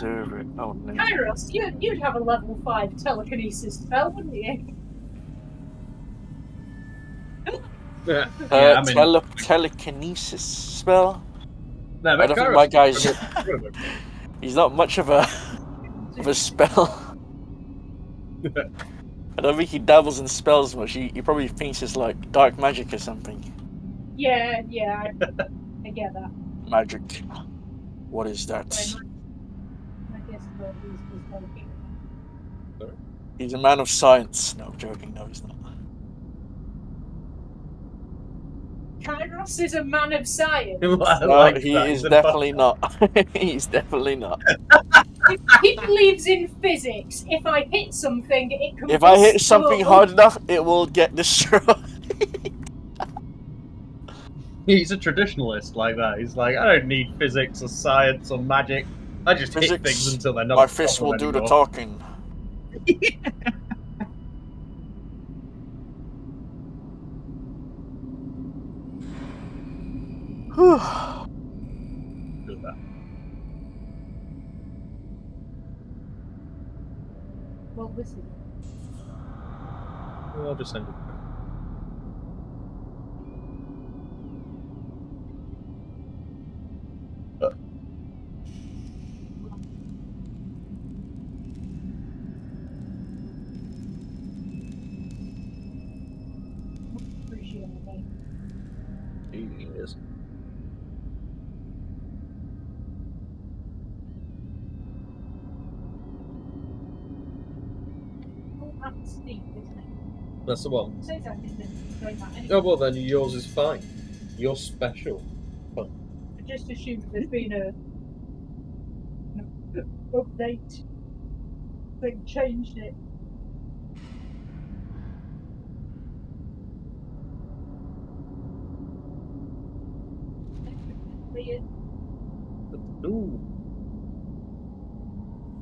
Oh, no. Kairos, you'd have a level 5 telekinesis spell, wouldn't you? Telekinesis spell? No, I don't think my guy's... He's not much of a spell. I don't think he dabbles in spells much. He probably thinks it's like dark magic or something. Yeah, I get that. Magic. What is that? I guess He's a man of science. No, I'm joking. No, he's not. Kairos is a man of science. No, he is definitely not. He's definitely not. He believes in physics. If I hit something, it can. If I hit something hard enough, it will get destroyed. He's a traditionalist like that. He's like, I don't need physics or science or magic. I just hit things until they're not. My fist will do the talking. Do that. Well, listen. I'll just send it. Yes. That's steep, isn't it? That's the one. So that isn't going back anyway. Oh well, then yours is fine. You're special. Fun. I just assumed there's been an update. They changed it. Weird. Ooh.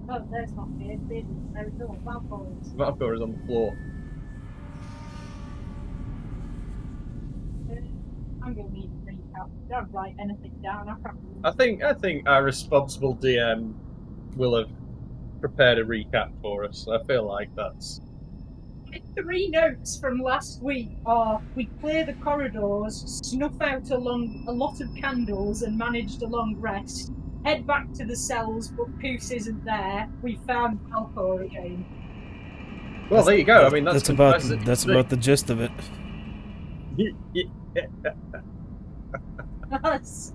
Oh, there's not weird. There's no Valkyries. Valkyrie is on the floor. I'm going to need a recap. Don't write anything down. I think our responsible DM will have prepared a recap for us. I feel like that's. 3 notes from last week are: we clear the corridors, snuff out a lot of candles, and managed a long rest. Head back to the cells, but Poos isn't there. We found Alcor again. Well, there you go. I mean, that's about the gist of it. That's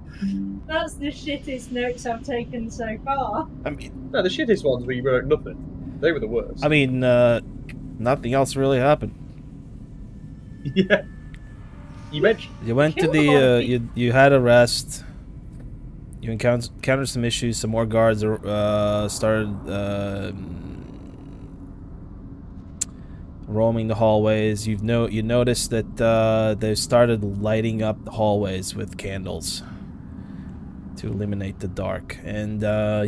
the shittest notes I've taken so far. I mean, no, the shittest ones where you wrote nothing. They were the worst. I mean, nothing else really happened. Yeah. You mentioned you went to the you had a rest. You encountered some issues. Some more guards started roaming the hallways. You noticed that they started lighting up the hallways with candles to eliminate the dark, and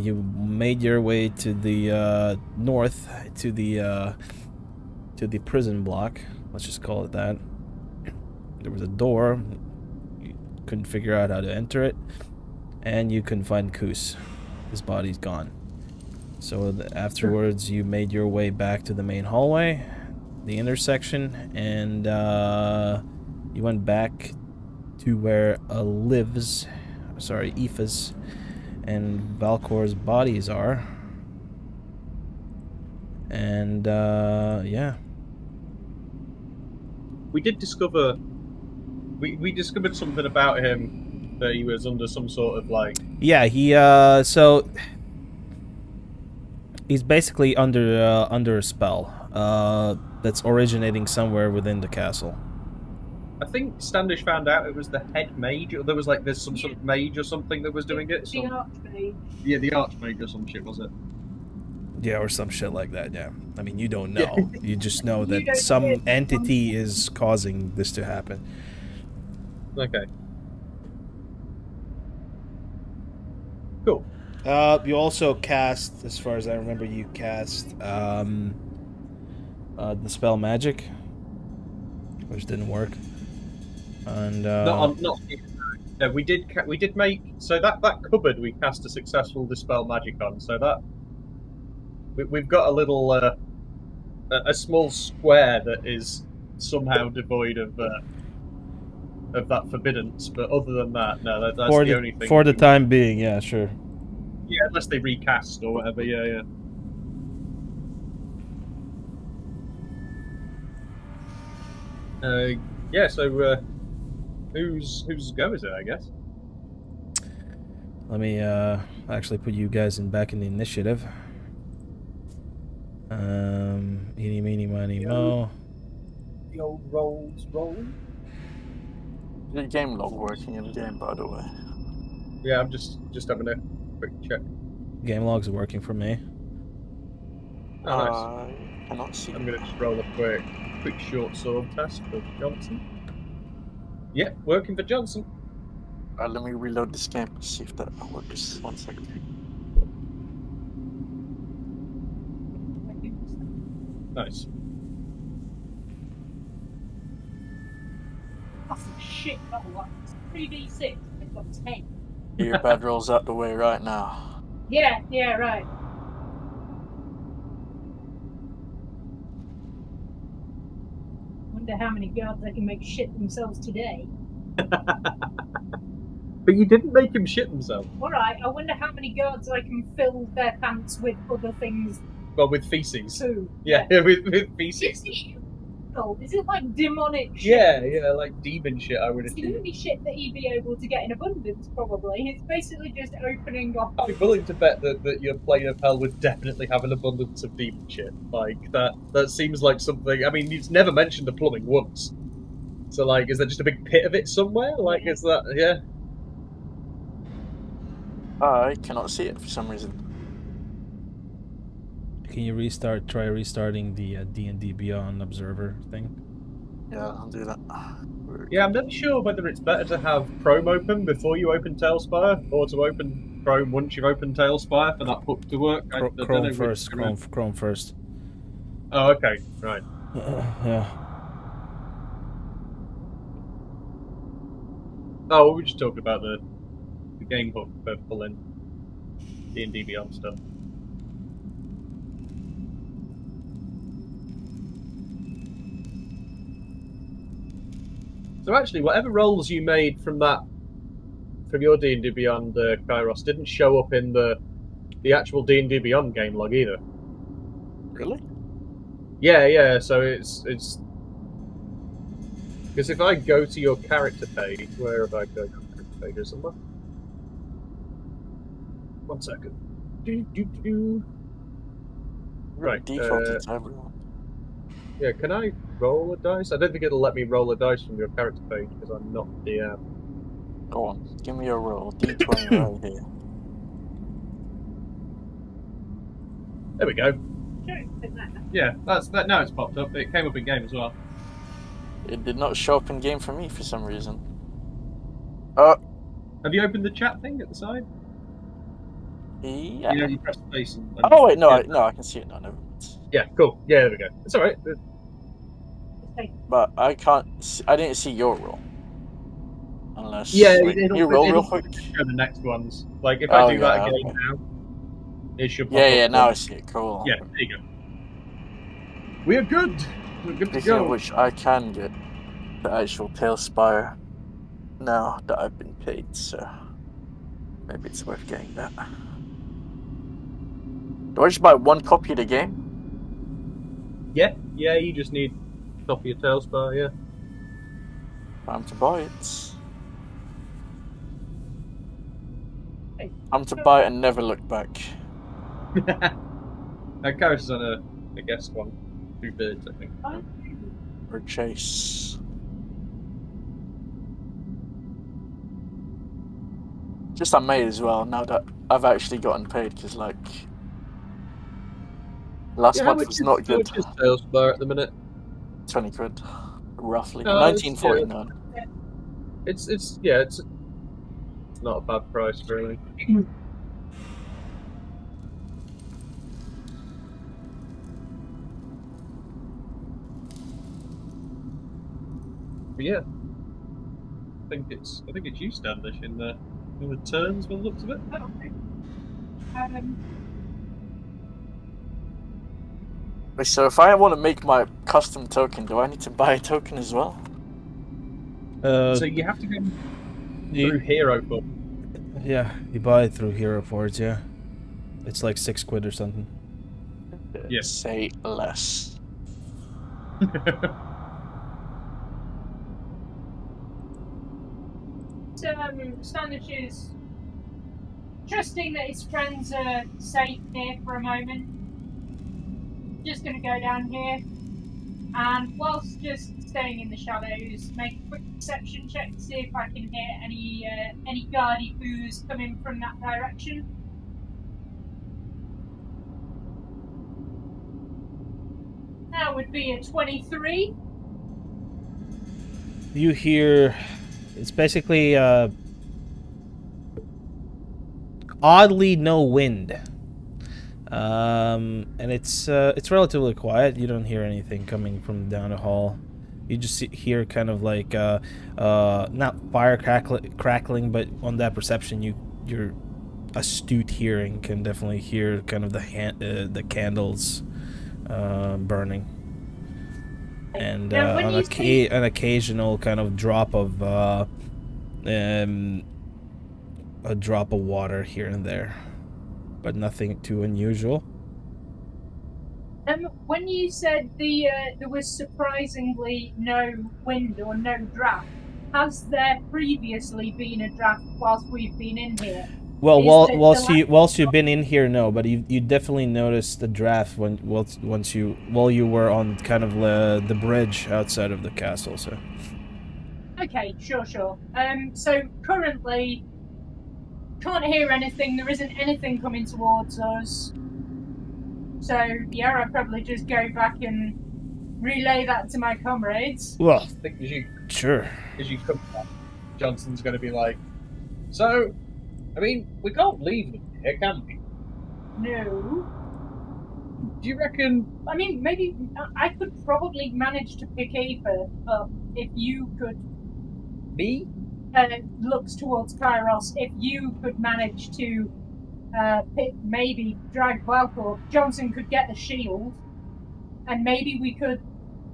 you made your way to the north to the prison block. Let's just call it that. There was a door. You couldn't figure out how to enter it, and you couldn't find Koos. his body's gone. So afterwards, you made your way back to the main hallway, the intersection, and you went back to where Aeva's and Valkor's bodies are. And yeah. We did discover. We discovered something about him, that he was under some sort of like. Yeah, he so he's basically under a spell that's originating somewhere within the castle. I think Standish found out it was the head mage, or there's some sort of mage or something that was doing it. The archmage. Yeah, the archmage or some shit, was it? Yeah, or some shit like that, yeah. I mean, you don't know. You just know that don't some know. entity is causing this to happen. Okay. Cool. You also cast, as far as I remember, you cast the spell magic, which didn't work. And Not. No, we did make so that cupboard we cast a successful dispel magic on. So that we've got a little a small square that is somehow devoid of that forbiddance. But other than that, no, that's the only thing. For the time being, yeah, sure. Yeah, unless they recast or whatever. Yeah. Yeah. So whose go is it? I guess. Let me actually put you guys back in the initiative. Eeny, meeny, miny, mo. The old rolls roll. Is your game log working in the game, by the way? Yeah, I'm just having a quick check. Game logs are working for me. Oh, nice. I cannot see. I'm gonna just roll a quick short sword test for Johnson. Yeah, working for Johnson. Let me reload this game and see if that works. 1 second. Nice. That's a shit roll. 3d6. I've got 10. Get your bad rolls out the way right now. Yeah, right. Wonder how many guards I can make shit themselves today. But you didn't make him shit himself. Alright, I wonder how many guards I can fill their pants with other things Well, with feces. too. Yeah, with feces. Is it like demonic shit? Yeah, like demon shit, I would It's the assume. only shit that you'd be able to get in abundance, probably. It's basically just opening up. I'd be willing to bet that your plane of hell would definitely have an abundance of demon shit. Like, that seems like something... I mean, it's never mentioned the plumbing once. So, like, is there just a big pit of it somewhere? Like, is that... Yeah. I cannot see it for some reason. Can you try restarting the DNDBeyond observer thing? Yeah, I'll do that. Yeah, I'm never sure whether it's better to have Chrome open before you open TaleSpire, or to open Chrome once you've opened TaleSpire for that hook to work. Chrome first. Chrome first. Oh, okay, right. Yeah. Oh, we were just talking about the game hook for pulling DNDBeyond stuff. So actually, whatever rolls you made from your D&D Beyond Kairos didn't show up in the actual D&D Beyond game log either. Really? Yeah. So it's because if I go to your character page, where have I got your character page or somewhere? 1 second. Right. Defaulted to everyone. Yeah, can I roll a dice? I don't think it'll let me roll a dice from your character page because I'm not the. Go on, give me a roll. D20 right here. There we go. Yeah, that's that. Now it's popped up. It came up in game as well. It did not show up in game for me for some reason. Have you opened the chat thing at the side? Yeah. You know, you press space and Oh wait, no, yeah. I can see it now. Never mind. Yeah, cool. Yeah, there we go. It's all right. But I can't. I didn't see your roll. Unless Yeah, wait, it'll you roll real it'll quick. show the next ones. Like if I do that again okay. now, It should pop Yeah, up. now I see it. Cool. Yeah, there you go. We are good. We're good to Speaking of go. which, I can get the actual TaleSpire now that I've been paid, so maybe it's worth getting that. Do I just buy one copy of the game? Yeah, you just need a copy of TaleSpire, yeah. Time to buy it. Time to buy it and never look back. That character's on a guest one. 2 birds, I think. Or chase. Just I made as well now that I've actually gotten paid because like last month was not good. How much is TaleSpire at the minute? 20 quid, roughly. No, 19.49. It's not a bad price really. But yeah, I think it's you, Standish, in the turns by the looks of it. So if I want to make my custom token, do I need to buy a token as well? So you have to go through Hero Book. Yeah, you buy it through Hero Forge, yeah. It's like 6 quid or something. Yes. Say less. Standish is trusting that his friends are safe here for a moment. Just going to go down here, and whilst just staying in the shadows, make a quick perception check to see if I can hear any guardy foos coming from that direction. That would be a 23. You hear... It's basically, oddly no wind. And it's relatively quiet. You don't hear anything coming from down the hall. You just hear kind of like, not fire crackling, but on that perception, your astute hearing can definitely hear kind of the candles burning. And an occasional kind of drop of a drop of water here and there, but nothing too unusual. When you said there was surprisingly no wind or no draft, has there previously been a draft whilst we've been in here? Well, whilst you've been in here, no, but you definitely noticed the draft while you were on kind of the bridge outside of the castle. So. Okay, sure. So currently, can't hear anything. There isn't anything coming towards us. So yeah, I'll probably just go back and relay that to my comrades. Well, I think as you come back, Johnson's going to be like, so. I mean, we can't leave them here, can we? No. Do you reckon... I mean, maybe I could probably manage to pick Aether up if you could... Me? Looks towards Kairos. If you could manage to maybe drag Valkor, Johnson could get the shield, and maybe we could,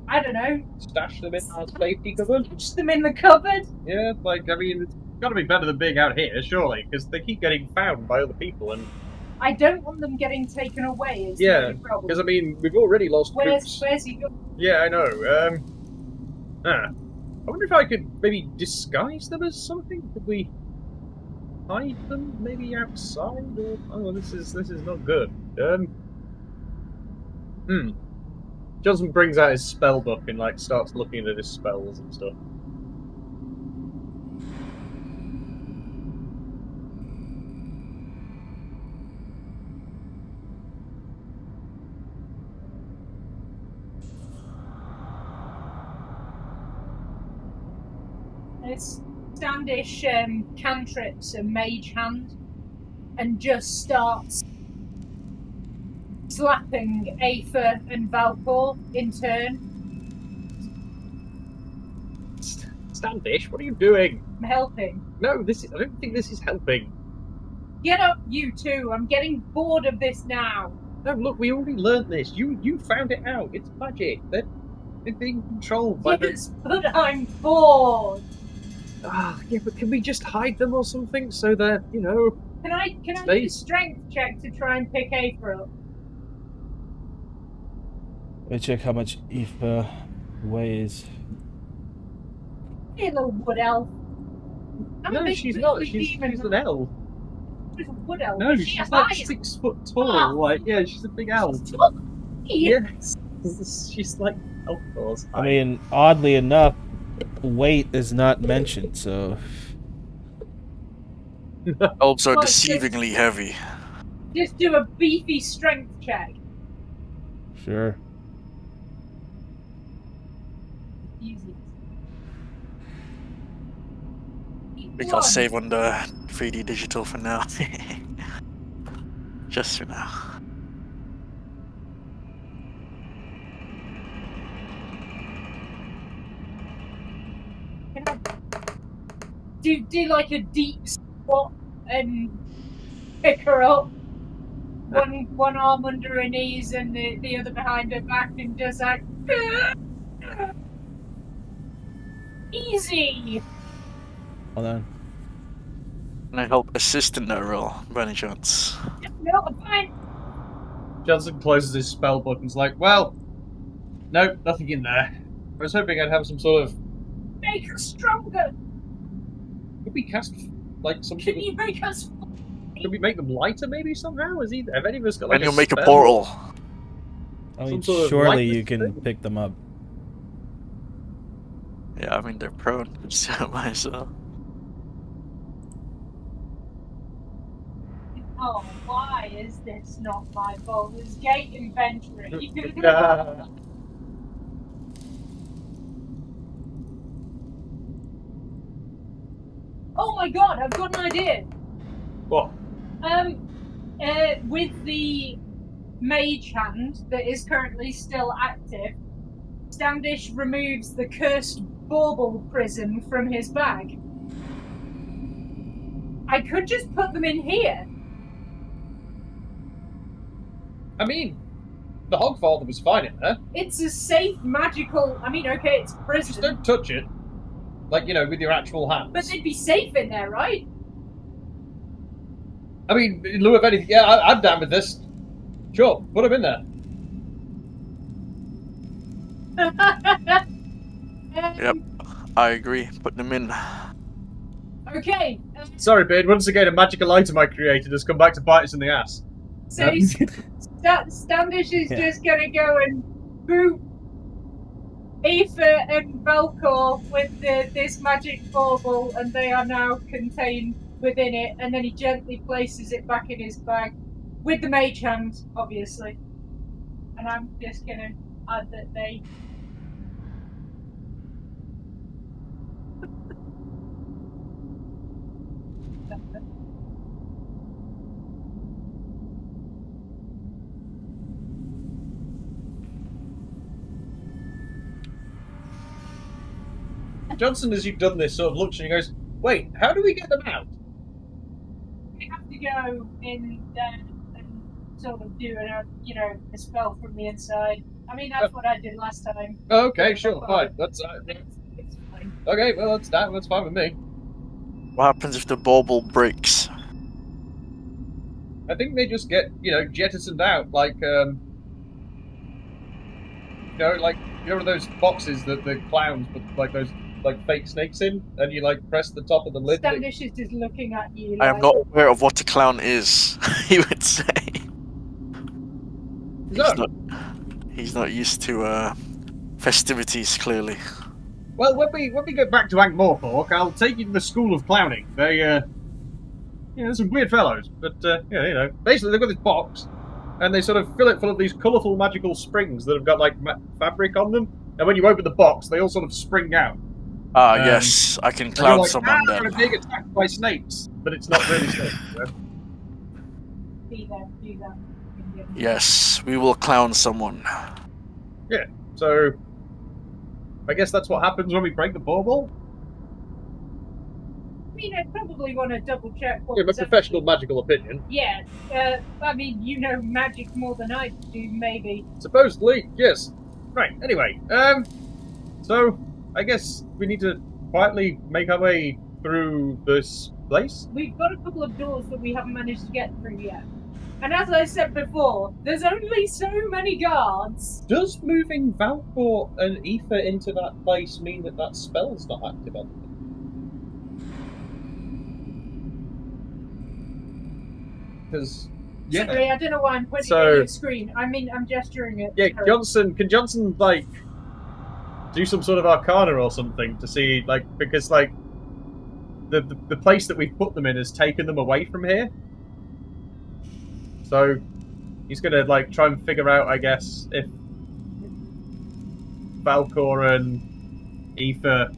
I don't know... Stash them in our safety cupboard? Stash them in the cupboard? Yeah, like, I mean... Got to be better than being out here, surely, because they keep getting found by other people, and I don't want them getting taken away. Is yeah, because I mean we've already lost troops. Where's he going? Yeah, I know. I wonder if I could maybe disguise them as something. Could we hide them maybe outside? Or oh, this is not good. Johnson brings out his spell book and like starts looking at his spells and stuff. Standish cantrips a mage hand and just starts slapping Aether and Valkor in turn. Standish, what are you doing? I'm helping. No, I don't think this is helping. Get up, you two. I'm getting bored of this now. No, look, we already learned this. You found it out. It's magic. They're being controlled by Yes, but I'm bored. Yeah, but can we just hide them or something so that, you know... Can I do a strength check to try and pick Aethra up? Let me check how much Aethra weighs. Hey, little wood elf. No, she's not. She's an elf. She's a wood elf. No, she's like 6 foot tall. Like, yeah, she's a big elf. Yes. She's like elf claws. I mean, oddly enough, weight is not mentioned, so... Elves are deceivingly heavy. Just do a beefy strength check. Sure. Easy. We can save on the 3D digital for now. Just for now. Can I do like a deep squat and pick her up? One arm under her knees and the other behind her back, and just like easy. Hold on. Can I help assist in that role, by any chance? No, I'm fine. Johnson closes his spell book and's like, well, nope, nothing in there. I was hoping I'd have some sort of... Make her stronger. Could we cast, like, some Can sort of... you make us? Could we make them lighter, maybe, somehow? Have any of us got, like, And you'll make a spell? portal. I mean, Some sort of surely lightness you can thing? pick them up. Yeah, I mean, they're prone, so might as well. Oh, why is this not my Baldur's Gate inventory? Oh my god, I've got an idea. What? With the mage hand that is currently still active, Standish removes the cursed bauble prism from his bag. I could just put them in here. I mean, the Hogfather was fine in there. It's a safe magical... I mean, okay, it's Just prison. don't touch it. Like, you know, with your actual hand. But they'd be safe in there, right? I mean, in lieu of anything, yeah, I'm down with this. Sure, put them in there. Yep, I agree. Put them in. Okay. Sorry, Beard, once again, a magical item I created has come back to bite us in the ass. So Standish is just going to go and boot Aethra and Velcor with this magic bauble, and they are now contained within it, and then he gently places it back in his bag with the mage hand, obviously. And I'm just going to add that they... Johnson, as you've done this, sort of looks and he goes, wait, how do we get them out? We have to go in there and sort of do a spell from the inside. I mean, that's what I did last time. Oh, okay, sure, fine. That's It's fine. okay, well, that's fine with me. What happens if the bauble breaks? I think they just get, jettisoned out, like, like, those boxes that the clowns put, like, those, like, fake snakes in, and you, like, press the top of the lid. Standish is just looking at you. I am not aware of what a clown is, he would say. He's not used to festivities, clearly. Well, when we get back to Ankh-Morpork, I'll take you to the School of Clowning. They, they're some weird fellows, but, basically they've got this box, and they sort of fill it full of these colourful magical springs that have got, like, fabric on them, and when you open the box, they all sort of spring out. Yes, I can clown someone then. then. They're being attacked by snakes, but it's not really snakes, Do that. Yes, we will clown someone. Yeah, so I guess that's what happens when we break the bauble. mean, I'd probably want to double check what. Yeah, my professional magical opinion. Yeah, I mean, you know magic more than I do, maybe. Supposedly, yes. Right. Anyway, so I guess we need to quietly make our way through this place. We've got a couple of doors that we haven't managed to get through yet. And as I said before, there's only so many guards. Does moving Valcor and Aoife into that place mean that that spell's not active on them? Because Sorry, I don't know why I'm pointing So- at your screen. I mean, I'm gesturing at. yeah, her. Johnson. Can Johnson like do some sort of arcana or something to see because the place that we've put them in has taken them away from here. So he's gonna try and figure out, I guess, if Valcor and Aoife,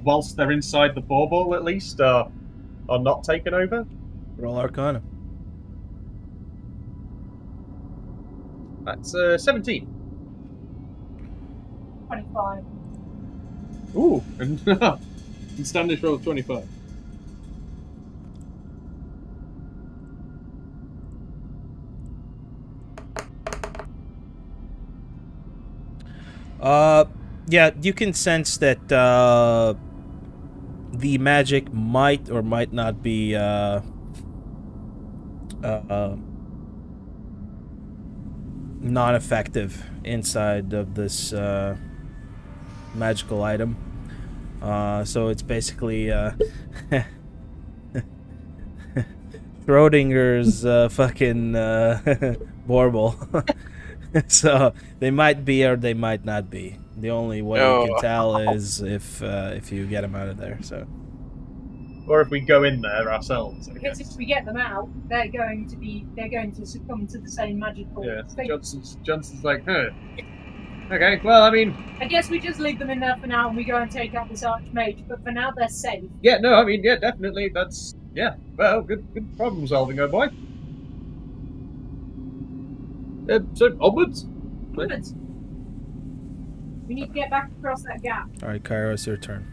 whilst they're inside the bauble at least, are not taken over. Roll Arcana. That's 17. 25. Ooh, and standish roll of 25. Yeah, you can sense that the magic might or might not be non-effective inside of this magical item. So it's basically Schrodinger's fucking bauble. So they might be or they might not be. The only way you can tell is if you get them out of there. So, or if we go in there ourselves. I Because guess. if we get them out, they're going to succumb to the same magical Yeah, thing. Johnson's like, huh. Okay, well, I mean, I guess we just leave them in there for now and we go and take out this archmage, but for now they're safe. yeah, no, I mean, yeah, definitely, that's, yeah, well, good problem solving, oh boy. So, onwards? Good. We need to get back across that gap. all right, Cairo, it's your turn.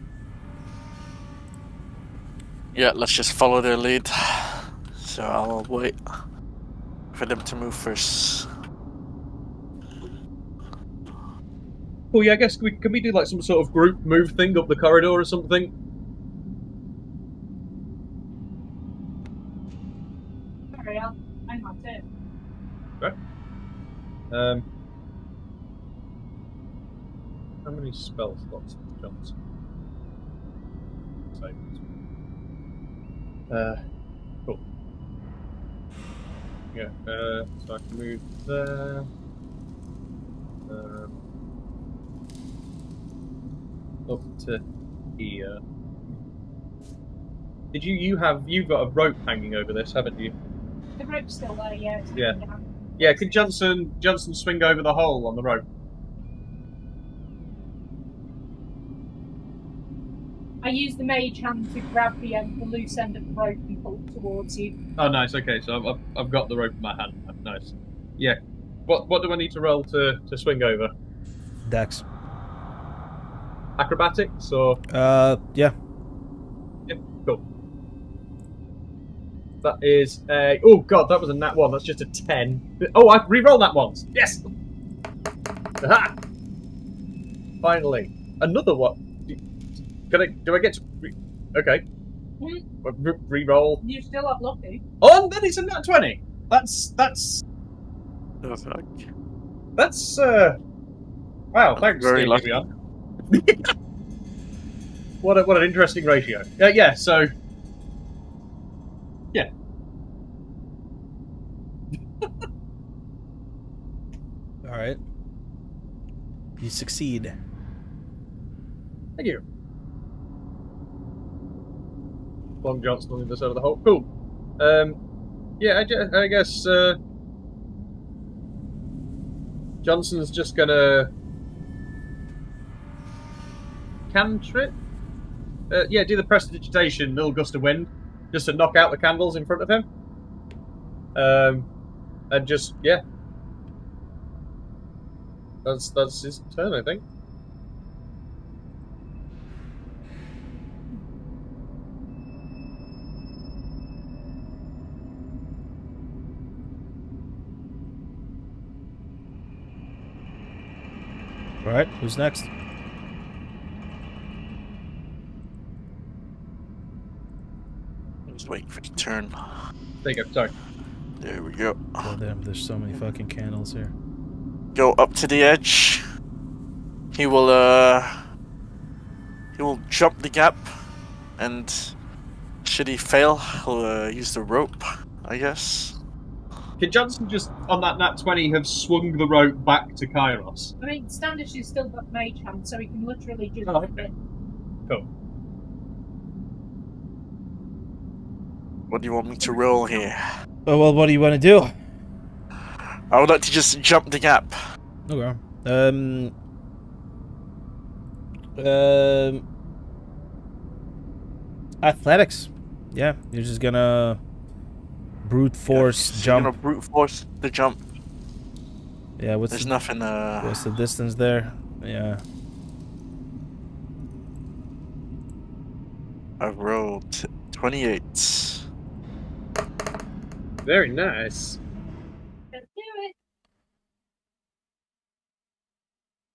Yeah, let's just follow their lead. So I'll wait for them to move first. Well, yeah, I guess can we do some sort of group move thing up the corridor or something? Sorry, I'll hang my turn. How many spell slots has Johnson? Cool. Yeah, so I can move there. Up to here. Did you've got a rope hanging over this, haven't you? The rope's still there, yeah. It's Yeah. hanging down. Yeah, could Johnson swing over the hole on the rope? I use the mage hand to grab the loose end of the rope and pull it towards you. Oh, nice. Okay, so I've got the rope in my hand. Nice. Yeah. What do I need to roll to swing over? Dex. Acrobatics or? Yeah. Yep. Cool. That is a. Oh god, that was a nat 1. That's just a 10. Oh, I re-roll that once. Yes. Aha! Finally, another one. Do I get to? Okay. Re-roll. You still have lucky. Oh, then it's a nat 20. That's. Oh, fuck. Wow, thanks, Very lucky. DNDBeyond. What an interesting ratio. Yeah, so. Yeah. All right. You succeed. Thank you. Long Johnson on the other side of the hole. Cool. Yeah, I guess Johnson's just gonna cantrip. Yeah, do the prestidigitation, little gust of wind, just to knock out the candles in front of him. And just that's his turn, I think. Alright, who's next? I'm just waiting for the turn. There you go. Sorry. There we go. God damn, there's so many fucking candles here. Go up to the edge. He will jump the gap, and should he fail, he'll use the rope, I guess. Can Johnson just, on that nat 20, have swung the rope back to Kairos? I mean, Standish has still got mage hand, so he can literally just. Oh, okay. Cool. What do you want me to roll here? Oh, well, what do you want to do? I would like to just jump the gap. Okay. Athletics. Yeah, you're just gonna brute force So jump. you're gonna brute force the jump. Yeah, There's nothing. what's the distance there? Yeah. I've rolled 28. Very nice. Let's do it.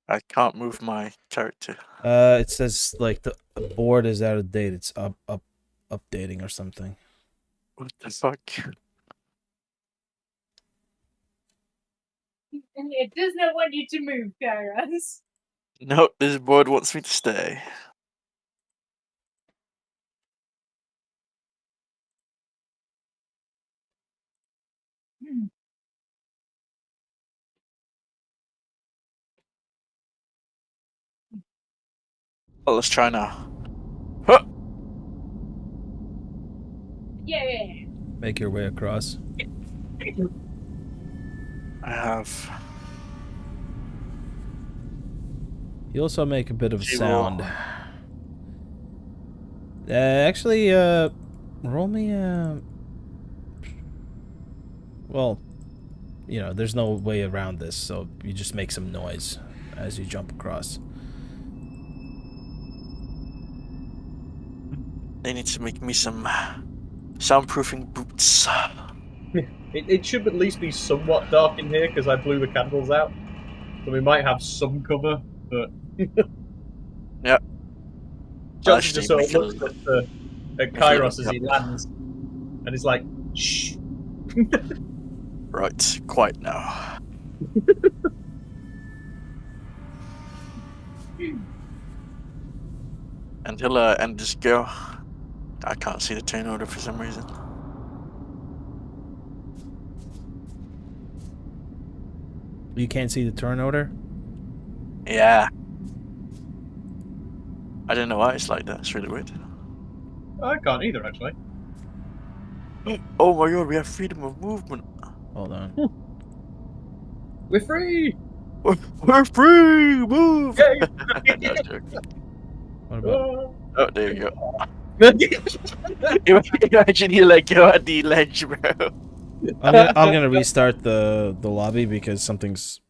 I can't move my character. It says like the board is out of date. It's updating or something. What the fuck? It does not want you to move, Kairos. No, this board wants me to stay. Well, let's try now. Huh! Yeah. Make your way across. I have. You also make a bit of a She sound. will- Actually, roll me a. Well, you know, there's no way around this, so you just make some noise as you jump across. They need to make me some soundproofing boots. It should at least be somewhat dark in here because I blew the candles out. So we might have some cover, but. Yep. Johnson just sort of Actually, looks at Kairos as he lands and he's like, shh. Right, quiet now. And he'll end this go. I can't see the turn order for some reason. You can't see the turn order? Yeah. I don't know why it's like that. It's really weird. I can't either, actually. Oh my god, we have freedom of movement. Hold on. We're free! We're free! Move! Yay! What about? Oh, there you go. Imagine you let go at the ledge, bro. I'm gonna restart the lobby because something's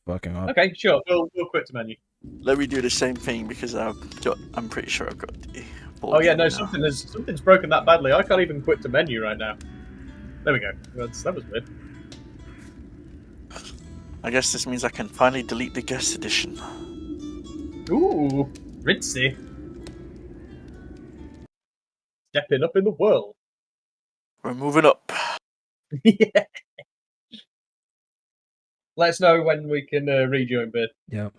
fucking up. Okay, sure. We'll quit the menu. Let me do the same thing because I'm pretty sure I've got the. Oh yeah, no, now. something's broken that badly. I can't even quit the menu right now. There we go. That was weird. I guess this means I can finally delete the guest edition. Ooh, ritzy. Stepping up in the world. We're moving up. Yeah. Let us know when we can rejoin, Bid. Yep.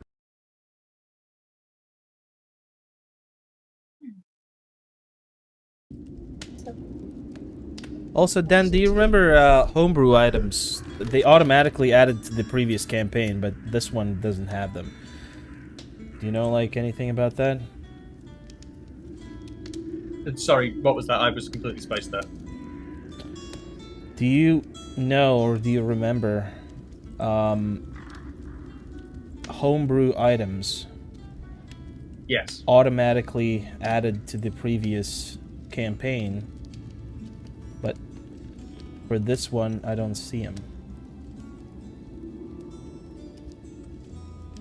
Also, Dan, do you remember homebrew items? They automatically added to the previous campaign, but this one doesn't have them. Do you know, like, anything about that? Sorry, what was that? I was completely spaced there. Do you know or do you remember homebrew items Yes. automatically added to the previous campaign, but for this one I don't see them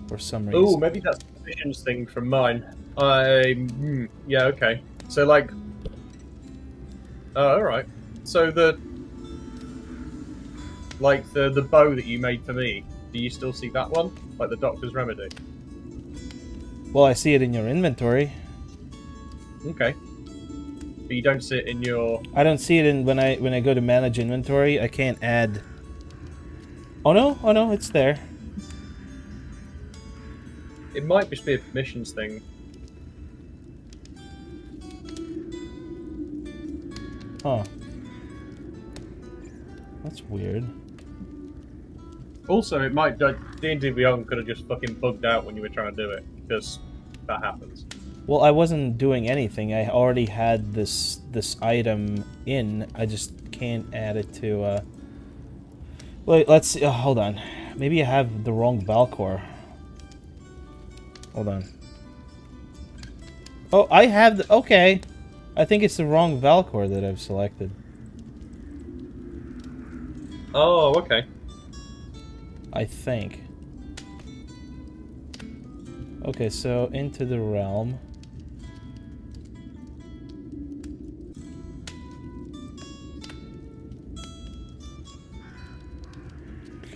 for some reason. Oh, maybe that's the visions thing from mine. Yeah, okay. So, like... Oh, alright. So the... Like, the bow that you made for me, Do you still see that one? Like the Doctor's Remedy? Well, I see it in your inventory. Okay. But you don't see it in your... I don't see it in when I go to manage inventory. I can't add. Oh no, it's there. It might just be a permissions thing. Huh. That's weird. Also, it might... DNDBeyond could have just fucking bugged out when you were trying to do it, because that happens. Well, I wasn't doing anything. I already had this item in. I just can't add it to. Wait, let's see. Hold on. Maybe I have the wrong Valcor. Hold on. Oh, I have the... Okay. I think it's the wrong Valcor that I've selected. Oh, okay. I think. Okay, so into the realm.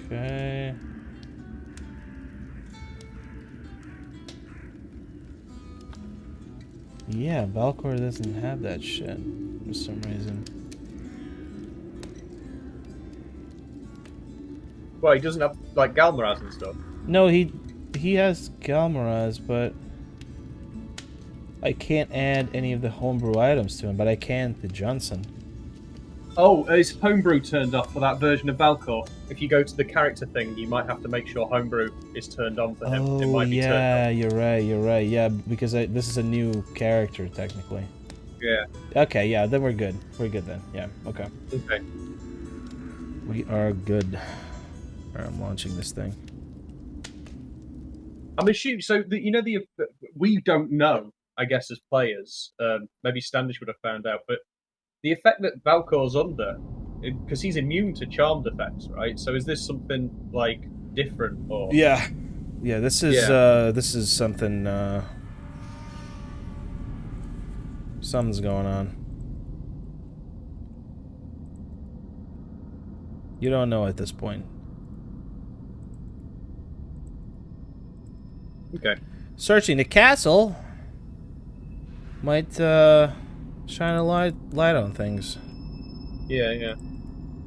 Okay. Yeah, Valcor doesn't have that shit for some reason. Well, he doesn't have, like, Galmaraz and stuff. No, he has Galmaraz, but I can't add any of the homebrew items to him, but I can to Johnson. Oh, is homebrew turned off for that version of Valcor? If you go to the character thing, you might have to make sure homebrew is turned on for him. It Oh, might be yeah, turned you're right. Yeah, because this is a new character, technically. on. Yeah. Okay, yeah, then we're good. We're good then. Yeah, okay. Okay. We are good. Alright, I'm launching this thing. I'm assuming, so, we don't know, I guess, as players. Maybe Standish would have found out, but the effect that Valkor's under, because he's immune to charmed effects, right? So is this something, like, different, or... Yeah. Yeah, this is something, something's going on. You don't know at this point. Okay. Searching the castle might shine a light on things. Yeah, yeah.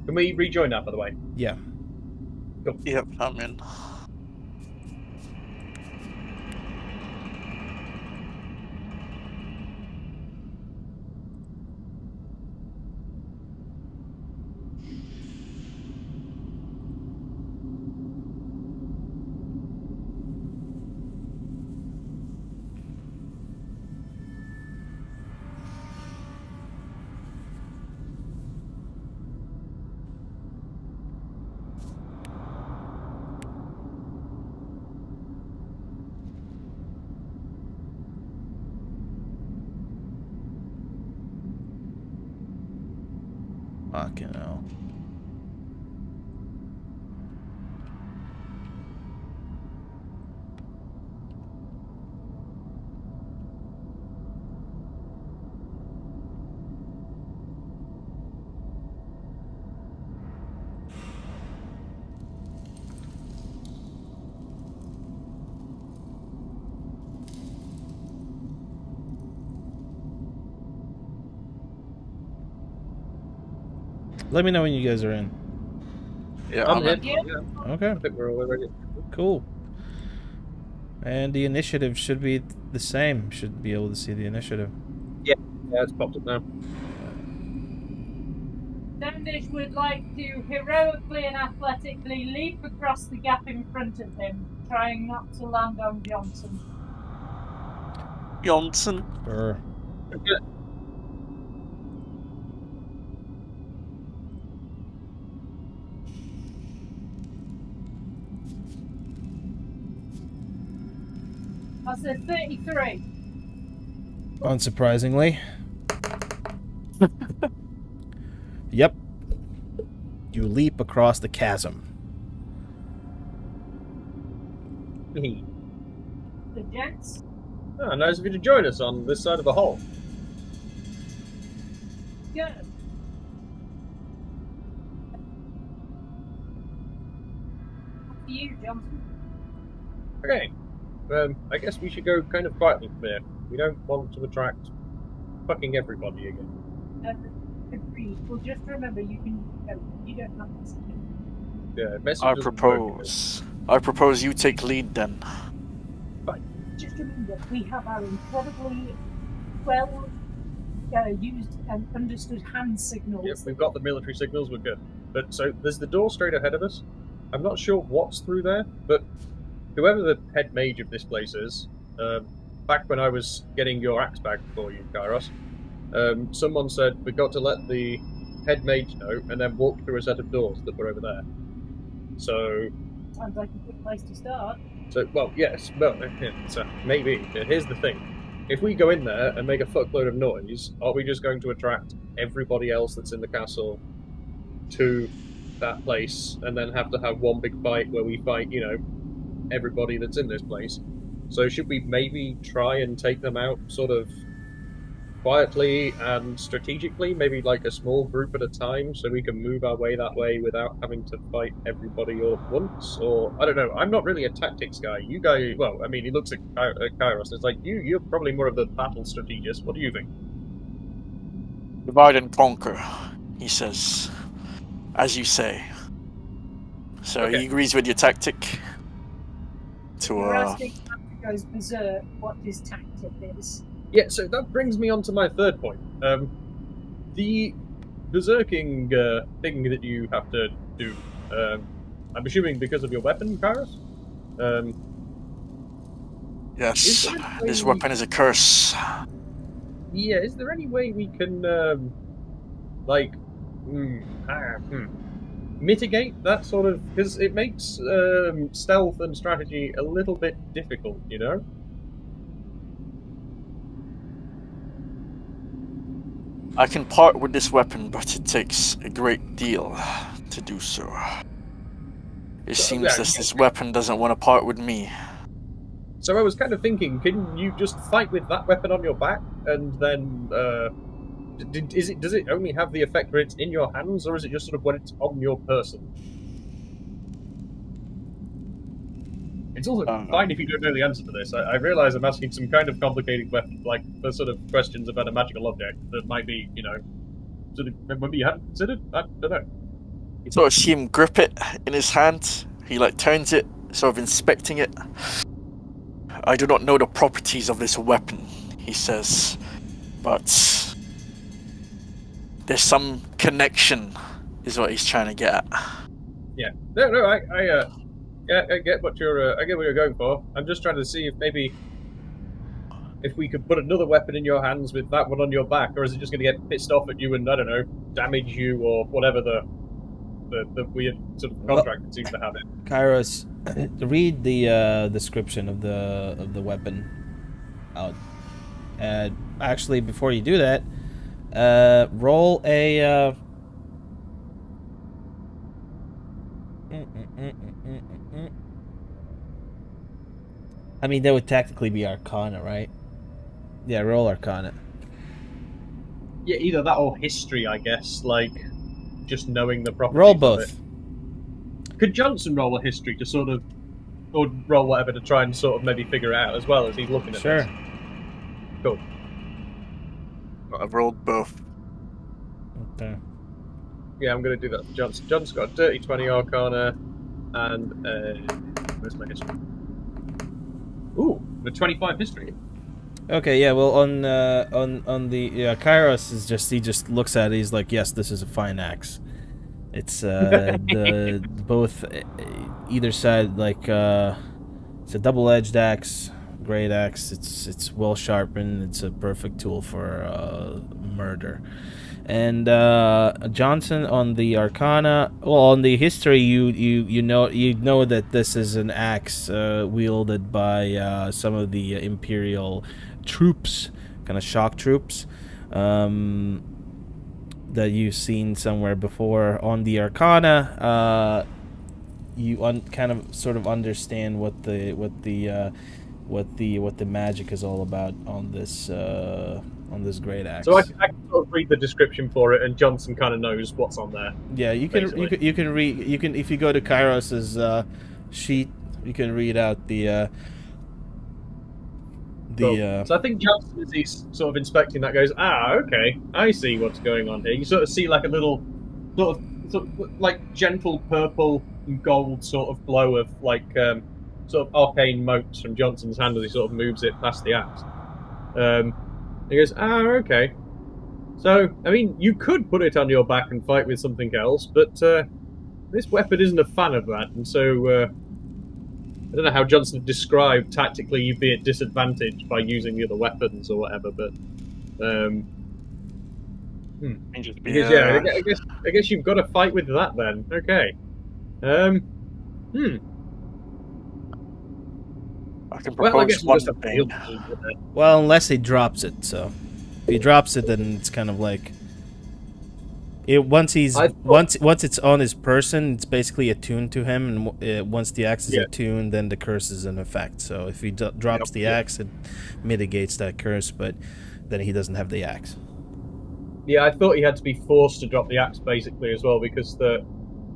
Can we rejoin that, by the way? Yeah. Cool. Yep, I'm in. Fucking hell. Let me know when you guys are in. Yeah, I'm I'm in. in. Yeah, Okay, I think we're all ready. cool. And the initiative should be the same. Should be able to see the initiative. Yeah, it's popped up now. Standish would like to heroically and athletically leap across the gap in front of him, trying not to land on Johnson. Johnson. Sure. Okay. That's a 33. Unsurprisingly. Yep. You leap across the chasm. The gents. Oh, nice of you to join us on this side of the hole. Good. After you, Johnson. Okay. I guess we should go kind of quietly from here. We don't want to attract fucking everybody again. Agreed. Well, just remember, you don't have to. Yeah, message I doesn't work. propose you take lead then. Just remember, we have our incredibly well used and understood hand signals. Yep, we've got the military signals, we're good. But so there's the door straight ahead of us. I'm not sure what's through there, but whoever the head mage of this place is, back when I was getting your axe back for you, Kairos, someone said we got to let the head mage know and then walk through a set of doors that were over there. So Sounds like a good place to start. So, well, yes, well, so maybe. Here's the thing. If we go in there and make a fuckload of noise, are we just going to attract everybody else that's in the castle to that place and then have to have one big fight where we fight, everybody that's in this place? So should we maybe try and take them out sort of quietly and strategically, maybe like a small group at a time, so we can move our way that way without having to fight everybody all at once? Or, I don't know, I'm not really a tactics guy. You guys, well, I mean, he looks at Kairos, it's like, you're probably more of the battle strategist. What do you think? Divide and conquer, he says. As you say. So Okay. he agrees with your tactic. You're asking after goes berserk what his tactic is. Yeah, so that brings me on to my third point. The berserking thing that you have to do, I'm assuming because of your weapon, Kairos? Yes, this weapon is a curse. Yeah, is there any way we can, mitigate that sort of... Because it makes stealth and strategy a little bit difficult, you know? I can part with this weapon, but it takes a great deal to do so. It seems that this weapon doesn't want to part with me. So I was kind of thinking, can you just fight with that weapon on your back, and then, does it only have the effect when it's in your hands, or is it just sort of when it's on your person? It's also fine if you don't know the answer to this. I realise I'm asking some kind of complicated weapon, like the sort of questions about a magical object that might be, sort of maybe you hadn't considered. I don't know. You sort of see him grip it in his hand. He turns it, sort of inspecting it. I do not know the properties of this weapon, he says, but there's some connection, is what he's trying to get at. Yeah. No, I get what you're going for. I'm just trying to see if maybe if we could put another weapon in your hands with that one on your back, or is it just going to get pissed off at you and, I don't know, damage you or whatever the weird sort of contract that seems to have it. Kairos, read the description of the weapon out. Actually, before you do that, roll a. I mean, that would technically be Arcana, right? Yeah, roll Arcana. Yeah, either that or history, I guess. Like, just knowing the properties. Roll both. Could Johnson roll a history to sort of, or roll whatever to try and sort of maybe figure it out as well as he's looking at this? Cool. I've rolled both. Okay. Yeah, I'm going to do that for Johnson. Johnson's got a dirty 20 Arcana, and where's my history? Ooh, the 25 history. Okay, yeah. Well, on the Kairos is he just looks at it. He's like, yes, this is a fine axe. It's the both either side, like it's a double-edged axe, great axe. It's well sharpened. It's a perfect tool for murder. And Johnson on the Arcana, well, on the history, you know that this is an axe wielded by some of the Imperial troops, kind of shock troops, that you've seen somewhere before. On the Arcana, you kind of sort of understand what the magic is all about on this great axe. So I can sort of read the description for it, and Johnson kind of knows what's on there. Yeah, you can read. You can if you go to Kairos's sheet. You can read out the Cool. So I think Johnson, as he's sort of inspecting that, goes, okay, I see what's going on here. You sort of see like a little sort of like gentle purple and gold sort of glow of like sort of arcane motes from Johnson's hand as he sort of moves it past the axe. He goes, okay. So, I mean, you could put it on your back and fight with something else, but this weapon isn't a fan of that, and so I don't know how Johnson described tactically you'd be at disadvantage by using the other weapons or whatever, but I guess you've got to fight with that then. Okay. I can Well, I guess propose we'll one just have to thing. deal with it. Well, unless he drops it. So if he drops it, then it's kind of like once it's on his person, it's basically attuned to him, and once the axe is attuned, then the curse is in effect. So if he drops the axe, it mitigates that curse, but then he doesn't have the axe. Yeah, I thought he had to be forced to drop the axe basically as well, because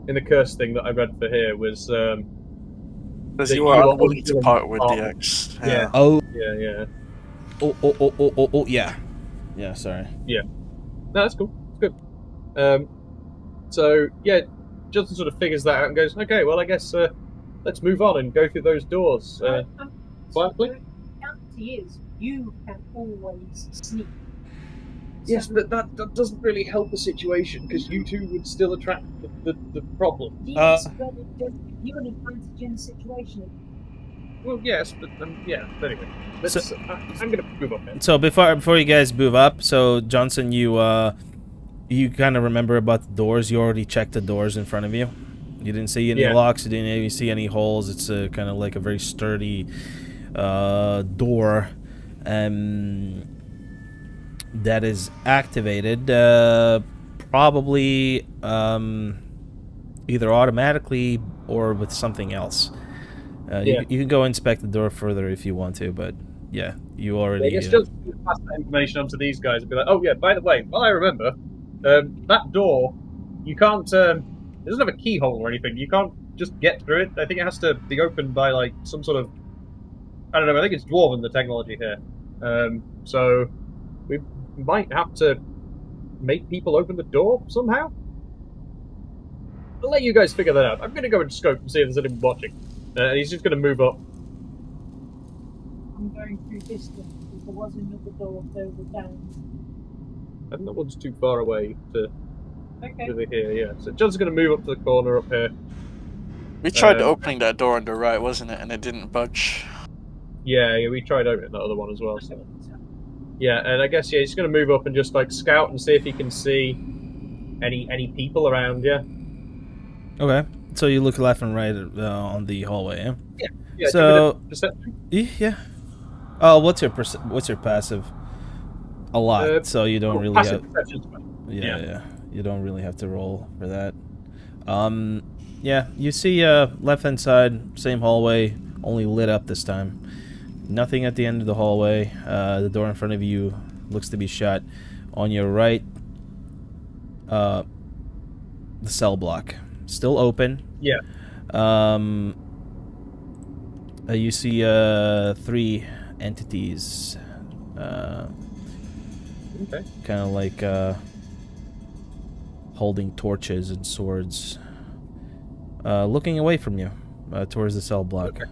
in the curse thing that I read for here was because you are unwilling to part with the axe. Yeah. Oh. Yeah. Oh. Yeah. Yeah. Sorry. Yeah. No, that's cool. It's good. So yeah, Johnson sort of figures that out and goes, okay, well, I guess let's move on and go through those doors. Quietly. The reality is, you can always sneak. Yes, but that doesn't really help the situation, because you two would still attract the problem. Yes, but it does give you an advantage in the situation. Well, yes, but anyway, I'm gonna move on then. So before you guys move up, so Johnson, you kind of remember about the doors. You already checked the doors in front of you. You didn't see any locks. You didn't even see any holes. It's kind of like a very sturdy door that is activated, probably either automatically or with something else. You can go inspect the door further if you want to, but yeah, you already... I guess just pass that information on to these guys and be like, oh yeah, by the way, well, I remember, that door, you can't... it doesn't have a keyhole or anything. You can't just get through it. I think it has to be opened by, like, some sort of... I don't know, I think it's dwarven, the technology here. So we might have to make people open the door somehow? I'll let you guys figure that out. I'm going to go and scope and see if there's anyone watching. He's just going to move up. I'm going through distance, because there was another door further down. And that one's too far away to over here, yeah. So John's going to move up to the corner up here. We tried opening that door on the right, wasn't it? And it didn't budge. Yeah, we tried opening that other one as well. So. Yeah, and I guess he's going to move up and just like scout and see if he can see any people around. Yeah. Okay, so you look left and right on the hallway. Yeah. Yeah. So perception. Yeah. Oh, what's your passive? A lot, so you don't really have. Yeah. You don't really have to roll for that. Yeah, you see left hand side, same hallway, only lit up this time. Nothing at the end of the hallway. The door in front of you looks to be shut. On your right, the cell block still open. Yeah. You see 3 entities. Okay. Kind of like holding torches and swords, looking away from you towards the cell block. Okay.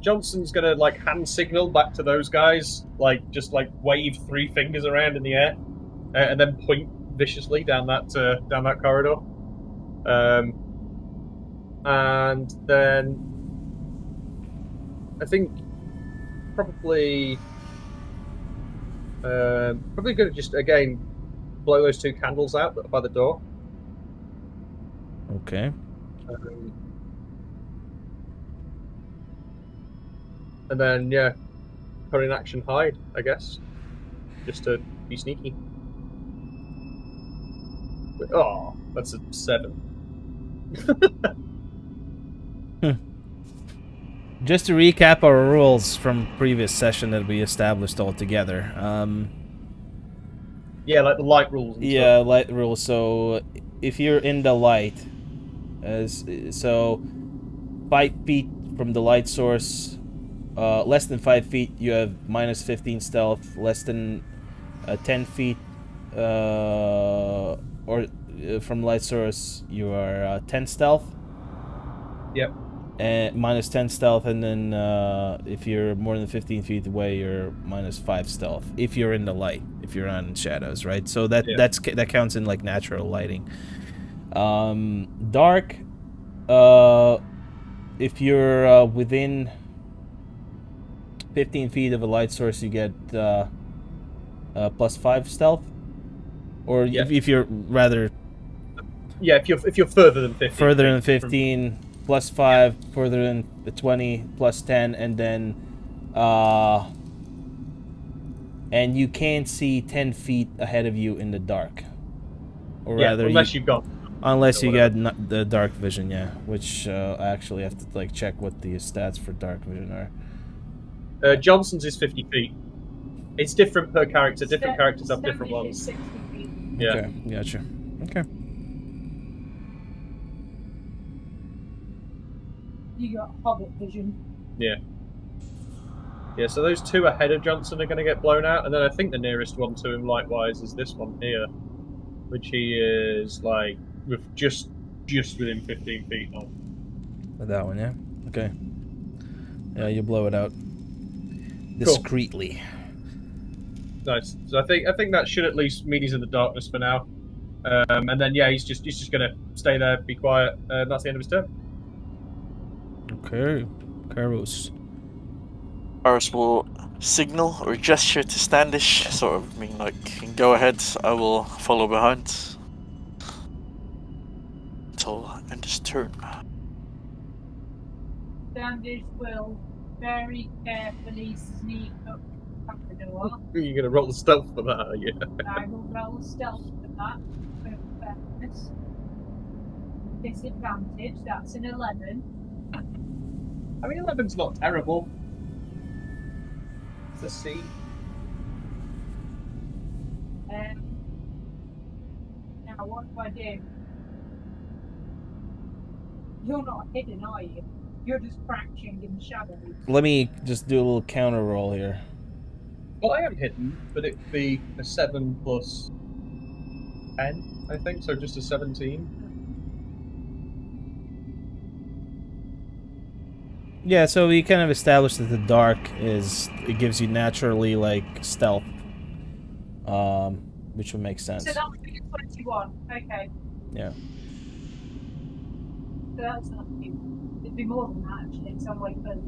Johnson's gonna like hand signal back to those guys, like just like wave 3 fingers around in the air, and then point viciously down that corridor. And then I think probably gonna just again blow those 2 candles out by the door. Okay. And then, put in action hide, I guess. Just to be sneaky. Oh, that's a 7. Just to recap our rules from previous session that we established all together. Yeah, like the light rules. And light rules. So if you're in the light, 5 feet from the light source, less than 5 feet, you have minus 15 stealth. Less than 10 feet from light source, you are 10 stealth. Yep. And minus 10 stealth, and then if you're more than 15 feet away, you're minus 5 stealth. If you're in the light, if you're on shadows, right? So that counts in like natural lighting. Dark. If you're within 15 feet of a light source, you get plus 5 stealth. Or if you're rather. Yeah, if you're further than 15. Further than 15. Plus 5, further than the 20, plus 10, and then, and you can't see 10 feet ahead of you in the dark. Or rather, unless you got the dark vision, which I actually have to like check what the stats for dark vision are. Johnson's is 50 feet. It's different per character. Different characters have different ones. 60 feet. Yeah. Okay, gotcha. Okay. You got Hobbit vision. Yeah. Yeah, so those two ahead of Johnson are going to get blown out, and then I think the nearest one to him, likewise, is this one here, which he is, like, with just within 15 feet of. That one, yeah? Okay. Yeah, you blow it out. Discreetly. Cool. Nice. So I think that should at least mean he's in the darkness for now. And then, yeah, he's just going to stay there, be quiet, and that's the end of his turn. Okay, Karos. Karos will signal or gesture to Standish, sort of mean like, go ahead, I will follow behind. Until end his turn. Standish will very carefully sneak up the door. You're going to roll the stealth for that, are you? I will roll stealth for that, for fairness. Disadvantage, that's an 11. I mean, 11's not terrible. It's a C. Now, what do I do? You're not hidden, are you? You're just crouching in the shadows. Let me just do a little counter roll here. Well, I am hidden, but it'd be a 7 plus 10, I think, so just a 17. Yeah, so we kind of established that the dark it gives you naturally like stealth, which would make sense. So that would be 21. Okay. Yeah. So that's not too. It'd be more than that actually. In some way, but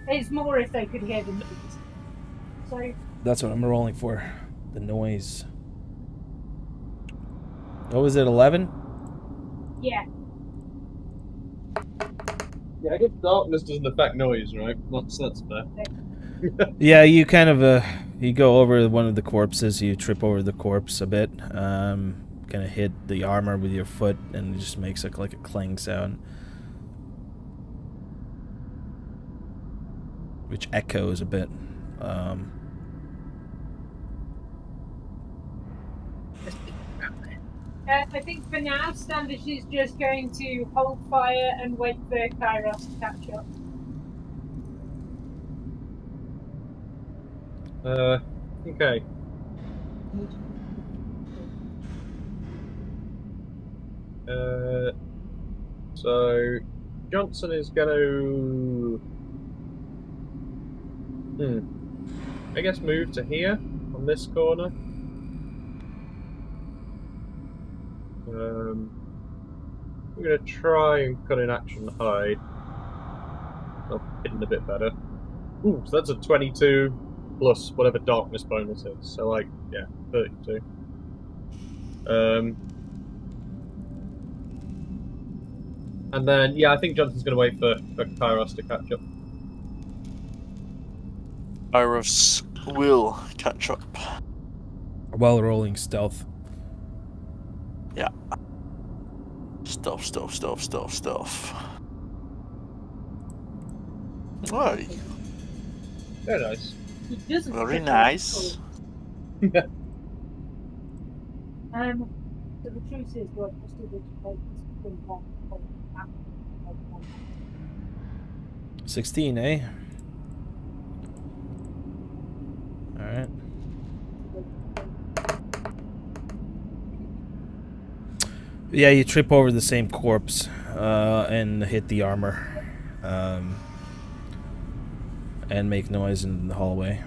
it's more if they could hear the noise. So that's what I'm rolling for. The noise. What was it? 11? yeah. Yeah, I guess darkness doesn't affect noise, right? That's fair. Yeah, you kind of you go over one of the corpses, you trip over the corpse a bit, kind of hit the armor with your foot, and it just makes like a clang sound, which echoes a bit. I think for now, Standish is just going to hold fire and wait for Kairos to catch up. Okay. So Johnson is going to, I guess, move to here on this corner. We're going to try and cut in action hide. Oh, hidden a bit better. Ooh, so that's a 22 plus whatever darkness bonus is. So, like, yeah, 32. And then, yeah, I think Johnson's going to wait for Kairos to catch up. Kairos will catch up. While rolling stealth. Yeah. Stealth. Oh, Very nice. He doesn't very pick nice. up. So the truth is, we're just a bit late to back. 16, eh? Alright. Yeah, you trip over the same corpse and hit the armor. And make noise in the hallway.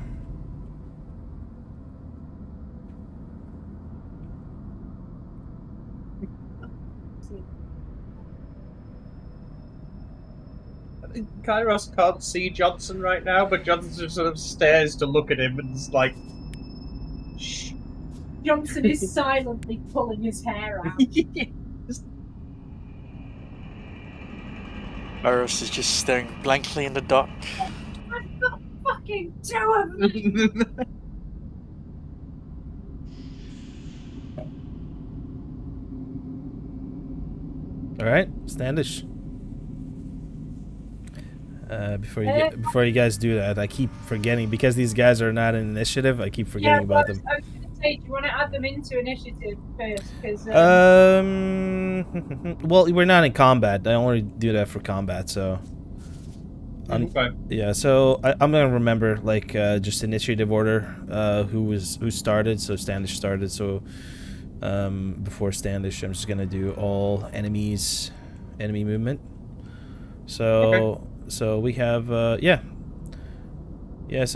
Kairos can't see Johnson right now, but Johnson just sort of stares to look at him and is like, shh. Johnson is silently pulling his hair out. Iris is just staring blankly in the dark. I've got fucking 2 of them! Alright, Standish. Before you guys do that, I keep forgetting because these guys are not in initiative. I keep forgetting about them. I was going to say, do you want to add them into initiative first? Because well, we're not in combat. I only do that for combat, so. Okay. Yeah, so I'm gonna remember like just initiative order. Who started? So Standish started. So before Standish, I'm just gonna do all enemy movement. So. Okay. So we have some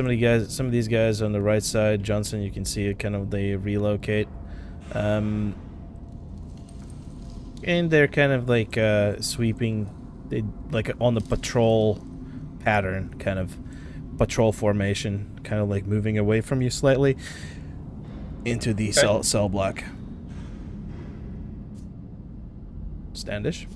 of these guys on the right side. Johnson, you can see it kind of they relocate, and they're kind of like sweeping, they like on the patrol pattern, kind of patrol formation, kind of like moving away from you slightly into the cell block. Standish.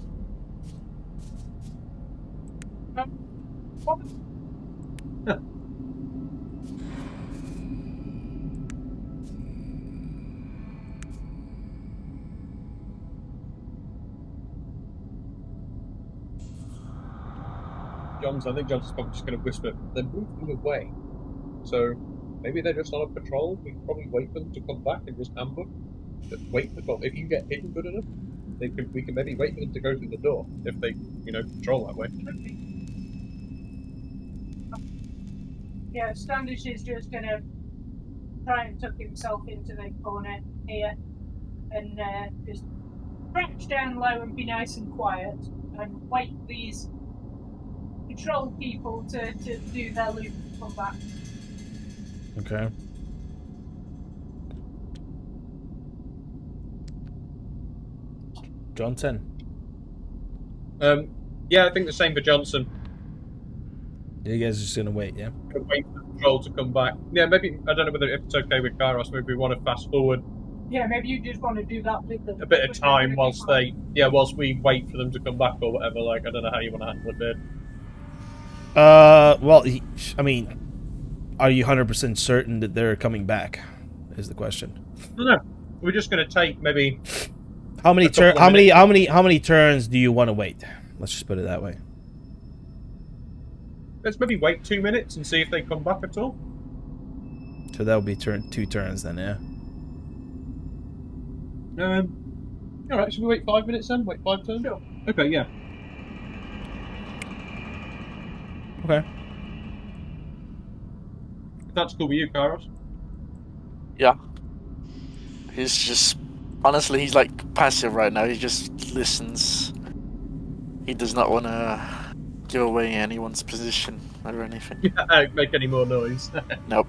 I think Johnson's probably just going to whisper, they're moving away. So maybe they're just on a patrol. We can probably wait for them to come back and just ambush. Just wait for them. If you get hidden good enough, we can maybe wait for them to go through the door if they, patrol that way. Yeah, Standish is just going to try and tuck himself into the corner here and just crouch down low and be nice and quiet and wait for these patrol people to do their loop and come back. Okay. Johnson. Yeah, I think the same for Johnson. You guys are just gonna wait, yeah? Wait for the patrol to come back. Yeah, maybe, I don't know whether if it's okay with Kairos, maybe we want to fast forward Yeah, maybe you just want to do that with them. a bit of time whilst we wait for them to come back or whatever. Like, I don't know how you want to handle it, dude. Well, I mean, are you 100% certain that they're coming back? Is the question. No. We're just going to take maybe. How many turns do you want to wait? Let's just put it that way. Let's maybe wait 2 minutes and see if they come back at all. So that would be 2 turns then, yeah. All right. Should we wait 5 minutes then? Wait 5 turns. Sure. Okay. Yeah. Okay. That's cool with you, Kairos. Yeah. He's just... Honestly, he's like passive right now. He just listens. He does not want to give away anyone's position or anything. Make any more noise. Nope.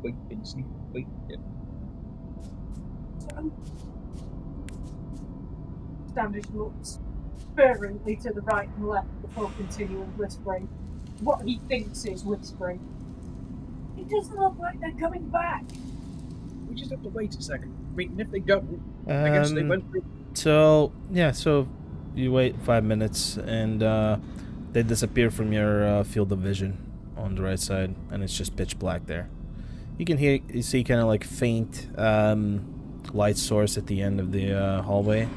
Wait and see. Wait. Yeah. Standish looks fervently to the right and left before continuing whispering. What he thinks is whispering. It doesn't look like they're coming back. We just have to wait a second. I mean, if they don't, I guess they went through. So you wait 5 minutes, and They disappear from your field of vision on the right side, and it's just pitch black there. You see kind of like faint light source at the end of the hallway.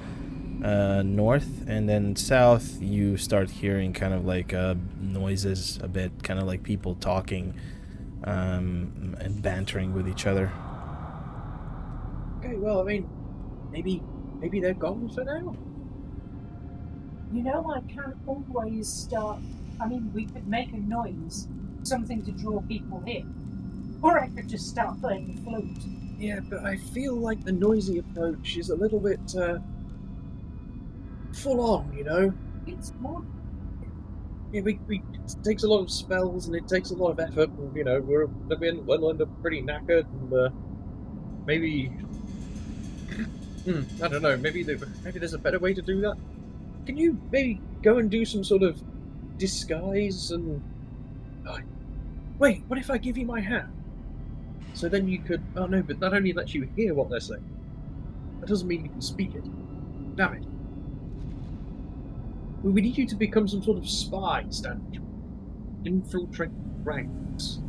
North, and then south you start hearing kind of like noises a bit, kind of like people talking and bantering with each other. Okay, well, I mean, maybe they're gone for now. You know, I can't always start. I mean, we could make a noise, something to draw people in, or I could just start playing the flute. Yeah, but I feel like the noisy approach is a little bit full on, you know. It's more. Yeah, it takes a lot of spells and it takes a lot of effort. And, you know, we'll end up pretty knackered, and maybe I don't know. Maybe there's a better way to do that. Can you maybe go and do some sort of disguise and? Oh, wait, what if I give you my hat? So then you could. Oh no, but that only lets you hear what they're saying. That doesn't mean you can speak it. Damn it. We need you to become some sort of spy, Stanley. Infiltrate ranks.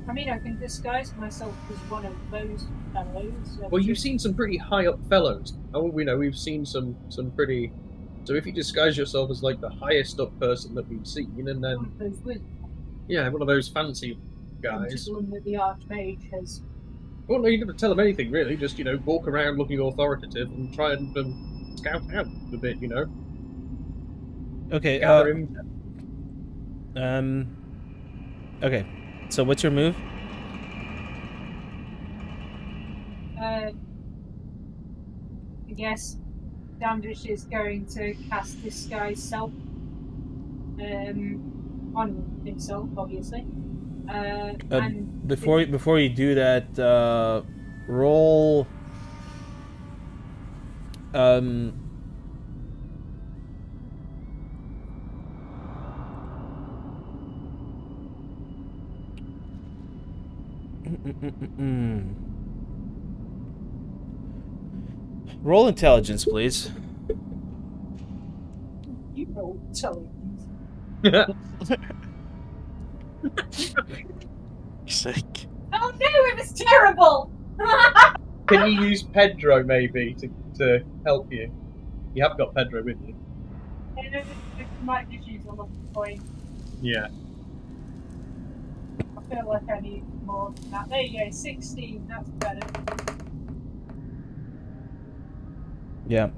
I mean, I can disguise myself as one of those fellows. Well, you've seen some pretty high up fellows. Oh, we know we've seen some pretty. So if you disguise yourself as like the highest up person that we've seen, and then one of those wizards. yeah, one of those fancy guys. Just one that the Archmage has. Well, no, you never tell them anything really. Just walk around looking authoritative and try and scout out a bit, you know. Okay. Gather him. Okay. So what's your move? I guess Dandish is going to cast Disguise Self on himself, obviously. And Before you do that, roll. Roll intelligence, please. you roll intelligence. Sick. Oh no, it was terrible! Can you use Pedro maybe to help you? You have got Pedro with you. I might just use a lucky point. Yeah. I feel like I need more than that. There you go, 16, that's better. Yeah.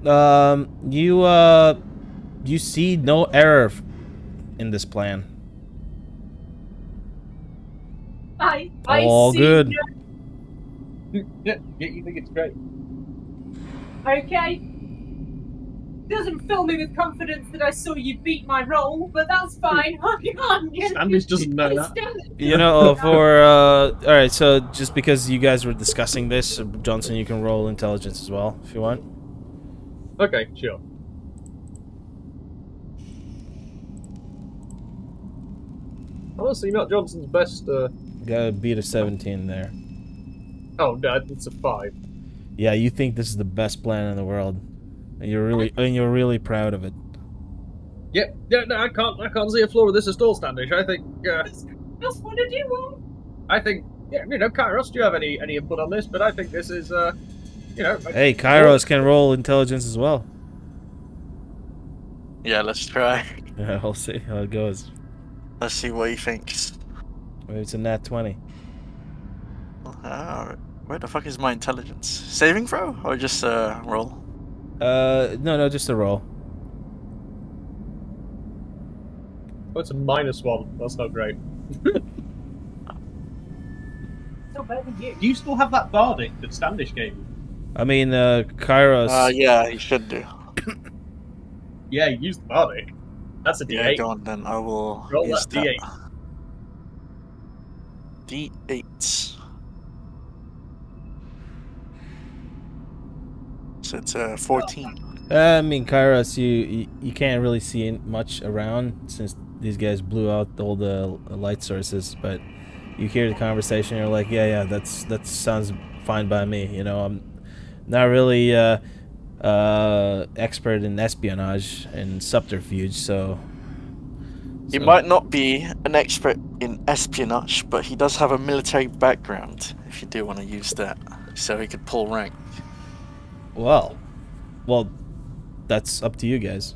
You see no error in this plan. I All see good. Yeah, you think it's great. Okay. Doesn't fill me with confidence that I saw you beat my roll, but that's fine. Standish doesn't know that. You know, all right. So just because you guys were discussing this, Johnson, you can roll intelligence as well if you want. Okay, sure. Honestly, not Johnson's best. Got a beat of 17 there. Oh, no, it's a 5. Yeah, you think this is the best plan in the world, and you're really proud of it. Yep. Yeah, no, I can't see a flaw with this at all, Standish. I think. Just what did you want? I think. Yeah, Kairos, do you have any input on this? But I think this is, Hey, Kairos can roll intelligence as well. Yeah, let's try. Yeah, we'll see how it goes. Let's see what he thinks. Maybe it's a nat 20. Where the fuck is my intelligence? Saving throw or just roll? No, just a roll. Oh, it's a -1. That's not great. Still better than you. Do you still have that bardic that Standish gave you? I mean, Kairos. Yeah, he should do. Yeah, you used the bardic. That's a D8. Yeah, go on then. I will Roll use that D8. D8. So it's 14. I mean, Kairos, you can't really see much around since these guys blew out all the light sources, but you hear the conversation, you're like, yeah, that sounds fine by me. You know, I'm not really. expert in espionage and subterfuge, so... He might not be an expert in espionage, but he does have a military background, if you do want to use that. So he could pull rank. Well, that's up to you guys.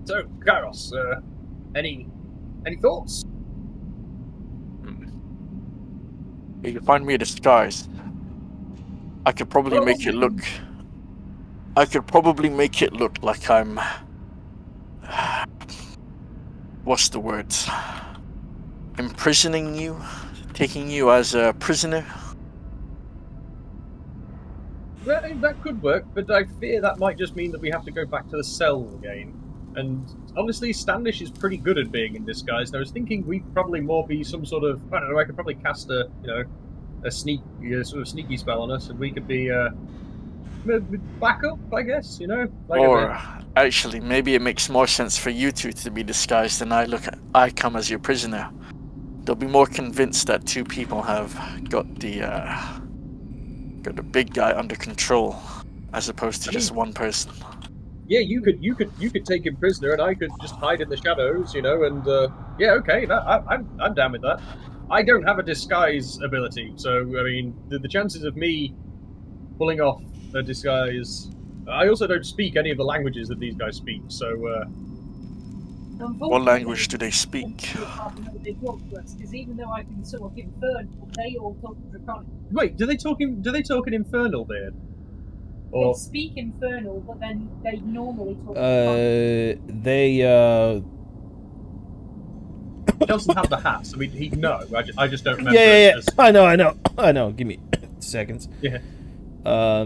So, Kairos, any thoughts? You can find me a disguise. I could probably make it look... I could probably make it look like I'm... What's the word? Imprisoning you? Taking you as a prisoner? Well, that could work, but I fear that might just mean that we have to go back to the cell again. And honestly, Standish is pretty good at being in disguise. And I was thinking we'd probably more be some sort of... I don't know, I could probably cast a sort of sneaky spell on us, and we could be... backup, I guess, Like Or, actually, maybe it makes more sense for you two to be disguised and I come as your prisoner. They'll be more convinced that two people have got the big guy under control, as opposed to just one person. Yeah, you could take him prisoner, and I could just hide in the shadows, and yeah, okay, I'm down with that. I don't have a disguise ability, so I mean, the chances of me pulling off a disguise. I also don't speak any of the languages that these guys speak, so. What language do they speak? Because even though I can talk Infernal, they all talk Draconic. Wait, do they talk in Infernal, Beard? Or... They speak Infernal, but then they normally talk They He doesn't have the hat, so he'd know. I just don't remember. Yeah. I know. Give me seconds. Yeah. La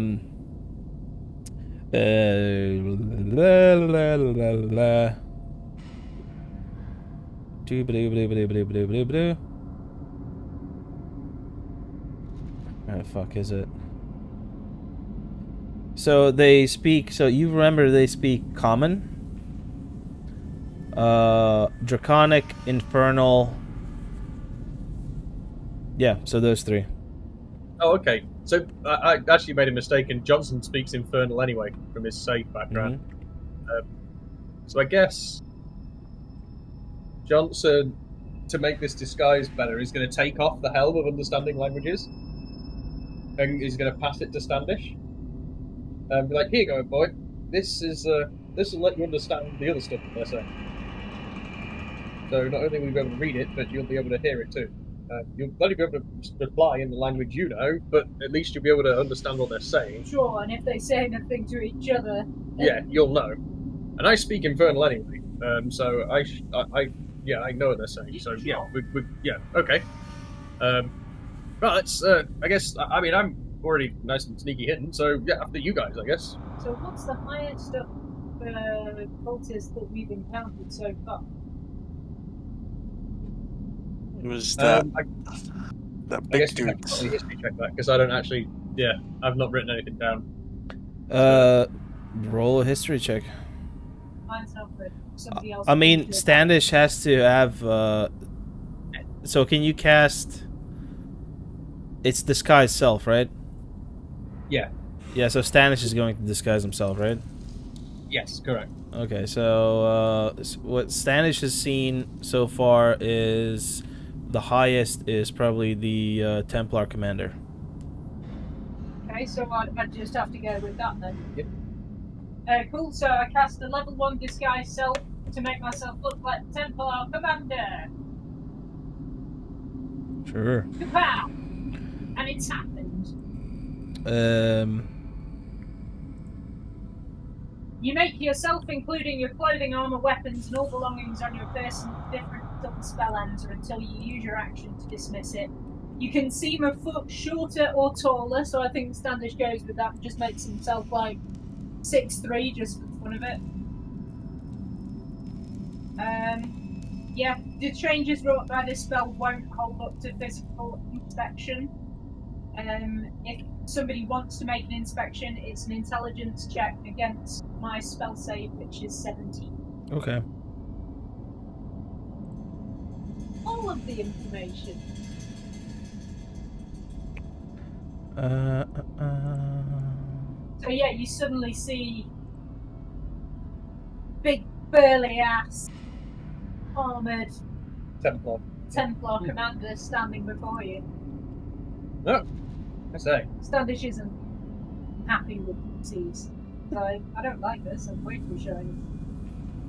la la la. Where the fuck is it? So they speak. So you remember they speak Common, Draconic, Infernal. Yeah. So those three. Oh, okay. So I actually made a mistake, and Johnson speaks Infernal anyway from his safe background. So I guess Johnson, to make this disguise better, is going to take off the helm of understanding languages, and he's going to pass it to Standish. And be like, "Here you go, boy. This will let you understand the other stuff that they're saying. So not only will you be able to read it, but you'll be able to hear it too. You'll only be able to reply in the language you know, but at least you'll be able to understand what they're saying. Sure, and if they say anything to each other... Yeah, you'll know. And I speak Infernal anyway, so I know what they're saying. So yeah, yeah, okay. Well, it's I guess I mean I'm already nice and sneaky hidden, so yeah, after you guys, I guess. So what's the highest of cultists that we've encountered so far? It was that big dude. I guess history check that, because I don't actually. Yeah, I've not written anything down. Roll a history check. Mine's not good. Somebody else. I mean, Standish has to have. So can you cast? It's disguise self, right? Yeah. Yeah. So Standish is going to disguise himself, right? Yes, correct. Okay. So what Standish has seen so far is the highest is probably the Templar commander. Okay, so I'd just have to go with that then. Yep. Cool, so I cast a level 1 disguise self to make myself look like Templar Commander. Sure. Kapow! And it's happened. You make yourself, including your clothing, armor, weapons, and all belongings on your person different until the spell ends or until you use your action to dismiss it. You can seem a foot shorter or taller, so I think Standish goes with that and just makes himself like 6'3", just for the fun of it. Yeah, the changes wrought by this spell won't hold up to physical inspection. If somebody wants to make an inspection, it's an intelligence check against my spell save, which is 17. Okay. All of the information. So yeah, you suddenly see big burly ass armoured Templar. Templar commander standing before you. No, I say. Standish isn't happy with seas. Like, I don't like this, I'm going to be showing.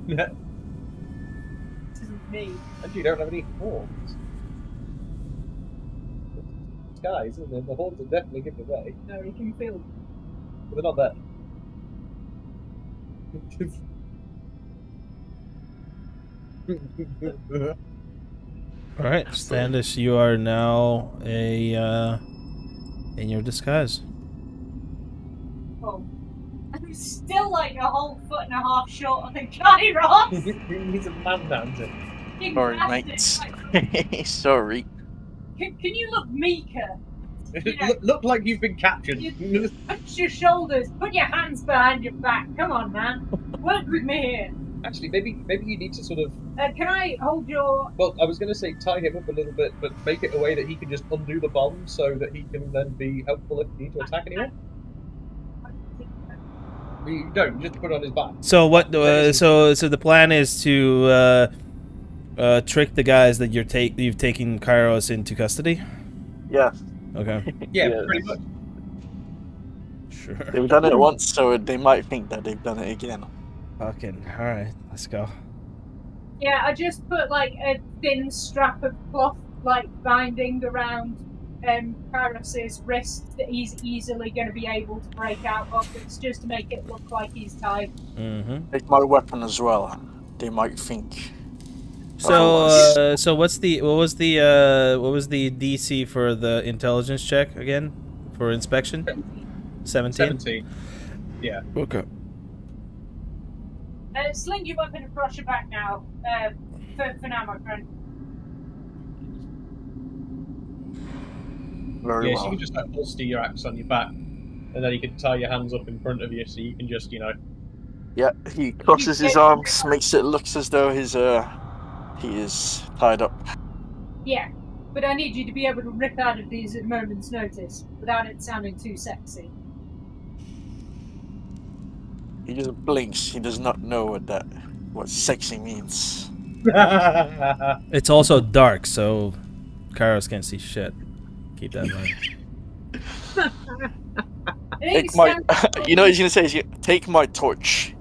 Yeah. This isn't me. And you don't have any horns. Guys, isn't it? The horns are definitely giving away. No, you can feel. But they're not there. All right, Standish, you are now in your disguise. Oh. I'm still like a whole foot and a half short of the guy, Ross! He's a man dancer. You Sorry, bastard. mate. Like, Sorry. can you look meeker? Look like you've been captured. Punch your shoulders, put your hands behind your back. Come on, man. Work with me here. Actually, maybe you need to sort of. Can I hold your... Well, I was going to say tie him up a little bit, but make it a way that he can just undo the bomb so that he can then be helpful if you need to attack anyone. You don't. You just put it on his back. So what? So the plan is to trick the guys that you've taken Kairos into custody. Yeah. Okay. Yeah, Yeah. pretty much. Sure. They've done it once, so they might think that they've done it again. Fucking. All right. Let's go. Yeah, I just put like a thin strap of cloth, like binding around Kairos's wrist that he's easily going to be able to break out of. It's just to make it look like he's tied. Mm-hmm. Take my weapon as well. They might think. So so what was the DC for the intelligence check again for inspection? 17. 17. Yeah. Okay. Sling your weapon across your back now. For now, my friend. Very Yeah, well. so you can just like holster your axe on your back, and then you can tie your hands up in front of you, so you can just, Yeah, he crosses his arms, makes it look as though he is tied up. Yeah, but I need you to be able to rip out of these at a moment's notice without it sounding too sexy. He just blinks. He does not know what sexy means. It's also dark, so Kairos can't see shit. Keep that in mind. Take my. You know what he's gonna say? He's gonna, take my torch.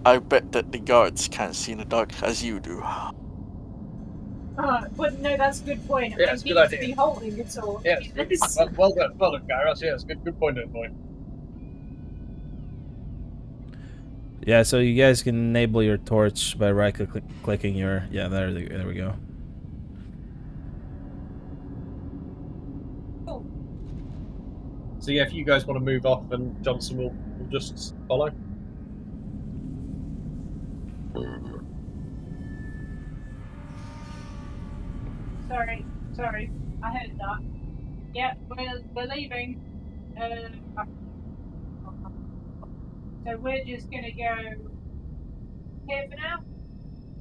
I bet that the guards can't see in the dark as you do. But no, that's a good point. Yeah, I it's a need good to idea. be holding it all. Yes. Well done, Kairos. Yes, good point, good point. Yeah, so you guys can enable your torch by clicking your... Yeah, there we go. Cool. So yeah, if you guys want to move off, then Johnson will just follow. Sorry, I heard that. Yeah, we're leaving. So we're just gonna go here for now.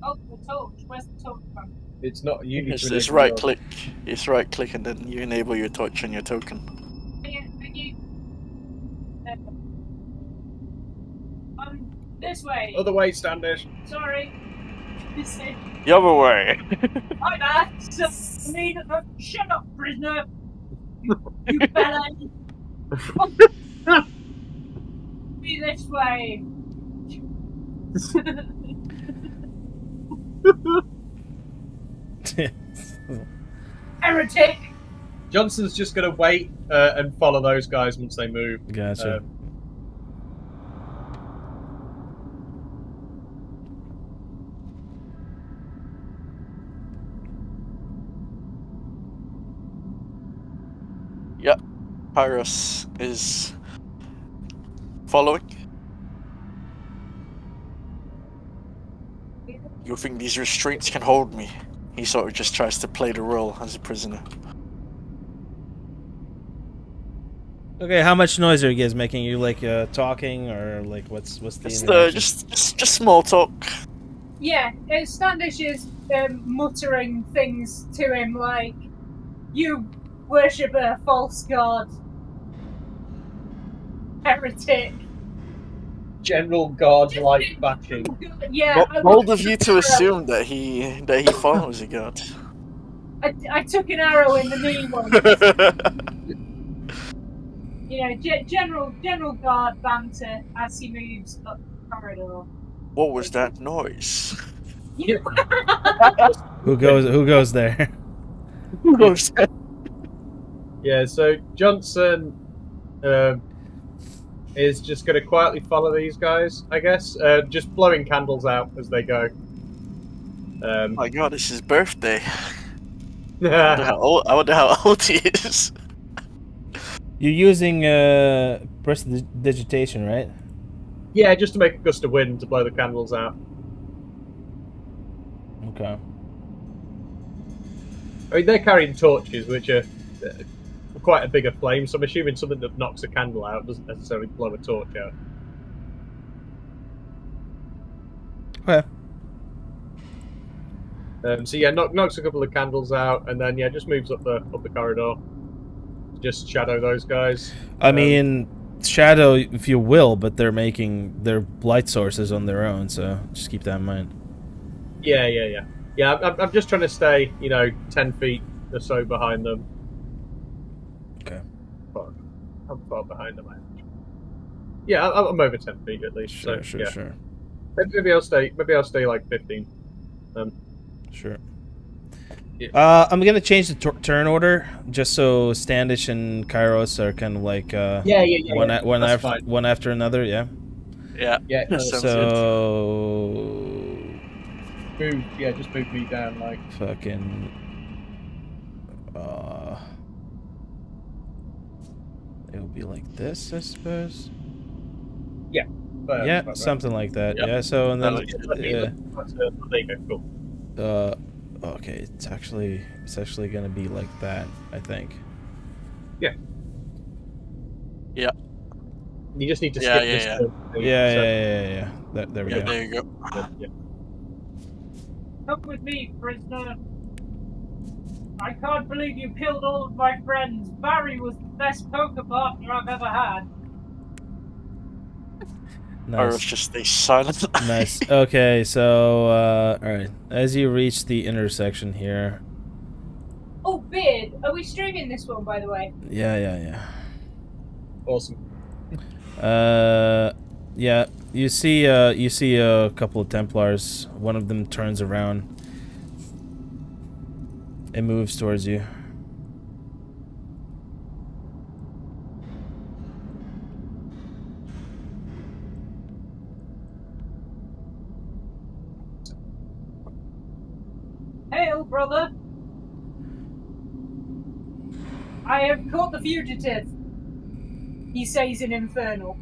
Oh, the torch. Where's the torch from? It's not you. It's right click. It's right click, and then you enable your torch on your token. Yeah, thank you. This way. Other way, Standish. Sorry. This way. The other way. Hi there. Shut up, prisoner. You felon. Be this way. Heretic. Johnson's just gonna wait and follow those guys once they move. Gotcha. Yep. Kairos is following. You think these restraints can hold me? He sort of just tries to play the role as a prisoner. Okay, how much noise are you guys making? You like talking or like what's the Just small talk. Yeah, Standish is muttering things to him like, "You worship a false god. heretic. General guard like bashing. Yeah, Bold of you to assume that he follows a god. I took an arrow in the knee once. General guard banter as he moves up the corridor. What was that noise? Who goes there? Who was that? Yeah, so Johnson is just going to quietly follow these guys, I guess, just blowing candles out as they go. Oh my god, it's his birthday. I wonder how old he is. You're using prestidigitation, right? Yeah, just to make a gust of wind to blow the candles out. Okay. I mean, they're carrying torches, which are quite a bigger flame, so I'm assuming something that knocks a candle out doesn't necessarily blow a torch out. Okay. So yeah, knocks a couple of candles out, and then yeah, just moves up the corridor. Just shadow those guys. I mean, shadow if you will, but they're making their light sources on their own, so just keep that in mind. Yeah. I'm just trying to stay, 10 feet or so behind them. Okay. How far behind them? Yeah, I'm over 10 feet at least. Sure. Maybe I'll stay like 15. Sure. Yeah. I'm gonna change the turn order just so Standish and Kairos are kind of like one after another. Yeah. Yeah. Yeah. Sounds good. So Move. Yeah, just move me down like. fucking. It'll be like this, I suppose. Yeah. Yeah, something like that. Yep. Yeah. So and then. There you go. Cool. Okay, it's actually gonna be like that, I think. Yeah. Yeah. You just need to Yeah, skip this. Yeah. There we Yeah, go. there you go. Yeah. Come with me, prisoner. I can't believe you killed all of my friends. Barry was the best poker partner I've ever had. Or Nice. just stay silent. Nice. Okay, so alright. As you reach the intersection here. Oh, Beard, are we streaming this one, by the way? Yeah. Awesome. Yeah, you see a couple of Templars. One of them turns around and moves towards you. Hail, brother. I have caught the fugitive. He says in Infernal.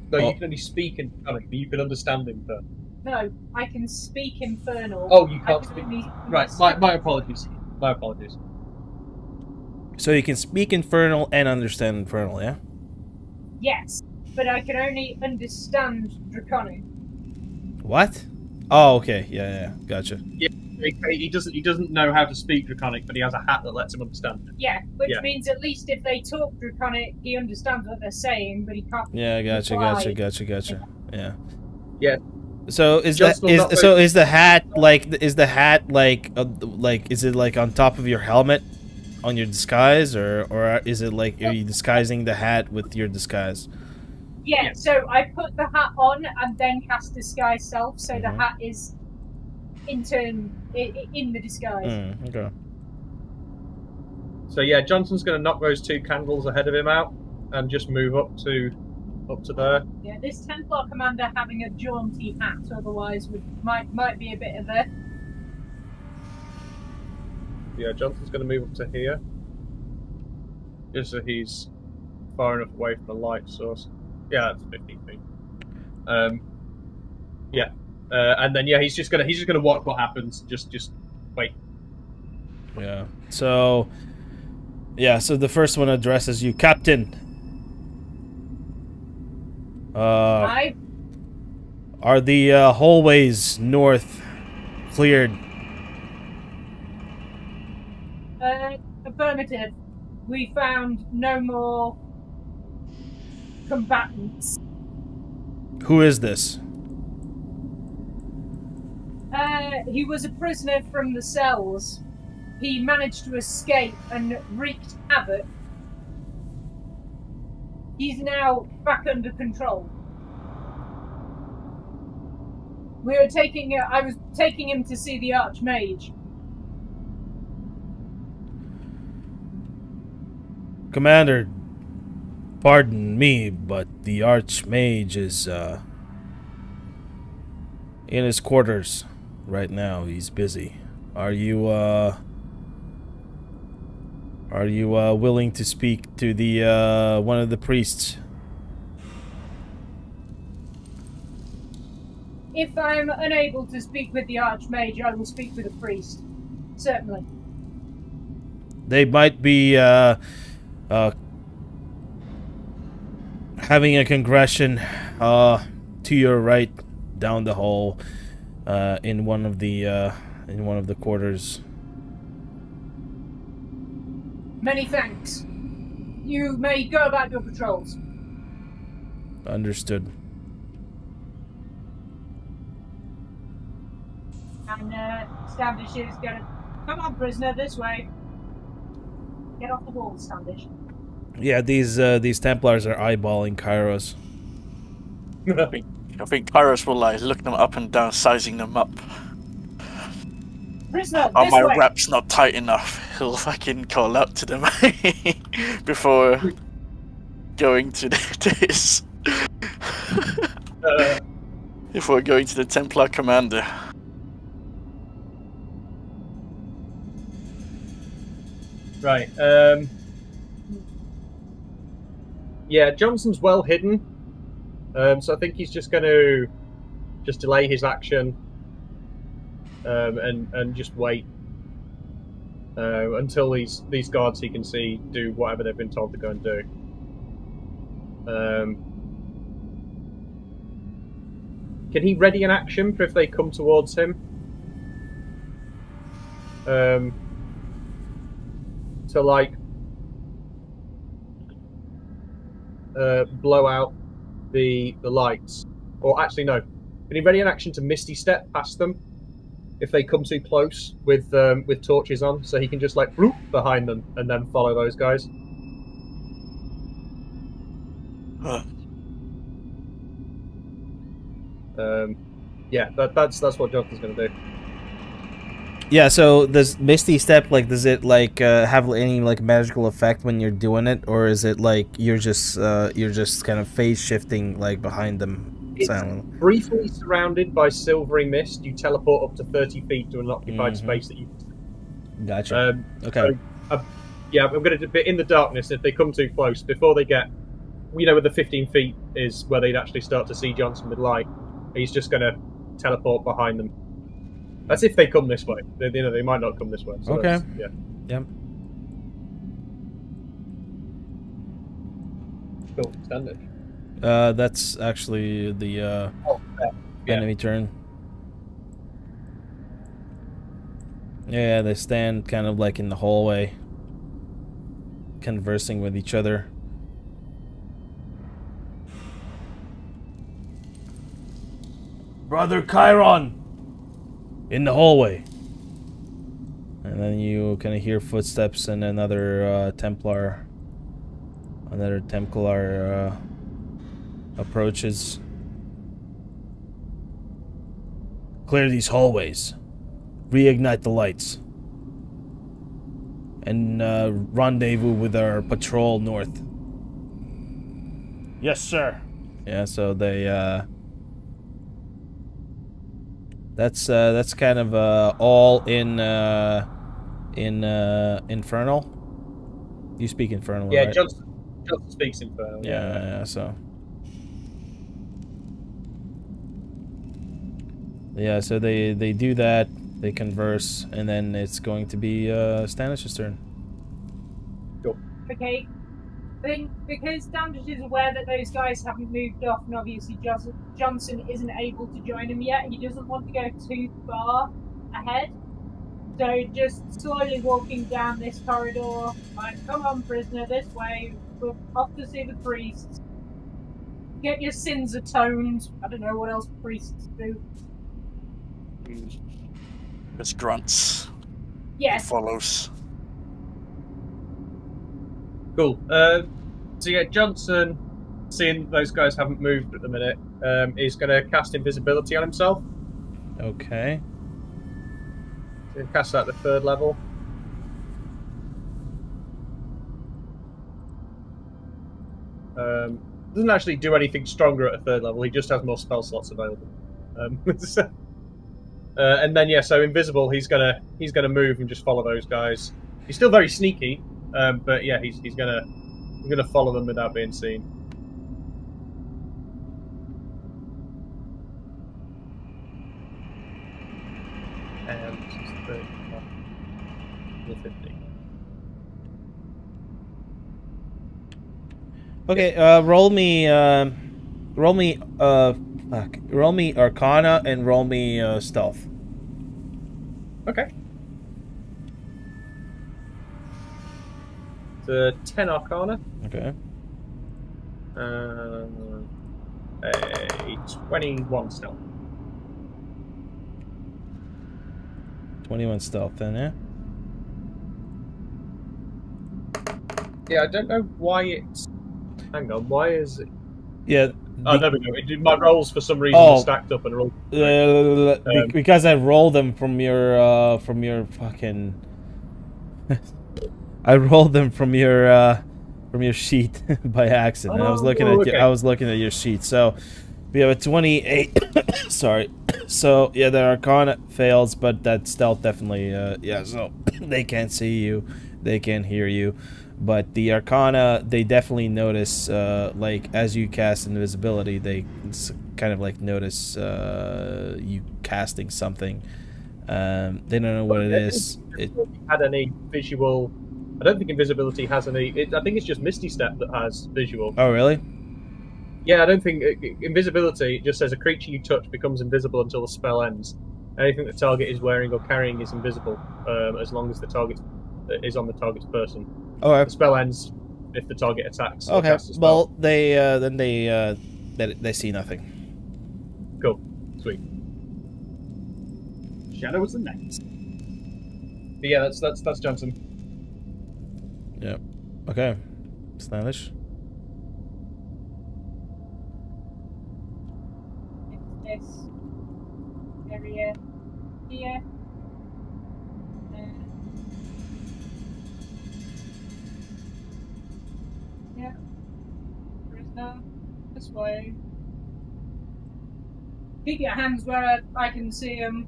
No, you can only speak in Infernal, but you can understand Infernal. No, I can speak Infernal. Oh, you can't I speak. only Right, my apologies. My apologies. So you can speak Infernal and understand Infernal, yeah? Yes, but I can only understand Draconic. What? Oh, okay. Yeah. Gotcha. He doesn't know how to speak Draconic, but he has a hat that lets him understand it. Yeah, which Yeah. means at least if they talk Draconic, he understands what they're saying, but he can't. Yeah, gotcha. Yeah. Yeah. So is Just that not is so is the hat like is it like on top of your helmet on your disguise or is it like are you disguising the hat with your disguise? Yeah, so I put the hat on and then cast Disguise Self, so the Mhm. hat is in the disguise. Okay. So yeah, Johnson's going to knock those two candles ahead of him out and just move up to there. Yeah, this Templar commander having a jaunty hat, otherwise might be a bit of a. Yeah, Johnson's going to move up to here, just so he's far enough away from the light source. Yeah, that's 15 feet. Yeah, and then yeah, he's just gonna watch what happens. Just wait. Yeah. So the first one addresses you, Captain. I Are the hallways north cleared? affirmative. We found no more combatants. Who is this? He was a prisoner from the cells. He managed to escape and wreaked havoc. He's now back under control. I was taking him to see the Archmage. Commander, pardon me, but the Archmage is in his quarters right now. He's busy. Are you willing to speak to the one of the priests? If I'm unable to speak with the Archmage, I will speak with a priest. Certainly. They might be having a congression to your right down the hall in one of the quarters. Many thanks. You may go about your patrols. Understood. And Standish is gonna come on, prisoner, this way. Get off the wall, Standish. Yeah, these Templars are eyeballing Kairos. I think Kairos will look them up and down, sizing them up. Prisoner, Are this my way. wraps not tight enough? He'll fucking call out to them before going to this. Before going to the Templar commander. Right. Yeah, Johnson's well hidden, so I think he's just going to delay his action and just wait until these guards he can see do whatever they've been told to go and do. Can he ready an action for if they come towards him? To like blow out the lights, or actually no, can he ready an action to misty step past them if they come too close with torches on, so he can just like bloop behind them and then follow those guys? Yeah, that's what Jonathan's gonna do. Yeah, so does Misty Step, like, does it like have any like magical effect when you're doing it, or is it like you're just kind of phase shifting like behind them silently? Briefly surrounded by silvery mist, you teleport up to 30 feet to an occupied space that you can. Gotcha. Okay. So, yeah, I'm going to be in the darkness. If they come too close, before they get, where the 15 feet is where they'd actually start to see Johnson with light, he's just going to teleport behind them. That's if they come this way. They might not come this way. So okay. Yeah. Yep. Cool. Standard. That's actually the enemy turn. Yeah, they stand kind of like in the hallway, conversing with each other. Brother Chiron! In the hallway. And then you kind of hear footsteps and another Templar approaches. Clear these hallways. Reignite the lights. And rendezvous with our patrol north. Yes, sir. Yeah, so they that's kind of all in Infernal. You speak Infernal, Yeah, right? Johnson speaks Infernal. Yeah, so. Yeah, so they do that, they converse, and then it's going to be Stanish's turn. Cool. Okay. Because Standish is aware that those guys haven't moved off, and obviously Johnson isn't able to join him yet, he doesn't want to go too far ahead. So just slowly walking down this corridor, like, come on, prisoner, this way, we're off to see the priests. get your sins atoned. I don't know what else priests do. Just grunts. Yeah. He follows. Cool. So yeah, Johnson, seeing those guys haven't moved at the minute, is going to cast invisibility on himself. Okay. So he'll cast that at the 3rd level. Doesn't actually do anything stronger at a 3rd level. He just has more spell slots available. And then yeah, so invisible. He's gonna move and just follow those guys. He's still very sneaky, but yeah, he's gonna follow them without being seen. And 50. Okay, roll me Arcana and roll me Stealth. Okay. It's a 10 Arcana. Okay. A 21 Stealth. 21 Stealth then, yeah? Yeah, I don't know why it's... Hang on, why is it... Yeah. Oh, there we go. My rolls, for some reason, stacked up and rolled. Because I rolled them from your fucking... I rolled them from your sheet by accident. I was looking at your sheet. So we have a 28. Sorry. So yeah, the Arcana fails, but that Stealth definitely yeah. So they can't see you, they can't hear you, but the Arcana, they definitely notice. Like as you cast invisibility, they kind of like notice you casting something. They don't know what it is. It had any visual. I don't think invisibility has any. I think it's just Misty Step that has visual. Oh, really? Yeah, I don't think invisibility just says a creature you touch becomes invisible until the spell ends. Anything the target is wearing or carrying is invisible, as long as the target is on the target's person. Okay. The spell ends if the target attacks. Or Okay. casts a spell. Well, they see nothing. Cool. Sweet. Shadow is the next. But yeah, that's Johnson. Yep. Okay. Stylish. This area here. Yeah. Prisoner. This way. Keep your hands where I can see them.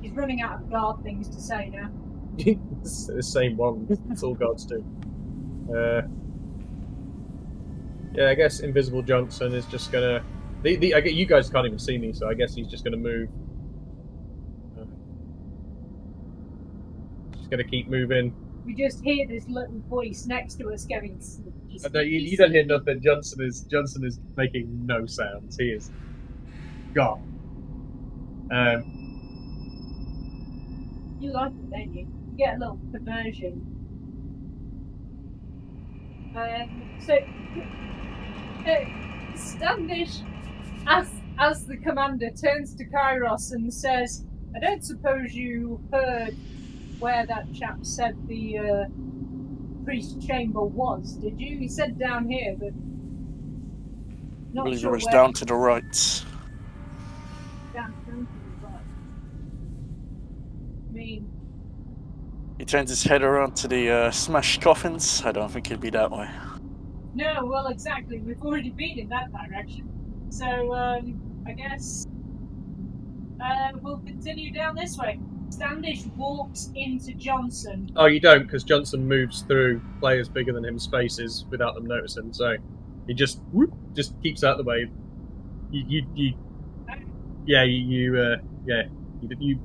He's running out of guard things to say now. It's the same one. That's all gods do. Yeah, I guess Invisible Johnson is just gonna. I get you guys can't even see me, so I guess he's just gonna move. Just gonna keep moving. We just hear this little voice next to us going. You don't hear nothing. Johnson is making no sounds. He is gone. You like it, don't you? You get a little perversion. So, Standish, as the commander, turns to Kairos and says, "I don't suppose you heard where that chap said the priest chamber was, did you? He said down here, but not I believe sure it was where. down to the right. Down to the right. I mean, He turns his head around to the smashed coffins. I don't think he'll be that way. no, well, exactly. We've already been in that direction. So, I guess we'll continue down this way. Standish walks into Johnson. Oh, you don't, because Johnson moves through players bigger than him spaces without them noticing. So he just keeps out the way. You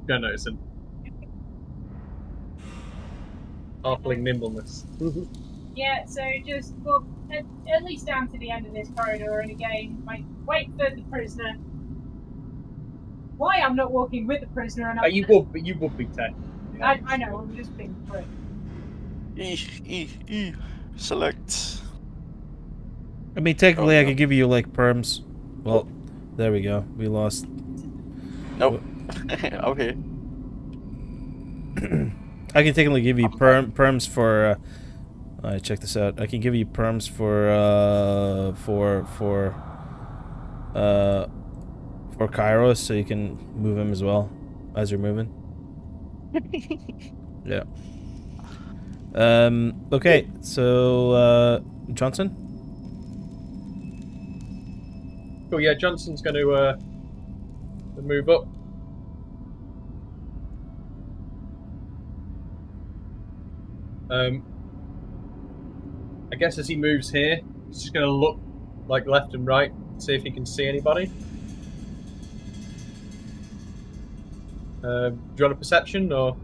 don't notice him. Halfling nimbleness. Yeah, so just walk at least down to the end of this corridor, and again, wait for the prisoner. Why I'm not walking with the prisoner? And You would be Ted. I know, I'm just being quick. Select. I mean, technically, Oh, I no. could give you like perms. Well, there we go. We lost. Nope. Okay. I can technically give you perms for. Alright, check this out. I can give you perms for Kairos, so you can move him as well as you're moving. Yeah. Okay, so Johnson? Cool, yeah, Johnson's going to move up. I guess as he moves here, he's just going to look like left and right, see if he can see anybody. Do you want a perception or?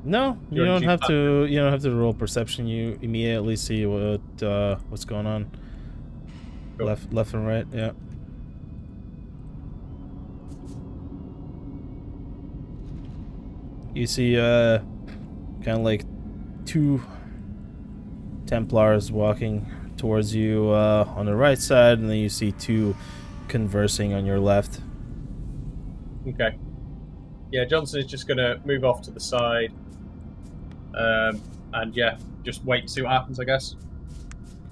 No, you don't have to. You don't have to roll perception. You immediately see what's going on. Cool. Left and right. Yeah. You see, kind of like two Templars walking towards you on the right side, and then you see two conversing on your left. Okay. Yeah, Johnson is just going to move off to the side. And yeah, just wait and see what happens, I guess.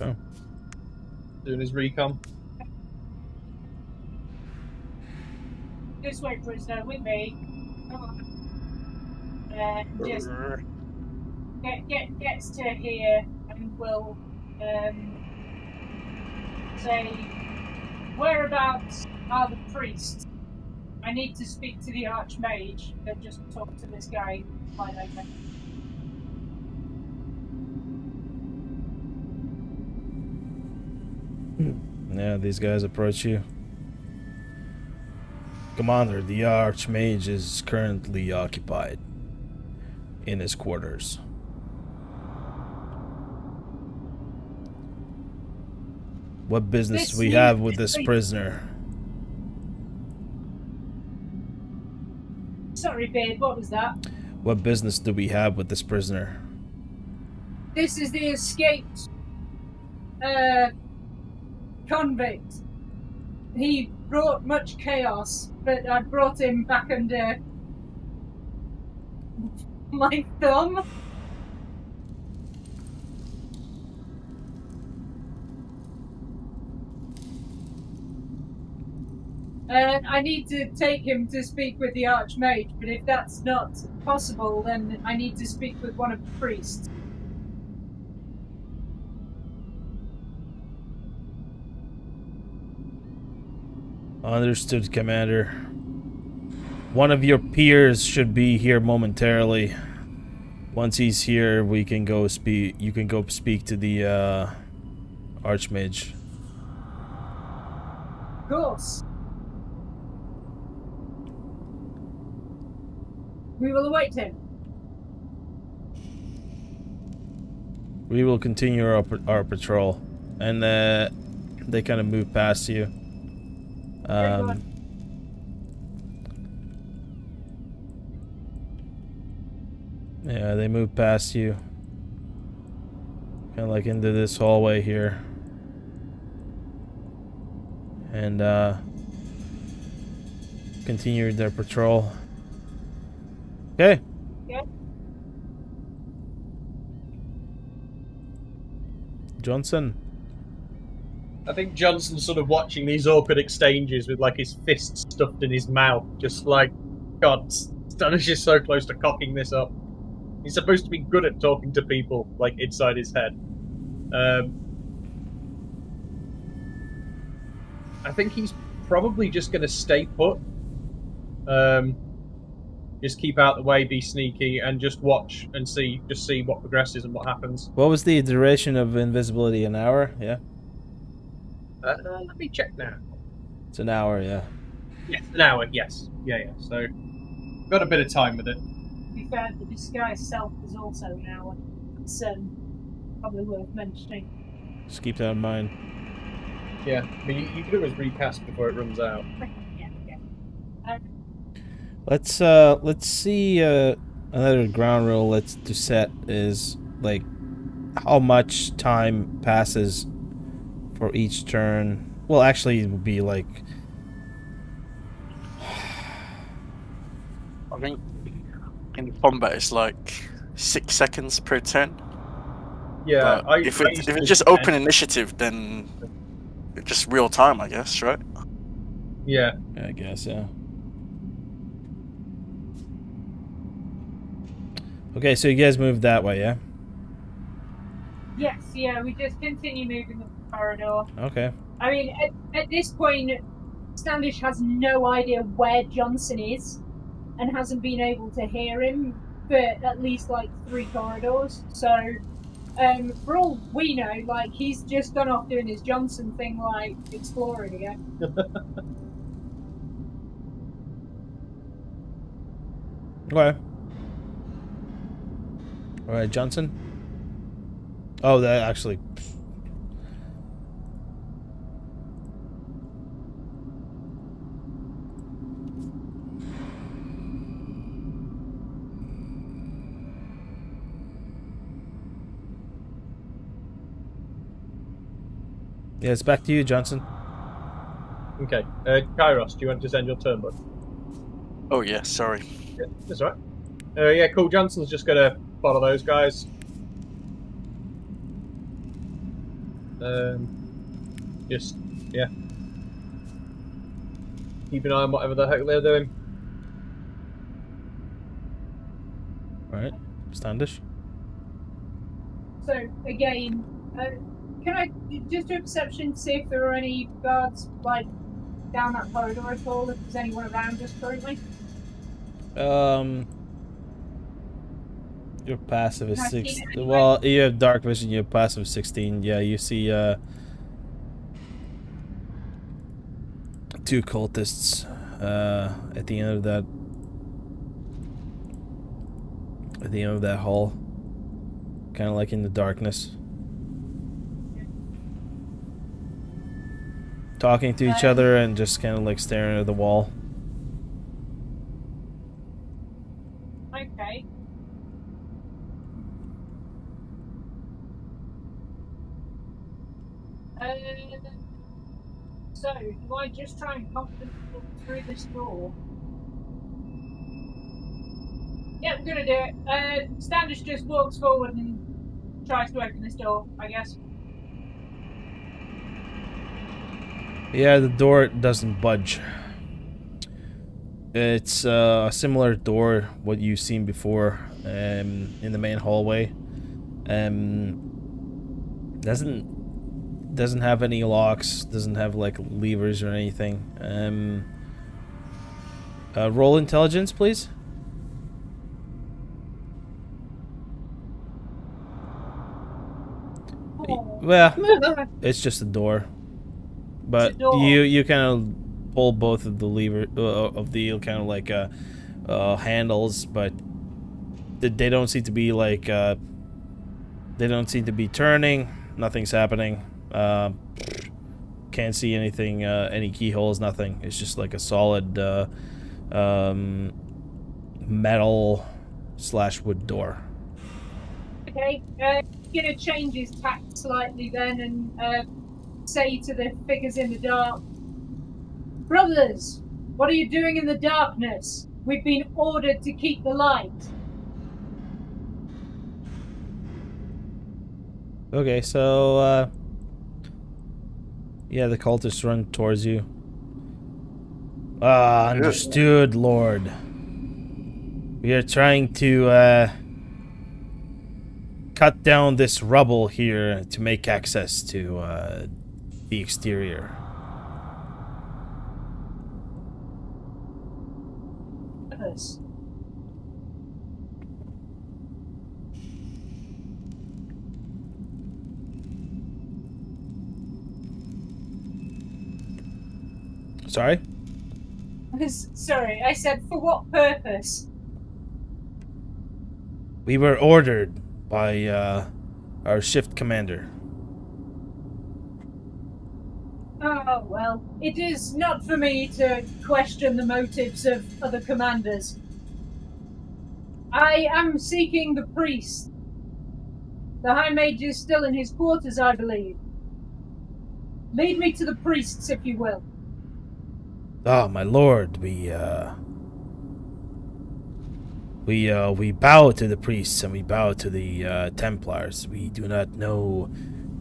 Okay. Doing his recon. Just wait for his with me. Come on. Just gets to here and will say, whereabouts are the priests? I need to speak to the Archmage and just talk to this guy privately. Yeah, these guys approach you. Commander, the Archmage is currently occupied in his quarters. What business we have with this prisoner? Sorry, babe, what was that? What business do we have with this prisoner? This is the escaped convict. He brought much chaos, but I brought him back under my thumb. I need to take him to speak with the Archmage, but if that's not possible, then I need to speak with one of the priests. Understood, Commander. One of your peers should be here momentarily. Once he's here, we can go speak. You can go speak to the Archmage. Of course. We will await him. We will continue our patrol, and they kind of move past you. Yeah, they move past you, kind of like into this hallway here, and continue their patrol. Okay. Yeah. Johnson. I think Johnson's sort of watching these awkward exchanges with like his fists stuffed in his mouth, just like, God, Stannis is just so close to cocking this up. He's supposed to be good at talking to people, like, inside his head. I think he's probably just going to stay put. Just keep out the way, be sneaky, and just watch and see what progresses and what happens. What was the duration of invisibility? An hour? Yeah. Let me check now. It's an hour, yeah. Yes, an hour. Yes, yeah. So, got a bit of time with it. To be fair, the disguise self is also an hour. It's probably worth mentioning. Just keep that in mind. Yeah, I mean, you could always recast before it runs out. Yeah. Let's see. Another ground rule that's to set is like how much time passes for each turn. Well, actually, it would be like I think in combat it's like 6 seconds per turn. Yeah, But if it's just open initiative, then it's just real time, I guess, right? Yeah. I guess, yeah. Okay, so you guys moved that way, yeah? Yes, yeah, we just continue moving the corridor. Okay. I mean, at this point, Standish has no idea where Johnson is and hasn't been able to hear him for at least like 3 corridors. So, for all we know, like, he's just gone off doing his Johnson thing, like, exploring again. Okay. Alright, Johnson? Oh, that actually... Yeah, it's back to you, Johnson. Okay. Kairos, do you want to just end your turn, bud? Oh yeah, sorry. Yeah, that's all right. Yeah, cool. Johnson's just gonna follow those guys. Just, yeah. Keep an eye on whatever the heck they're doing. Alright, Standish. So, again, can I just do a perception to see if there are any guards, like, down that corridor at all, if there's anyone around us currently? Your passive is 19 6. anyway. Well, you have dark vision, your passive 16. Yeah, you see 2 cultists at the end of that hall. Kind of like in the darkness. Talking to each other and just kind of like staring at the wall. Okay. So, do I just try and confidently look through this door? Yeah, I'm gonna do it. Standish just walks forward and tries to open this door, I guess. Yeah, the door doesn't budge. It's a similar door what you've seen before in the main hallway. Doesn't have any locks, doesn't have like levers or anything. Roll intelligence, please. Well, it's just a door. But you kind of pull both of the lever of the kind of like handles, but they don't seem to be like they don't seem to be turning. Nothing's happening. Can't see anything. Any keyholes. Nothing. It's just like a solid metal / wood door. Okay, gonna change his tack slightly then and say to the figures in the dark, "Brothers, what are you doing in the darkness? We've been ordered to keep the light." Okay, so yeah, the cultists run towards you. Understood, Lord. We are trying to cut down this rubble here to make access to the exterior. Brothers. Sorry? Sorry, I said for what purpose? We were ordered by our shift commander. Oh, well, it is not for me to question the motives of other commanders. I am seeking the priest. The High Mage is still in his quarters, I believe. Lead me to the priests, if you will. Ah, my lord, we bow to the priests and we bow to the Templars. We do not know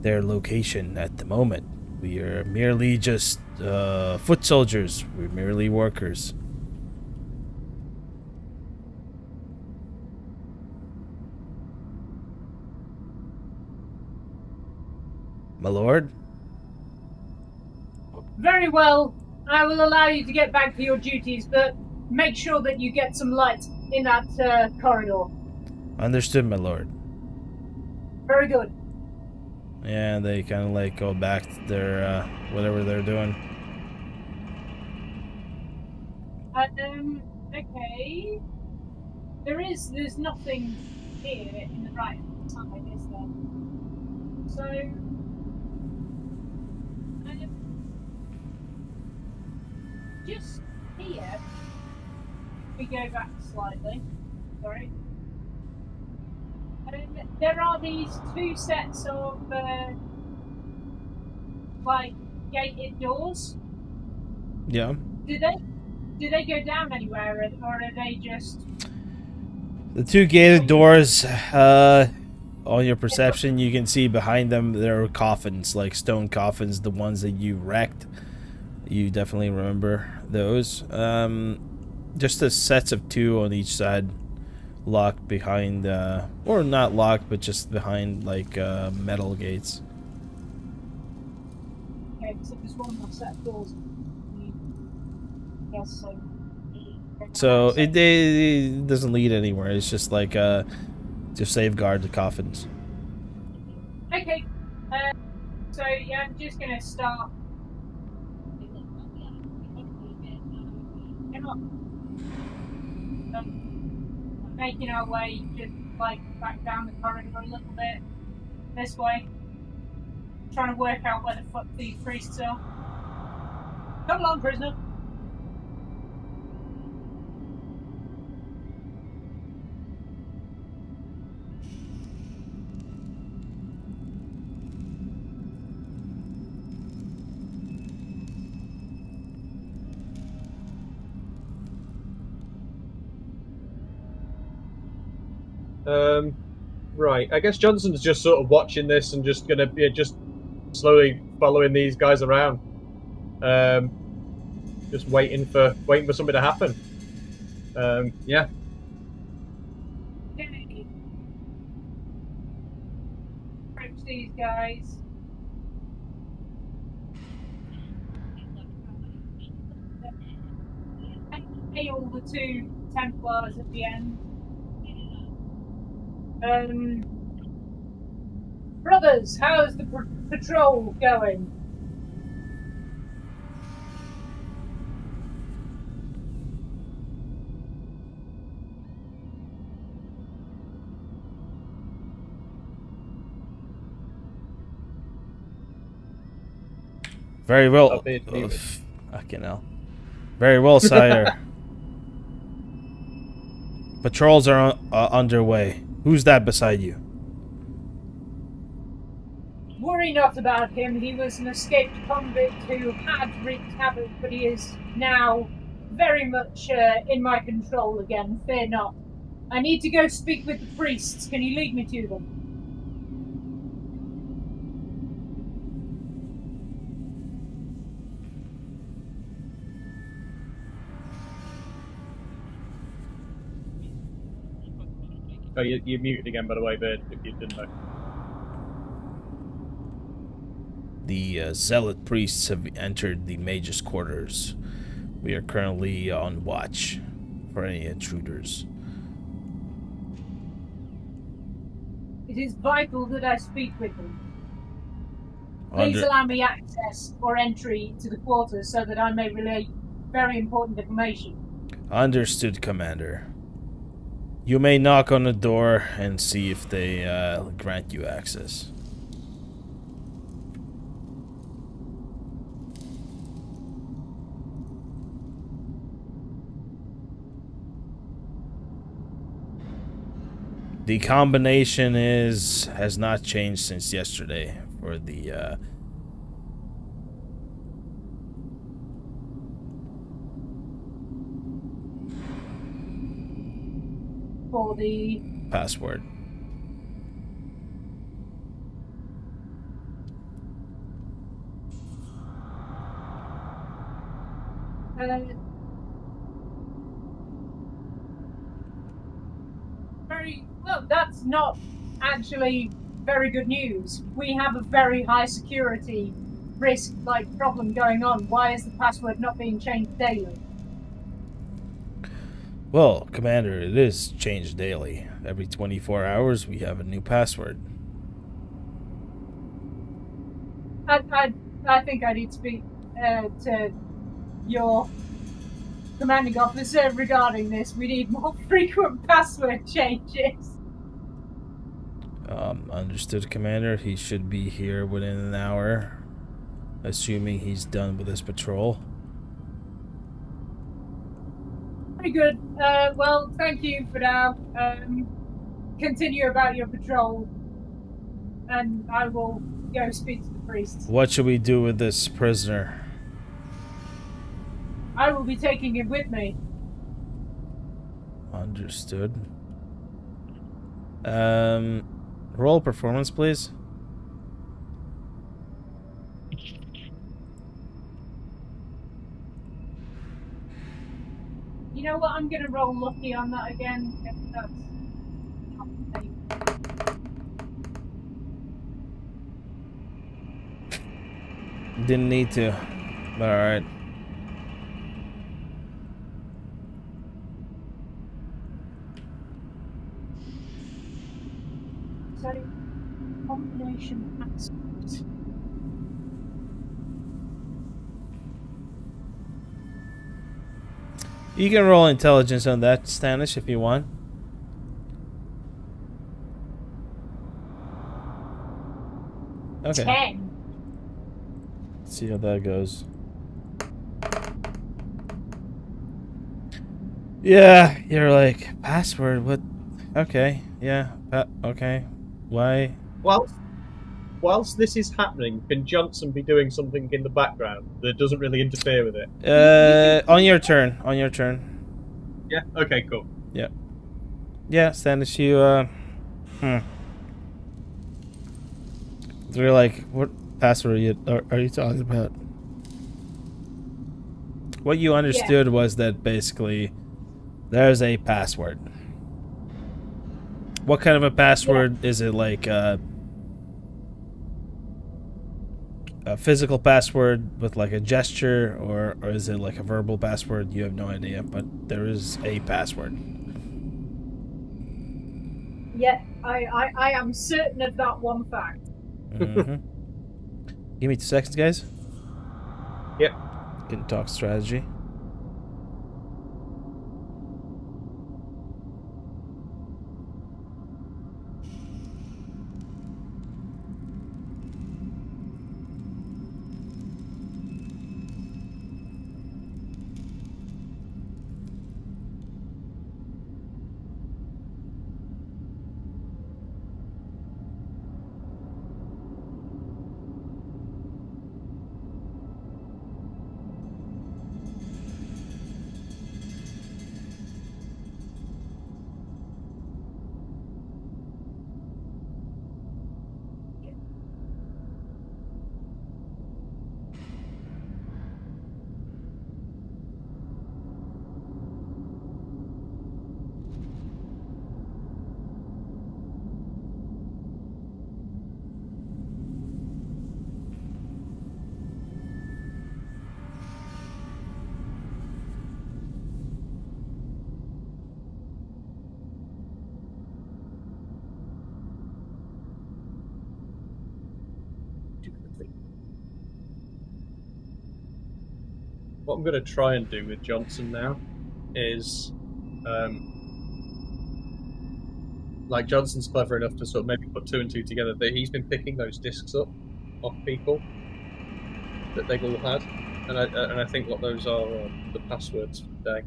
their location at the moment. We are merely just foot soldiers. We're merely workers. My lord? Very well. I will allow you to get back to your duties, but make sure that you get some light in that corridor. Understood, my lord. Very good. Yeah, they kind of like go back to their whatever they're doing. Okay. There's nothing here in the right side, is there? So, just here, we go back slightly. Sorry. There are these two sets of like gated doors. Yeah. Do they go down anywhere, or are they just? The two gated doors, on your perception, you can see behind them there are coffins, like stone coffins, the ones that you wrecked. You definitely remember those. Just the sets of two on each side, locked behind, or not locked, but just behind, like, metal gates. Okay, so there's one more set of doors. Yes, so. So it doesn't lead anywhere. It's just like to safeguard the coffins. Okay. So yeah, I'm just gonna start. Making our way just like back down the corridor a little bit this way, trying to work out where the fuck these priests are. Come along, prisoner. Right. I guess Johnson's just sort of watching this and just gonna be just slowly following these guys around. Just waiting for something to happen. Yeah. Okay. Approach these guys. Hail the two Templars at the end. Brothers, how's the patrol going? Very well. I'll be muted. Fucking hell. Very well, sire. Patrols are underway. Who's that beside you? Worry not about him. He was an escaped convict who had wreaked havoc, but he is now very much in my control again. Fear not. I need to go speak with the priests. Can you lead me to them? Oh, you're muted again, by the way, Bird, if you didn't know. The zealot priests have entered the mage's quarters. We are currently on watch for any intruders. It is vital that I speak with them. Please allow me access or entry to the quarters so that I may relay very important information. Understood, Commander. You may knock on the door and see if they grant you access. The combination has not changed since yesterday for the For the password. very well. That's not actually very good news. We have a very high security risk, like problem going on. Why is the password not being changed daily? Well, Commander, it is changed daily. Every 24 hours, we have a new password. I think I need to speak to your commanding officer regarding this. We need more frequent password changes. Understood, Commander. He should be here within an hour, assuming he's done with his patrol. Very good. Well, thank you for now. Continue about your patrol, and I will go speak to the priests. What should we do with this prisoner? I will be taking him with me. Understood. Roll performance, please. You know what? I'm gonna roll lucky on that again. If that's not the thing. Didn't need to. But alright. So, combination password. You can roll intelligence on that, Stanish, if you want. Okay. 10. Let's see how that goes. Yeah, you're like, password, what? Okay, yeah, okay. Why? Whilst this is happening, can Johnson be doing something in the background that doesn't really interfere with it? On your turn. On your turn. Yeah. Okay. Cool. Yeah. Yeah, Stanish, you, They're like, what password are you talking about? What you understood was that basically there's a password. What kind of a password? Is it like a physical password with like a gesture, or is it like a verbal password? You have no idea, but there is a password. Yeah, I am certain of that one fact. Mm-hmm. Give me 2 seconds, guys. Yep. Can talk strategy. What I'm going to try and do with Johnson now is, like, Johnson's clever enough to sort of maybe put 2 and 2 together, that he's been picking those discs up off people that they've all had, and I think what those are the passwords for the day.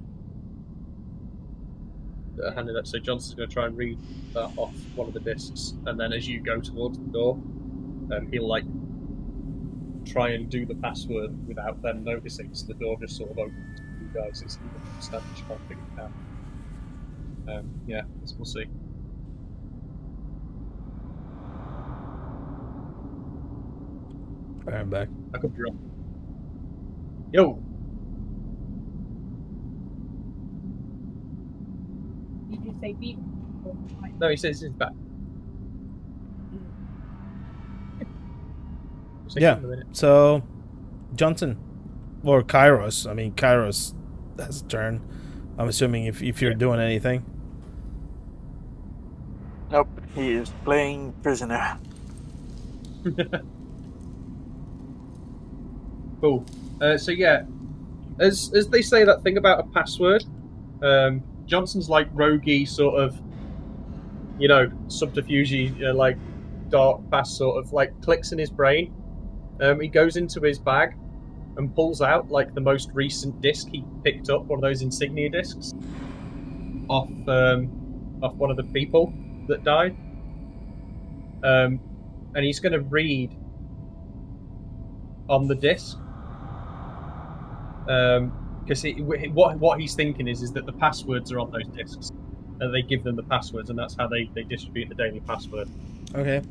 handing up. So Johnson's going to try and read that off one of the discs, and then as you go towards the door, he'll like try and do the password without them noticing. So the door just sort of opens for you guys. It's you understand that you can't figure it out. Yeah, we'll see. Alright, I'm back. I could be wrong. Yo. Did you say beep? No, he says he's back. Yeah. So, Johnson, or Kairos. I mean, Kairos has a turn. I'm assuming if you're doing anything. Nope, he is playing prisoner. Cool. So yeah, as they say that thing about a password, Johnson's like roguey sort of, subterfuge, like dark pass sort of like clicks in his brain. He goes into his bag and pulls out like the most recent disc he picked up, one of those insignia discs, off one of the people that died. And he's going to read on the disc. Because what he's thinking is that the passwords are on those discs, and they give them the passwords, and that's how they distribute the daily password. Okay.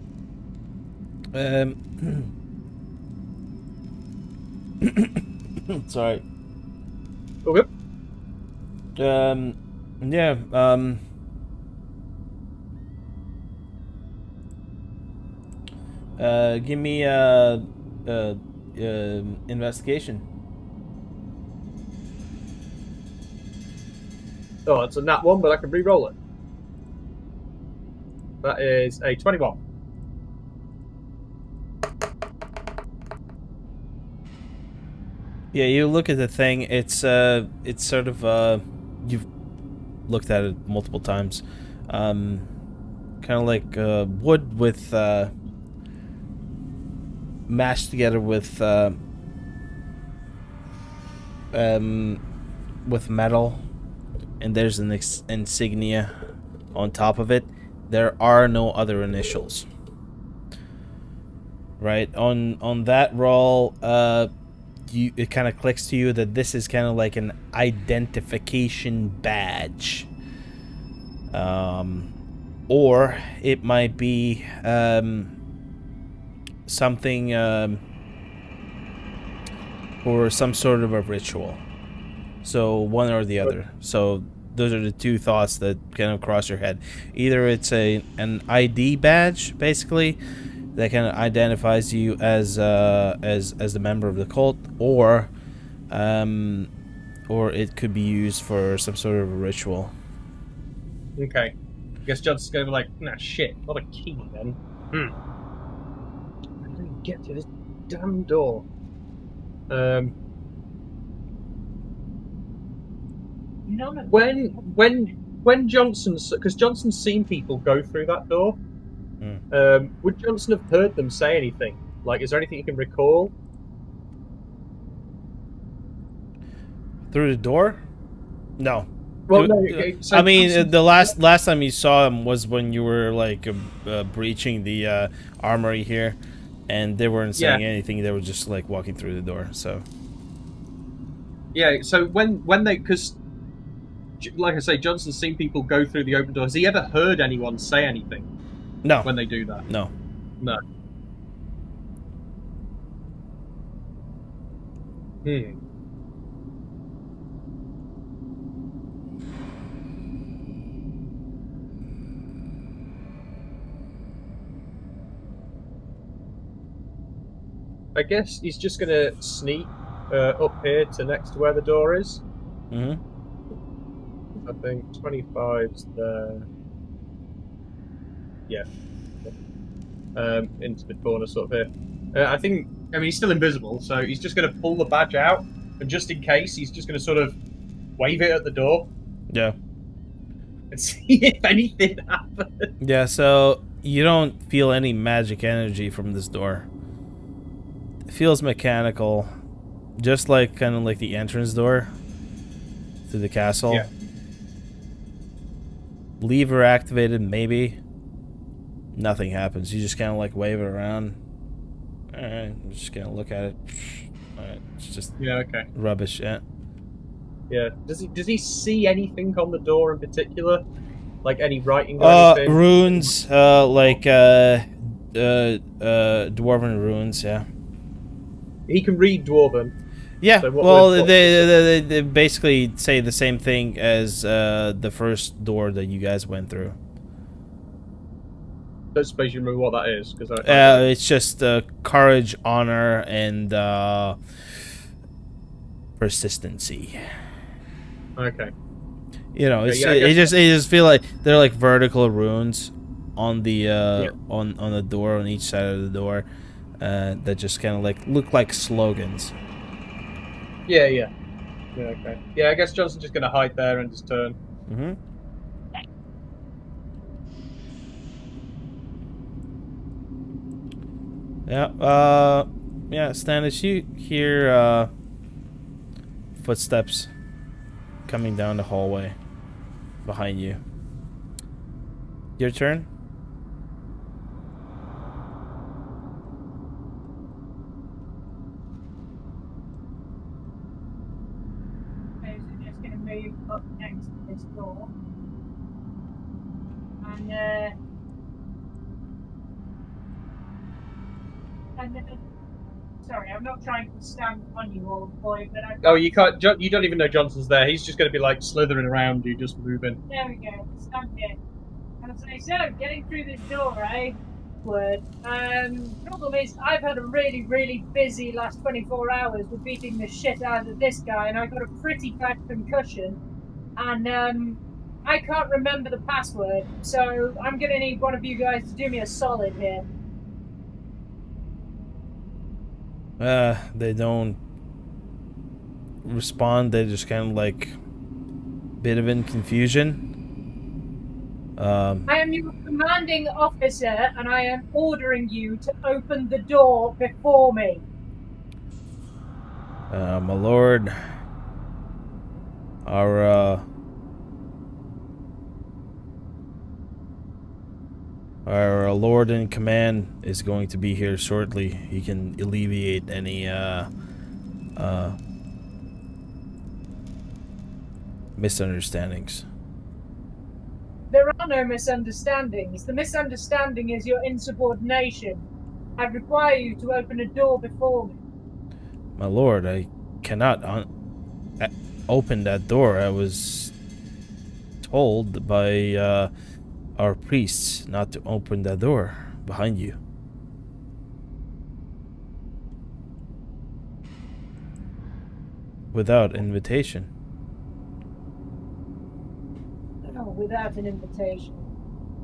Sorry. Okay. Yeah. Give me investigation. Oh, it's a nat 1, but I can re-roll it. That is a 21. Yeah, you look at the thing. It's sort of you've looked at it multiple times. Kind of like wood with mashed together with metal, and there's an insignia on top of it. There are no other initials. Right on that roll, it kind of clicks to you that this is kind of like an identification badge, or it might be something or some sort of a ritual. So one or the other. So those are the two thoughts that kind of cross your head. Either it's an ID badge, basically, that kind of identifies you as the member of the cult, or it could be used for some sort of a ritual. Okay. I guess Johnson's going to be like, nah, shit, not a key then. I didn't get to this damn door. None of When Johnson's, because Johnson's seen people go through that door, would Johnson have heard them say anything? Like, is there anything you can recall? Through the door? No. Well, no. Okay, so I mean, Johnson, the last time you saw him was when you were like breaching the armory here, and they weren't saying anything. They were just like walking through the door. So. Yeah. So when they, because, like I say, Johnson's seen people go through the open door. Has he ever heard anyone say anything? No. When they do that? No. No. I guess he's just going to sneak up here to next to where the door is. Mm-hmm. I think 25's there. Yeah. Into the corner sort of here. I mean, he's still invisible, so he's just going to pull the badge out, and just in case, he's just going to sort of wave it at the door. Yeah. And see if anything happens. Yeah, so you don't feel any magic energy from this door. It feels mechanical, just like kind of like the entrance door to the castle. Yeah. Lever activated, maybe. Nothing happens. You just kind of like wave it around. Alright, I'm just gonna look at it. Alright, it's just Okay. rubbish, yeah. Yeah. Does he see anything on the door in particular? Like any writing or anything? Runes, dwarven runes, yeah. He can read Dwarven. Yeah, So well, they basically say the same thing as the first door that you guys went through. Don't suppose you remember what that is, because It's just courage, honor, and persistency. Okay. You know, Yeah, it just feel like they're like vertical runes on the on the door on each side of the door that just kind of like look like slogans. Yeah. Okay. Yeah, I guess Johnson's just gonna hide there and just turn. Mm-hmm. Yeah, Stannis, you hear footsteps coming down the hallway behind you. Your turn? I'm just going to move up next to this door. Sorry, I'm not trying to stand on you, old boy, but I. Oh, you can't. You don't even know Johnson's there. He's just going to be like slithering around you, just moving. There we go. Stand here. And I'll say, so, getting through this door, eh? Word. Problem is, I've had a really, really busy last 24 hours with beating the shit out of this guy, and I got a pretty bad concussion. And, I can't remember the password, so I'm gonna need one of you guys to do me a solid here. They don't respond. They just kind of like bit of in confusion. I am your commanding officer, and I am ordering you to open the door before me. My lord, our lord in command is going to be here shortly. He can alleviate any misunderstandings. There are no misunderstandings. The misunderstanding is your insubordination. I require you to open a door before me. My lord, I cannot open that door. I was told by our priests not to open that door behind you. Without invitation. No, without an invitation.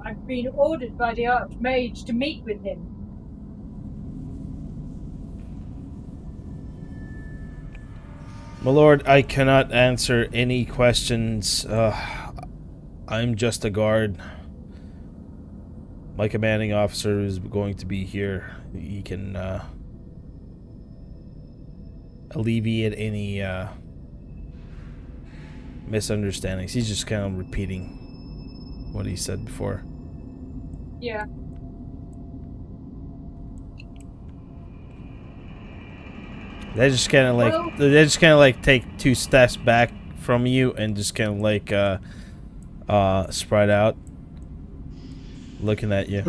I've been ordered by the Archmage to meet with him. My lord, I cannot answer any questions. I'm just a guard. My commanding officer is going to be here. He can alleviate any misunderstandings. He's just kind of repeating what he said before. Yeah. They just kind of like take 2 steps back from you and just kind of like spread out, looking at you.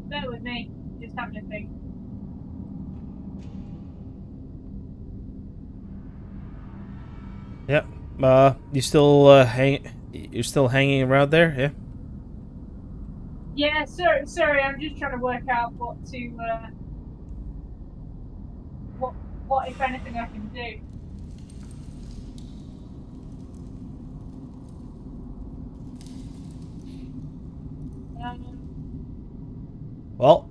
Bear with me. Just having a think. Yep. You still you're still hanging around there, yeah? Yeah, sorry, I'm just trying to work out what if anything I can do. Well,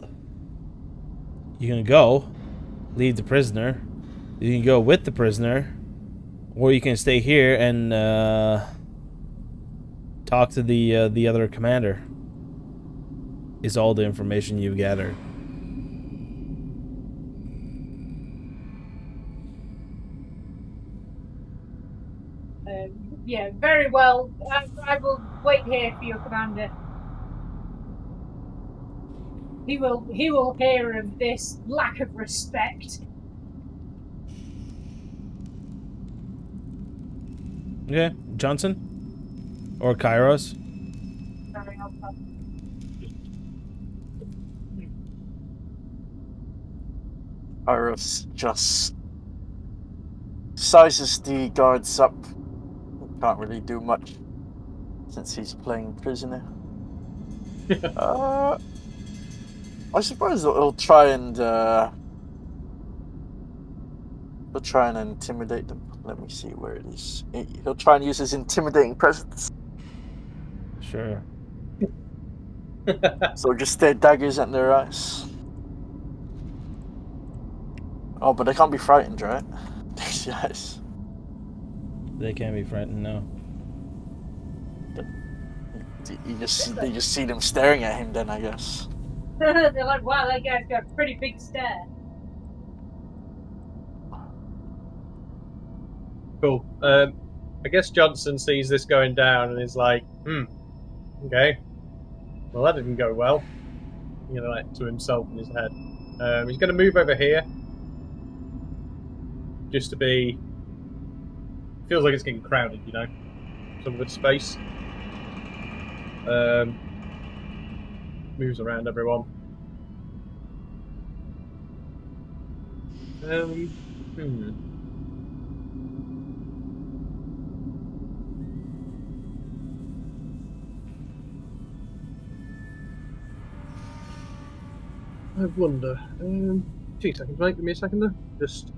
You can go, leave the prisoner. You can go with the prisoner, or you can stay here and talk to the other commander. Is all the information you've gathered. Yeah, very well. I will wait here for your commander. He will hear of this lack of respect. Okay, Johnson? Or Kairos? Iris just sizes the guards up. Can't really do much since he's playing prisoner. I suppose he'll try and intimidate them. Let me see where it is. He'll try and use his intimidating presence. Sure. So just stare daggers at their eyes. Oh, but they can't be frightened, right? These guys. They can't be frightened, no. They just see them staring at him then, I guess. They're like, wow, that guy's got a pretty big stare. Cool. I guess Johnson sees this going down and is like, okay. Well, that didn't go well. You know, like to himself in his head. He's going to move over here. Just to be... Feels like it's getting crowded, you know? Some of it's space. Moves around everyone. I wonder. 2 seconds, mate. Give me a second there. Just.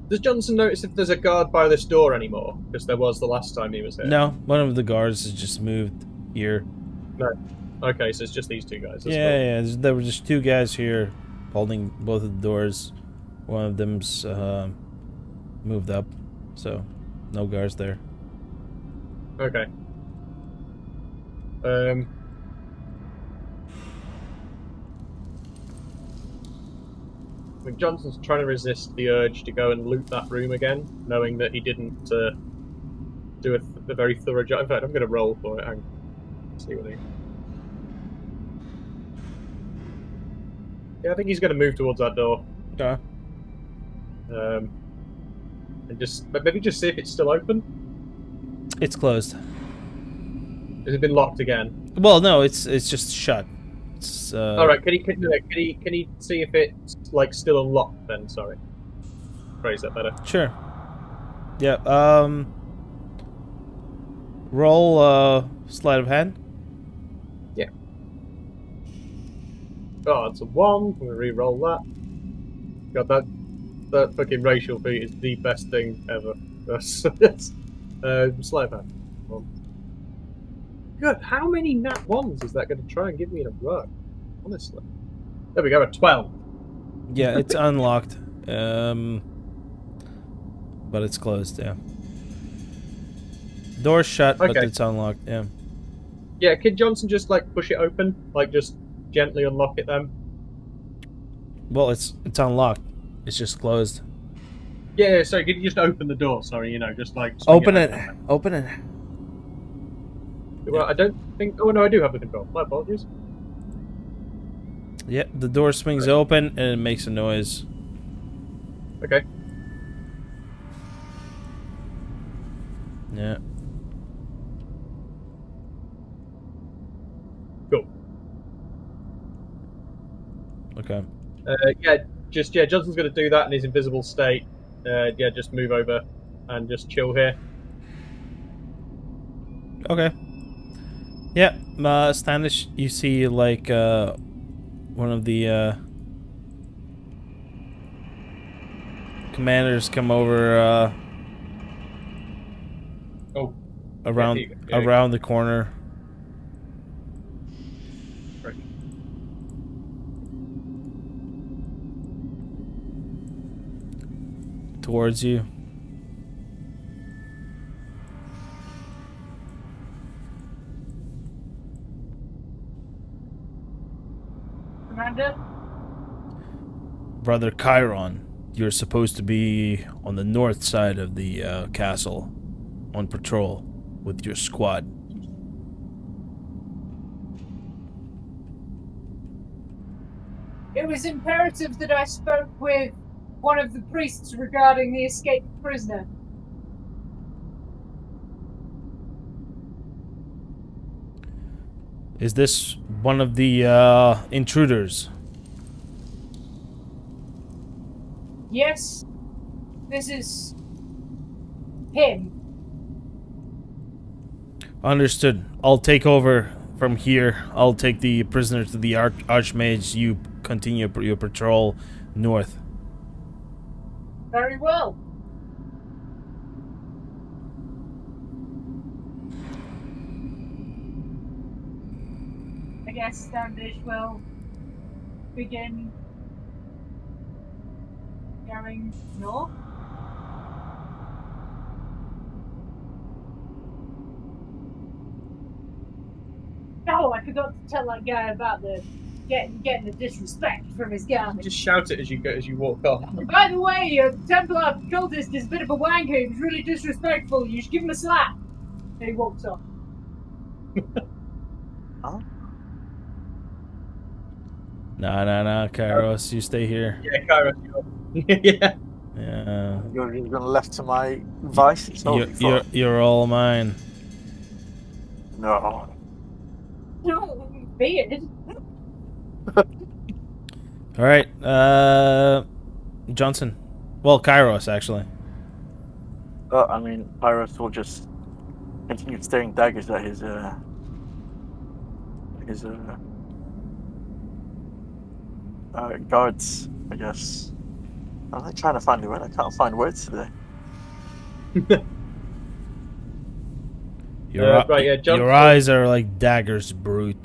Does Johnson notice if there's a guard by this door anymore? Because there was the last time he was here. No, one of the guards has just moved here. No. Okay, so it's just these two guys. Yeah, there were just 2 guys here holding both of the doors. One of them's moved up, so no guards there. Okay. I think Johnson's trying to resist the urge to go and loot that room again, knowing that he didn't do a very thorough job. In fact, I'm going to roll for it. Hang on. See what he... Yeah, I think he's going to move towards that door. Okay. And maybe just see if it's still open. It's closed. Has it been locked again? Well, no, it's just shut. It's, all right. Can he see if it's like still unlocked? Then sorry. Phrase that better. Sure. Yeah. Roll sleight of hand. Yeah. Oh, it's a 1. I'm gonna re-roll that. God, that fucking racial feat is the best thing ever. Sleight of hand. 1. God, how many nat 1s is that going to try and give me in a row? Honestly. There we go, a 12. Yeah, it's unlocked. But it's closed, yeah. Door's shut, but Okay. it's unlocked, yeah. Yeah, can Johnson just like push it open? Like just gently unlock it then? Well, it's unlocked. It's just closed. Yeah, sorry, could you just open the door? Sorry, you know, just like... swing Open it. open. Open it. Well, I don't think... Oh, no, I do have the control. My apologies. Yeah, the door swings open and it makes a noise. Okay. Yeah. Cool. Okay. Yeah, Johnson's going to do that in his invisible state. Yeah, just move over and just chill here. Okay. Yeah, Standish, you see like one of the commanders come over Oh. around the corner towards you. Commander? Brother Chiron, you're supposed to be on the north side of the castle on patrol with your squad. It was imperative that I spoke with one of the priests regarding the escaped prisoner. Is this one of the intruders? Yes, this is him. Understood. I'll take over from here. I'll take the prisoner to the Archmage. You continue your patrol north. Very well. I guess Standish will begin going north. Oh, I forgot to tell that guy about the getting the disrespect from his guy. Just shout it as you walk off. By the way, your Templar cultist is a bit of a wanker. He's really disrespectful. You should give him a slap. And he walks off. Huh? Nah, Kairos, you stay here. Yeah, Kairos. Yeah. Yeah. You're gonna left to my vices. You're all mine. No. No, beard. All right, Johnson. Well, Kairos actually. I mean, Pyrus will just continue staring daggers at his guards, I guess. I'm like trying to find a word. I can't find words today. Right, yeah, Johnson. Your eyes are like daggers, brute.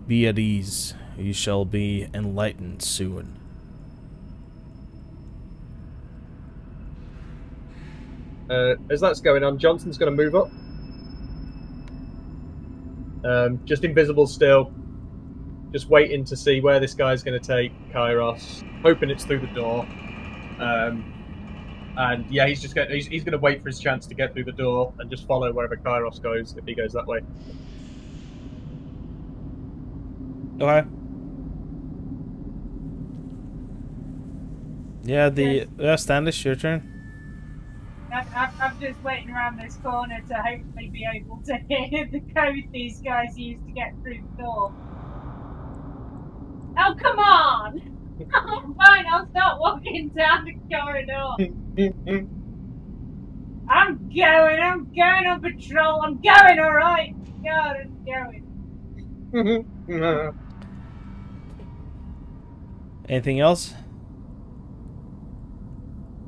Be at ease. You shall be enlightened soon. As that's going on, Johnson's going to move up. Just invisible still. Just waiting to see where this guy's going to take Kairos. Hoping it's through the door. And yeah, he's going to wait for his chance to get through the door and just follow wherever Kairos goes if he goes that way. Okay. Yeah, Standish, your turn. I'm just waiting around this corner to hopefully be able to hear the code these guys use to get through the door. Oh, come on! Fine, I'll start walking down the corridor. I'm going on patrol. I'm going, alright? God, I'm going. Anything else?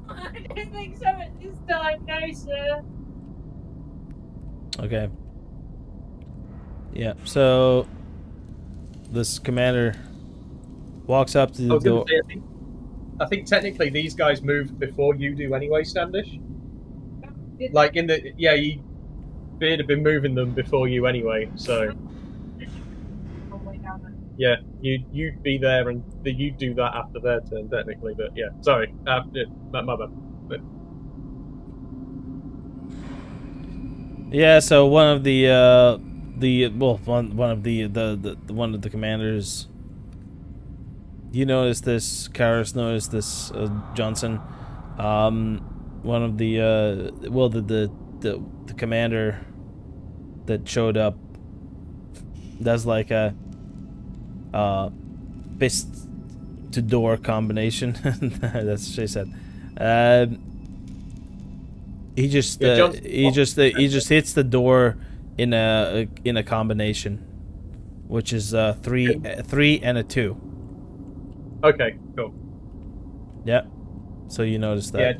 I don't think so at this time, no, sir. Okay. Yeah, so this commander walks up to the door. I think technically these guys moved before you do anyway, Standish. Like in the you Beard have been moving them before you anyway, so yeah, you'd be there and you'd do that after their turn technically, but yeah, sorry, my bad. But... Yeah, so one of the commanders. You noticed this. Karis noticed this. Johnson, one of the commander that showed up does like a fist to door combination. That's what she said. He just hits the door in a combination, which is 3 and a 2. Okay, cool. Yeah. So you noticed that.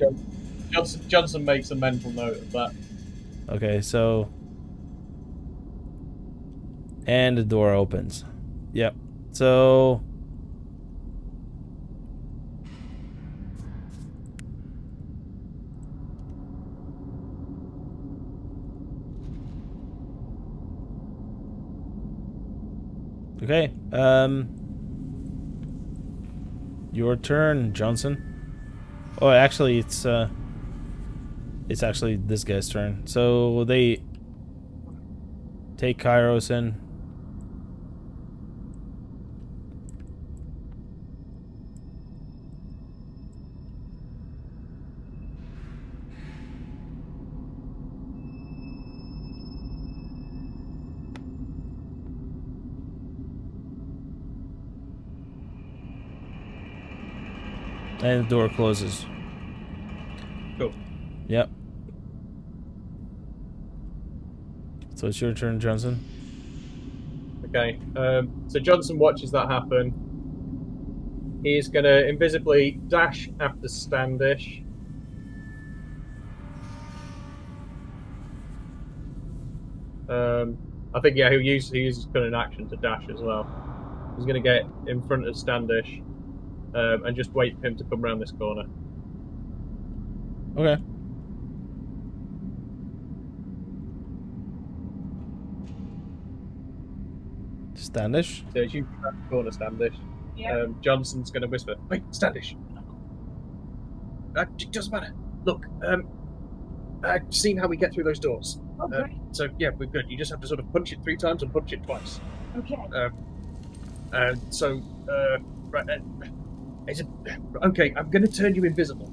Yeah, Johnson makes a mental note of that. Okay, so and the door opens. Yep. So Okay. Your turn, Johnson. Oh, actually, it's actually this guy's turn. So they take Kairos in. And the door closes. Cool. Yep. So it's your turn, Johnson. Okay. So Johnson watches that happen. He's gonna invisibly dash after Standish. I think he'll use kind of an action to dash as well. He's gonna get in front of Standish, and just wait for him to come around this corner. Okay. Standish. So as you around the corner, Standish, Yeah. Johnson's gonna whisper, "Wait, Standish. Doesn't matter. Look, I've seen how we get through those doors. Okay. So yeah, we're good. You just have to sort of punch it 3 times and punch it twice. Okay. Right. Okay, I'm going to turn you invisible.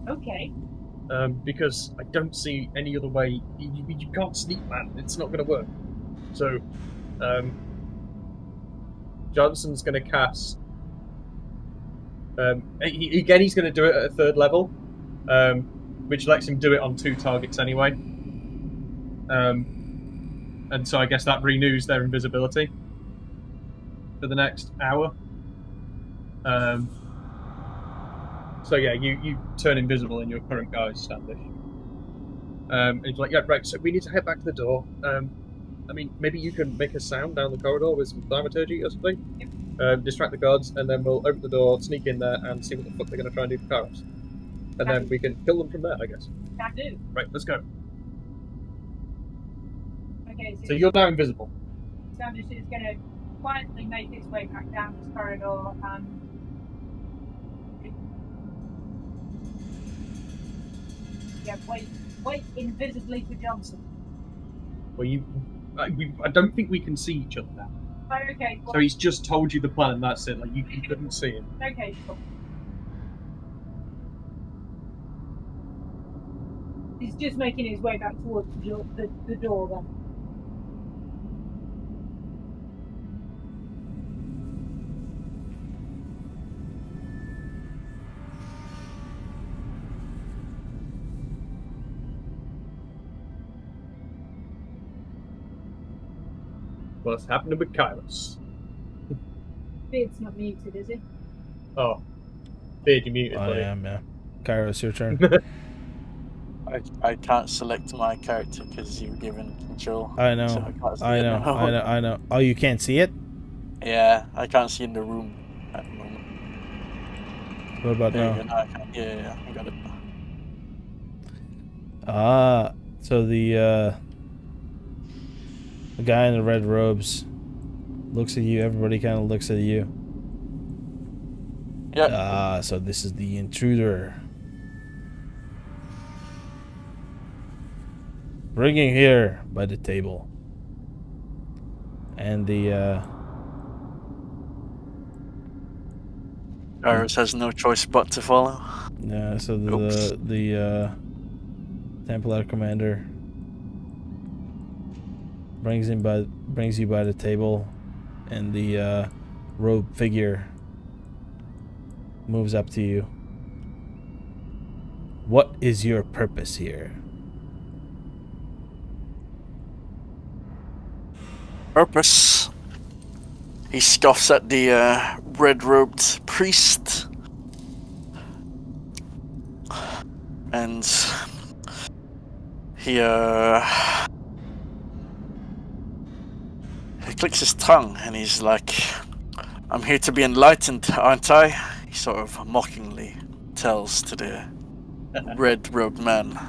Okay. Because I don't see any other way. You can't sneak, man. It's not going to work. So, Johnson's going to cast. He's going to do it at a 3rd level, which lets him do it on 2 targets anyway. And so I guess that renews their invisibility for the next hour. So yeah, you turn invisible in your current guise, Standish. And he's like, yeah, right, so we need to head back to the door. I mean, maybe you can make a sound down the corridor with some thaumaturgy or something. Distract the guards, and then we'll open the door, sneak in there, and see what the fuck they're going to try and do to Kairos. And then we can kill them from there, I guess. Can do. Right, let's go. Okay. So you're now invisible. Standish is going to quietly make its way back down this corridor and wait invisibly for Johnson. Well, I don't think we can see each other now. Oh, okay. Well, So he's just told you the plan, and that's it. Like you couldn't see him. okay, sure. He's just making his way back towards the door then. What's happening with Kairos? Beard's not muted, is he? Oh, Beard, you muted, I buddy. am, yeah. Kairos, your turn. I can't select my character because you've given control. I know. So I can't see I it know. now. I know. Oh, you can't see it? Yeah, I can't see in the room at the moment. What about There now? you go, now I can. Yeah, I got it. Ah, so the guy in the red robes looks at you. Everybody kind of looks at you. Yep. Ah, so this is the intruder. Bring him here by the table. And the Iris has no choice but to follow. so Oops. the Templar commander brings you by the table, and the robed figure moves up to you. What is your purpose here? Purpose. He scoffs at the red-robed priest. And he clicks his tongue and he's like, I'm here to be enlightened, aren't I? He sort of mockingly tells to the red-robed man.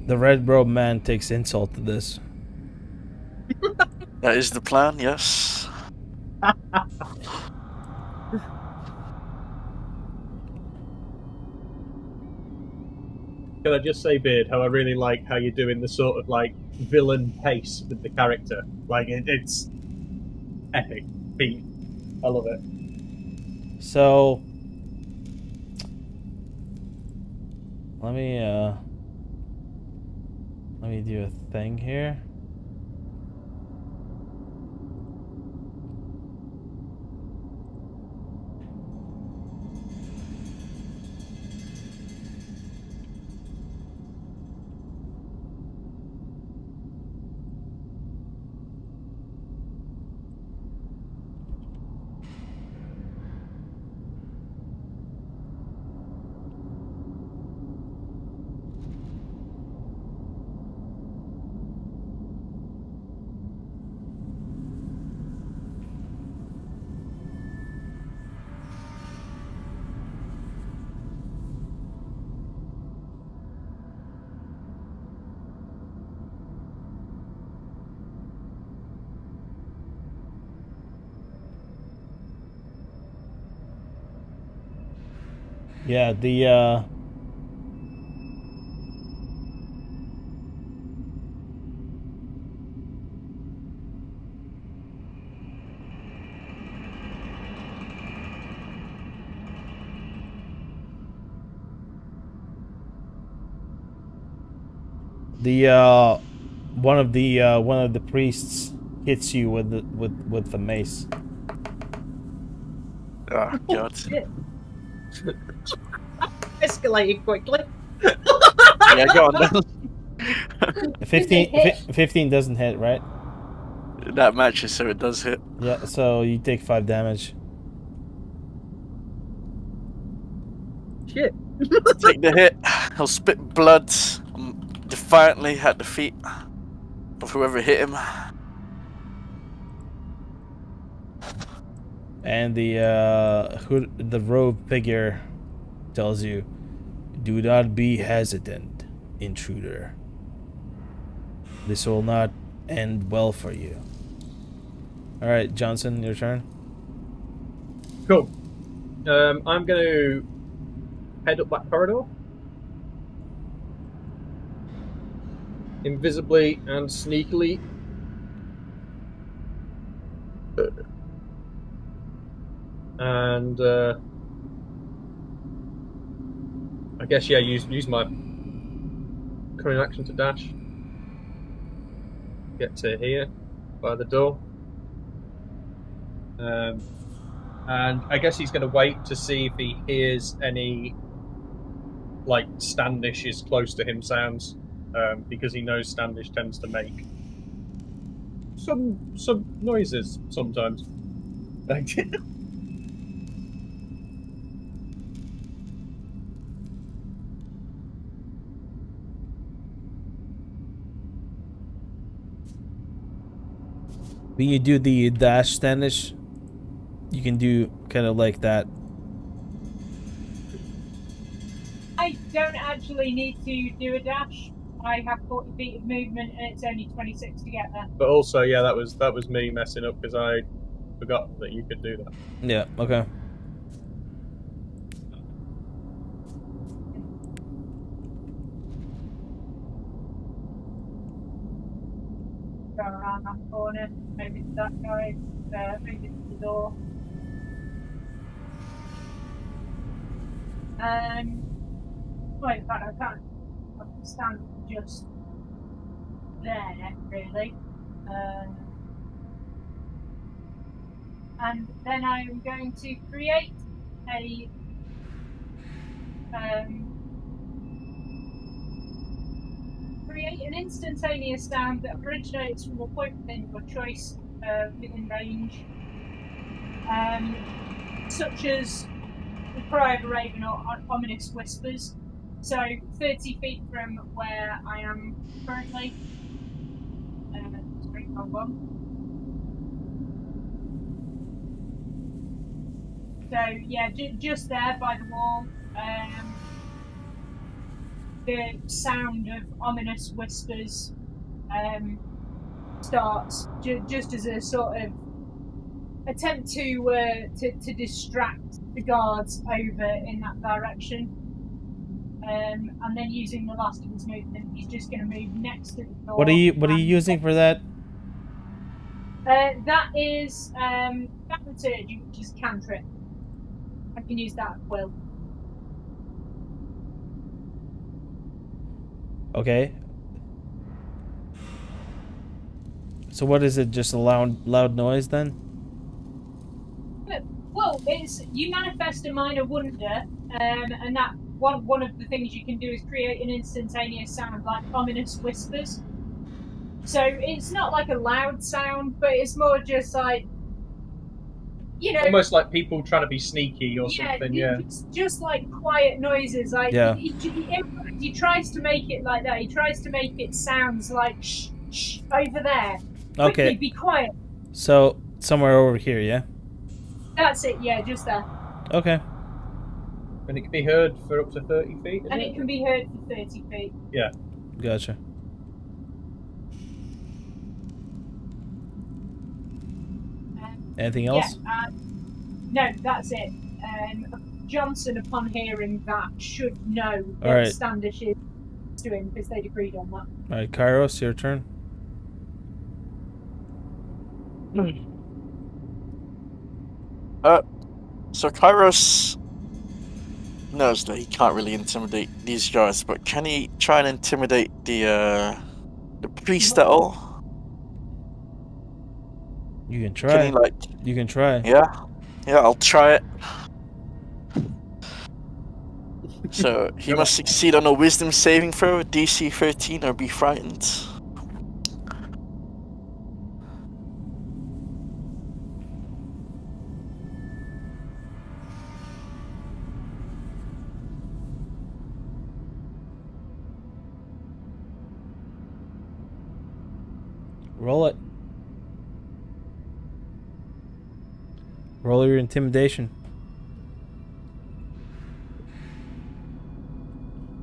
The red-robed man takes insult to this. That is the plan, yes. Can I just say, Beard, how I really like how you're doing the sort of like villain pace with the character. Like it's epic. Pete. I love it. So let me do a thing here. Yeah, one of the priests hits you with the mace. Oh, God. Shit. Escalating quickly. Yeah, go on then. 15 doesn't hit, right? That matches, so it does hit. Yeah, so you take 5 damage. Shit. Take the hit. He'll spit blood defiantly at the feet of whoever hit him. And the robed figure tells you, "Do not be hesitant, intruder. This will not end well for you." All right, Johnson, your turn. Cool. I'm going to head up that corridor. Invisibly and sneakily. And I guess, yeah, use my current action to dash. Get to here by the door. And I guess he's going to wait to see if he hears any like Standish is close to him sounds, because he knows Standish tends to make some noises sometimes. Thank you. When you do the dash Standish, you can do kind of like that. I don't actually need to do a dash. I have 40 feet of movement and it's only 26 to get there. But also, yeah, that was me messing up because I forgot that you could do that. Yeah, okay. Go around that corner, maybe to that guy, maybe to the door. Well, in fact, I can't stand just there, really. And then I am going to create an instantaneous sound that originates from a point within your choice, within range, such as the cry of a raven or ominous whispers. So 30 feet from where I am currently. Sorry, wrong one. So yeah, just there by the wall. The sound of ominous whispers starts just as a sort of attempt to distract the guards over in that direction. And then using the last of his movement, he's just going to move next to the door. What are you using for that? That is thaumaturgy, which is cantrip. I can use that at will. Okay. So what is it? Just a loud noise then? Well, it's you manifest a minor wonder, and that one of the things you can do is create an instantaneous sound like ominous whispers. So it's not like a loud sound, but it's more just like, you know, almost like people trying to be sneaky or something. Yeah, it's just like quiet noises. Like he tries to make it like that. He tries to make it sounds like shh, shh over there. Okay. Quickly, be quiet. So somewhere over here, yeah. That's it. Yeah, just there. Okay. and it can be heard for up to 30 feet. And it can be heard for 30 feet. Yeah. Gotcha. Anything else? Yeah, no, that's it. Johnson, upon hearing that, should know that Standish is doing because they'd agreed on that. Alright, Kairos, your turn. So Kairos knows that he can't really intimidate these guys, but can he try and intimidate the priest at all? You can try. Can he, you can try. Yeah, I'll try it. So he must succeed on a wisdom saving throw, DC 13, or be frightened. Roll it. Roll your intimidation.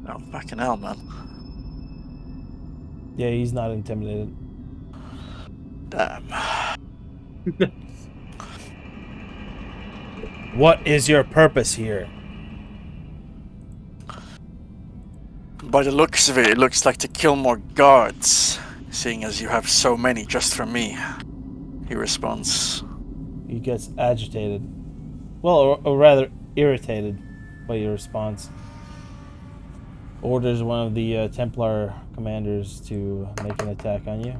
Oh, fucking hell, man. Yeah, he's not intimidated. Damn. What is your purpose here? By the looks of it, it looks like to kill more guards, seeing as you have so many just for me. He responds. He gets agitated. Well, or rather, irritated by your response. Orders one of the Templar commanders to make an attack on you.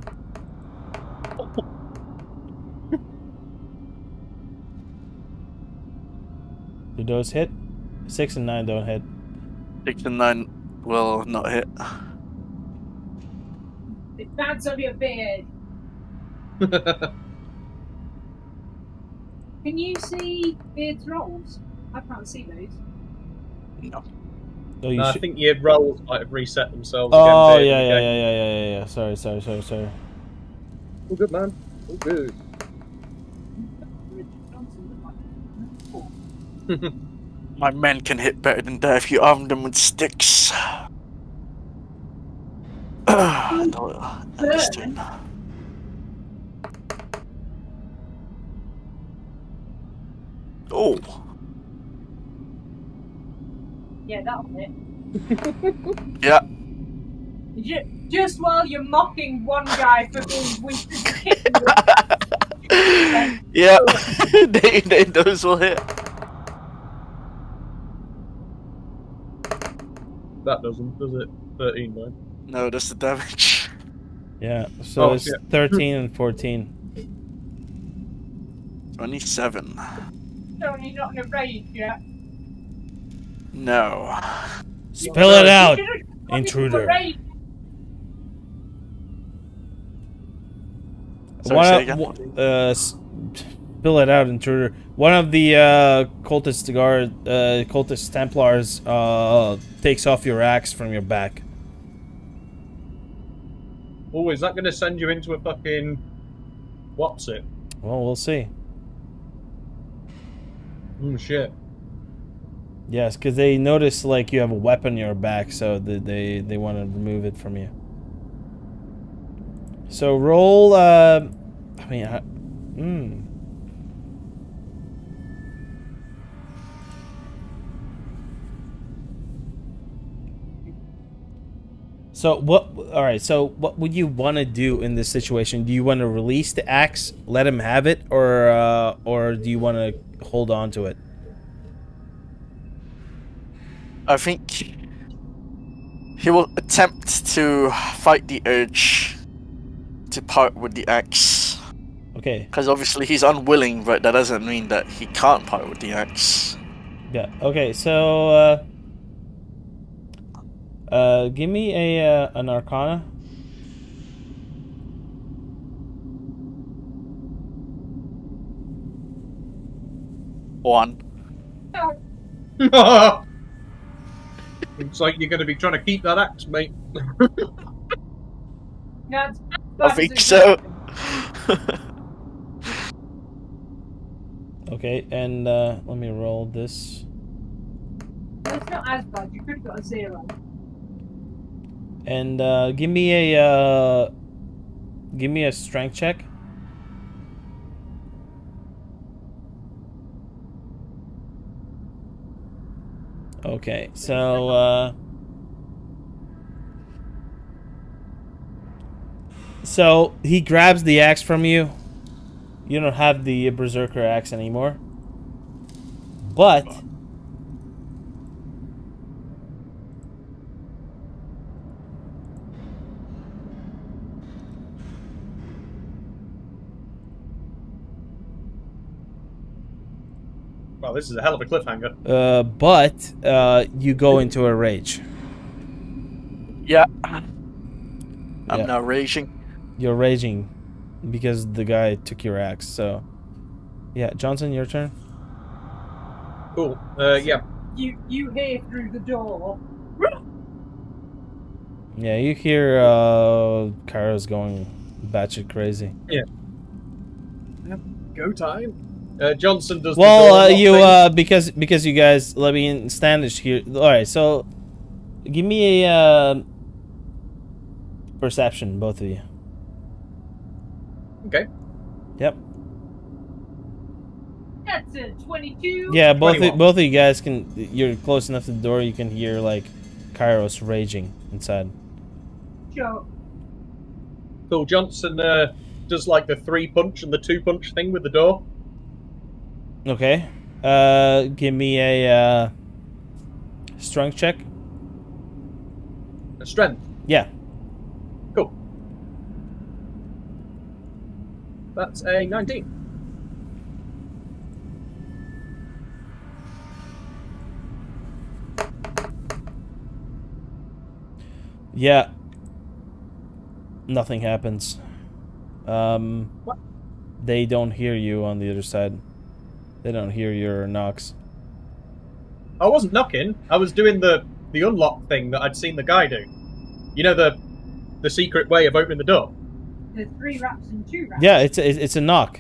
Do those hit? 6 and 9 don't hit. 6 and 9 will not hit. The bad's on your beard. Can you see beard's rolls? I can't see those. No. Oh, I think your rolls might have reset themselves oh, again. yeah. Sorry. All good, man. All good. My men can hit better than that if you arm them with sticks. Understand. Oh. Yeah, that'll hit. Yeah. Just while you're mocking one guy for being weak as a kitten. Yeah, those will hit. That doesn't, does it? 13, man. No, that's the damage. Yeah, so it's 13 and 14. 27. Tony, not in a rage yet. No. Spill it out, intruder. Sorry, Spill it out, intruder. One of the cultist Templars takes off your axe from your back. Oh, is that going to send you into a fucking... What's it? Well, we'll see. Shit. Yes, because they notice like you have a weapon in your back, so they want to remove it from you. So roll. So what? All right. So what would you want to do in this situation? Do you want to release the axe, let him have it, or do you want to hold on to it? I think he will attempt to fight the urge to part with the axe. Okay. Because obviously he's unwilling, but that doesn't mean that he can't part with the axe. Yeah. Okay. So give me an Arcana. One. Looks like you're going to be trying to keep that axe, mate. That's I think so. Okay, and let me roll this. It's not as bad. You could have got a 0. And give me a strength check. Okay, so he grabs the axe from you. You don't have the berserker axe anymore. But Well, this is a hell of a cliffhanger. you go into a rage. Yeah. I'm now raging. You're raging because the guy took your axe. So, yeah, Johnson, your turn. Cool. Yeah. You hear through the door. Yeah, you hear Kara's going batshit crazy. Yeah. Go time. Johnson does. Well, because you guys let me in Standish here. All right, so give me a perception, both of you. Okay. Yep. That's a 22. Yeah, both 21. both of you guys can. You're close enough to the door. You can hear like Kairos raging inside. Sure. Cool. Johnson does like the 3-punch and the 2-punch thing with the door. Okay. Give me a strength check. A strength. Yeah. Cool. That's a 19. Yeah. Nothing happens. What? They don't hear you on the other side. They don't hear your knocks. I wasn't knocking. I was doing the unlock thing that I'd seen the guy do. You know the secret way of opening the door. There's 3 raps and 2 raps. Yeah, it's a knock.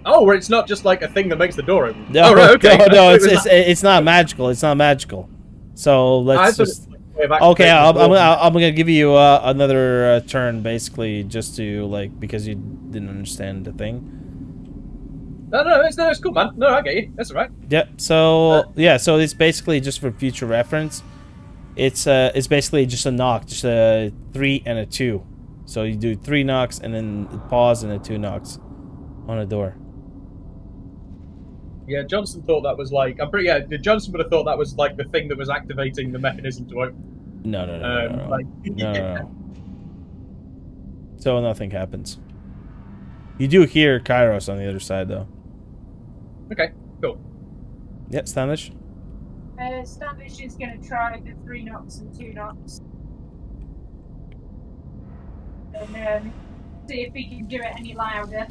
Oh, where it's not just like a thing that makes the door open. No, oh, right, okay. no, it's not magical. It's not magical. So let's just. Okay, I'm gonna give you another turn, basically, just to like because you didn't understand the thing. No, it's cool, man. No, I get you. That's all right. Yep. So yeah, so it's basically just for future reference. It's basically just a knock, just a 3 and a 2. So you do 3 knocks and then pause and then 2 knocks on a door. Yeah, Johnson thought that was like Johnson would have thought that was like the thing that was activating the mechanism to open. No. Like, No. So nothing happens. You do hear Kairos on the other side, though. Okay, cool. Yeah, Standish. Standish is going to try the 3 knocks and 2 knocks. And see if he can do it any louder.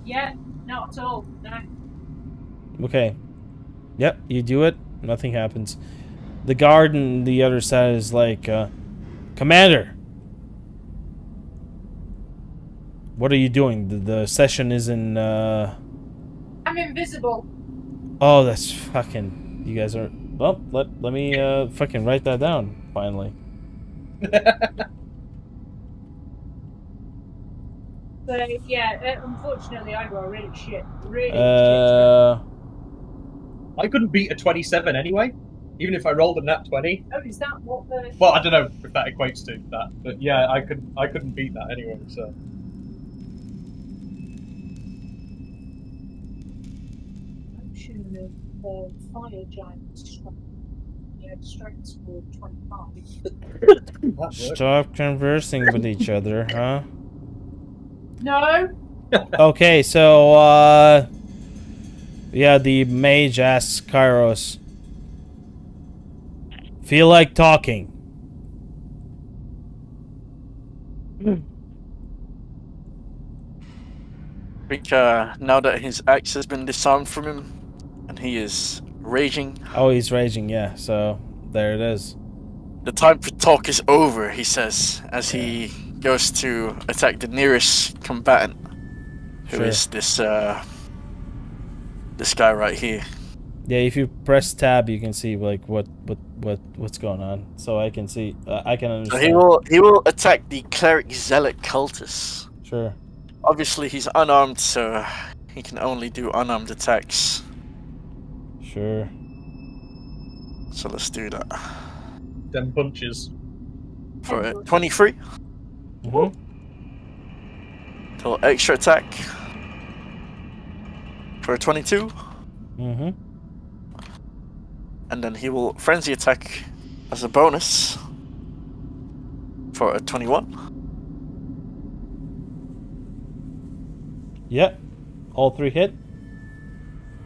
Yeah, not at all. No. Okay. Yep, you do it. Nothing happens. The guard on the other side is like, Commander! What are you doing? The session is in, I'm invisible. Oh, that's fucking... You guys are... Well, let me fucking write that down, finally. So yeah, unfortunately, I got really shit strat. I couldn't beat a 27 anyway, even if I rolled a nat 20. Oh, is that what the? Well, I don't know if that equates to that, but yeah, I couldn't beat that anyway. So Potion of fire giant strength. Yeah, strength for 25. Stop conversing with each other, huh? No. Okay, so yeah, the mage asks Kairos, feel like talking? I think now that his axe has been disarmed from him, and he is raging, Oh, he's raging, yeah, so there it is. the time for talk is over, he says, as he goes to attack the nearest combatant, who is this guy right here. Yeah, if you press tab, you can see like what's going on. So I can see, I can So understand. he will attack the cleric zealot cultist. Sure. Obviously, he's unarmed, so he can only do unarmed attacks. Sure. So let's do that. them punches. For it, 23. Mm-hmm. Till extra attack. For a 22. Mm-hmm. And then he will frenzy attack as a bonus. For a 21. Yep. All three hit.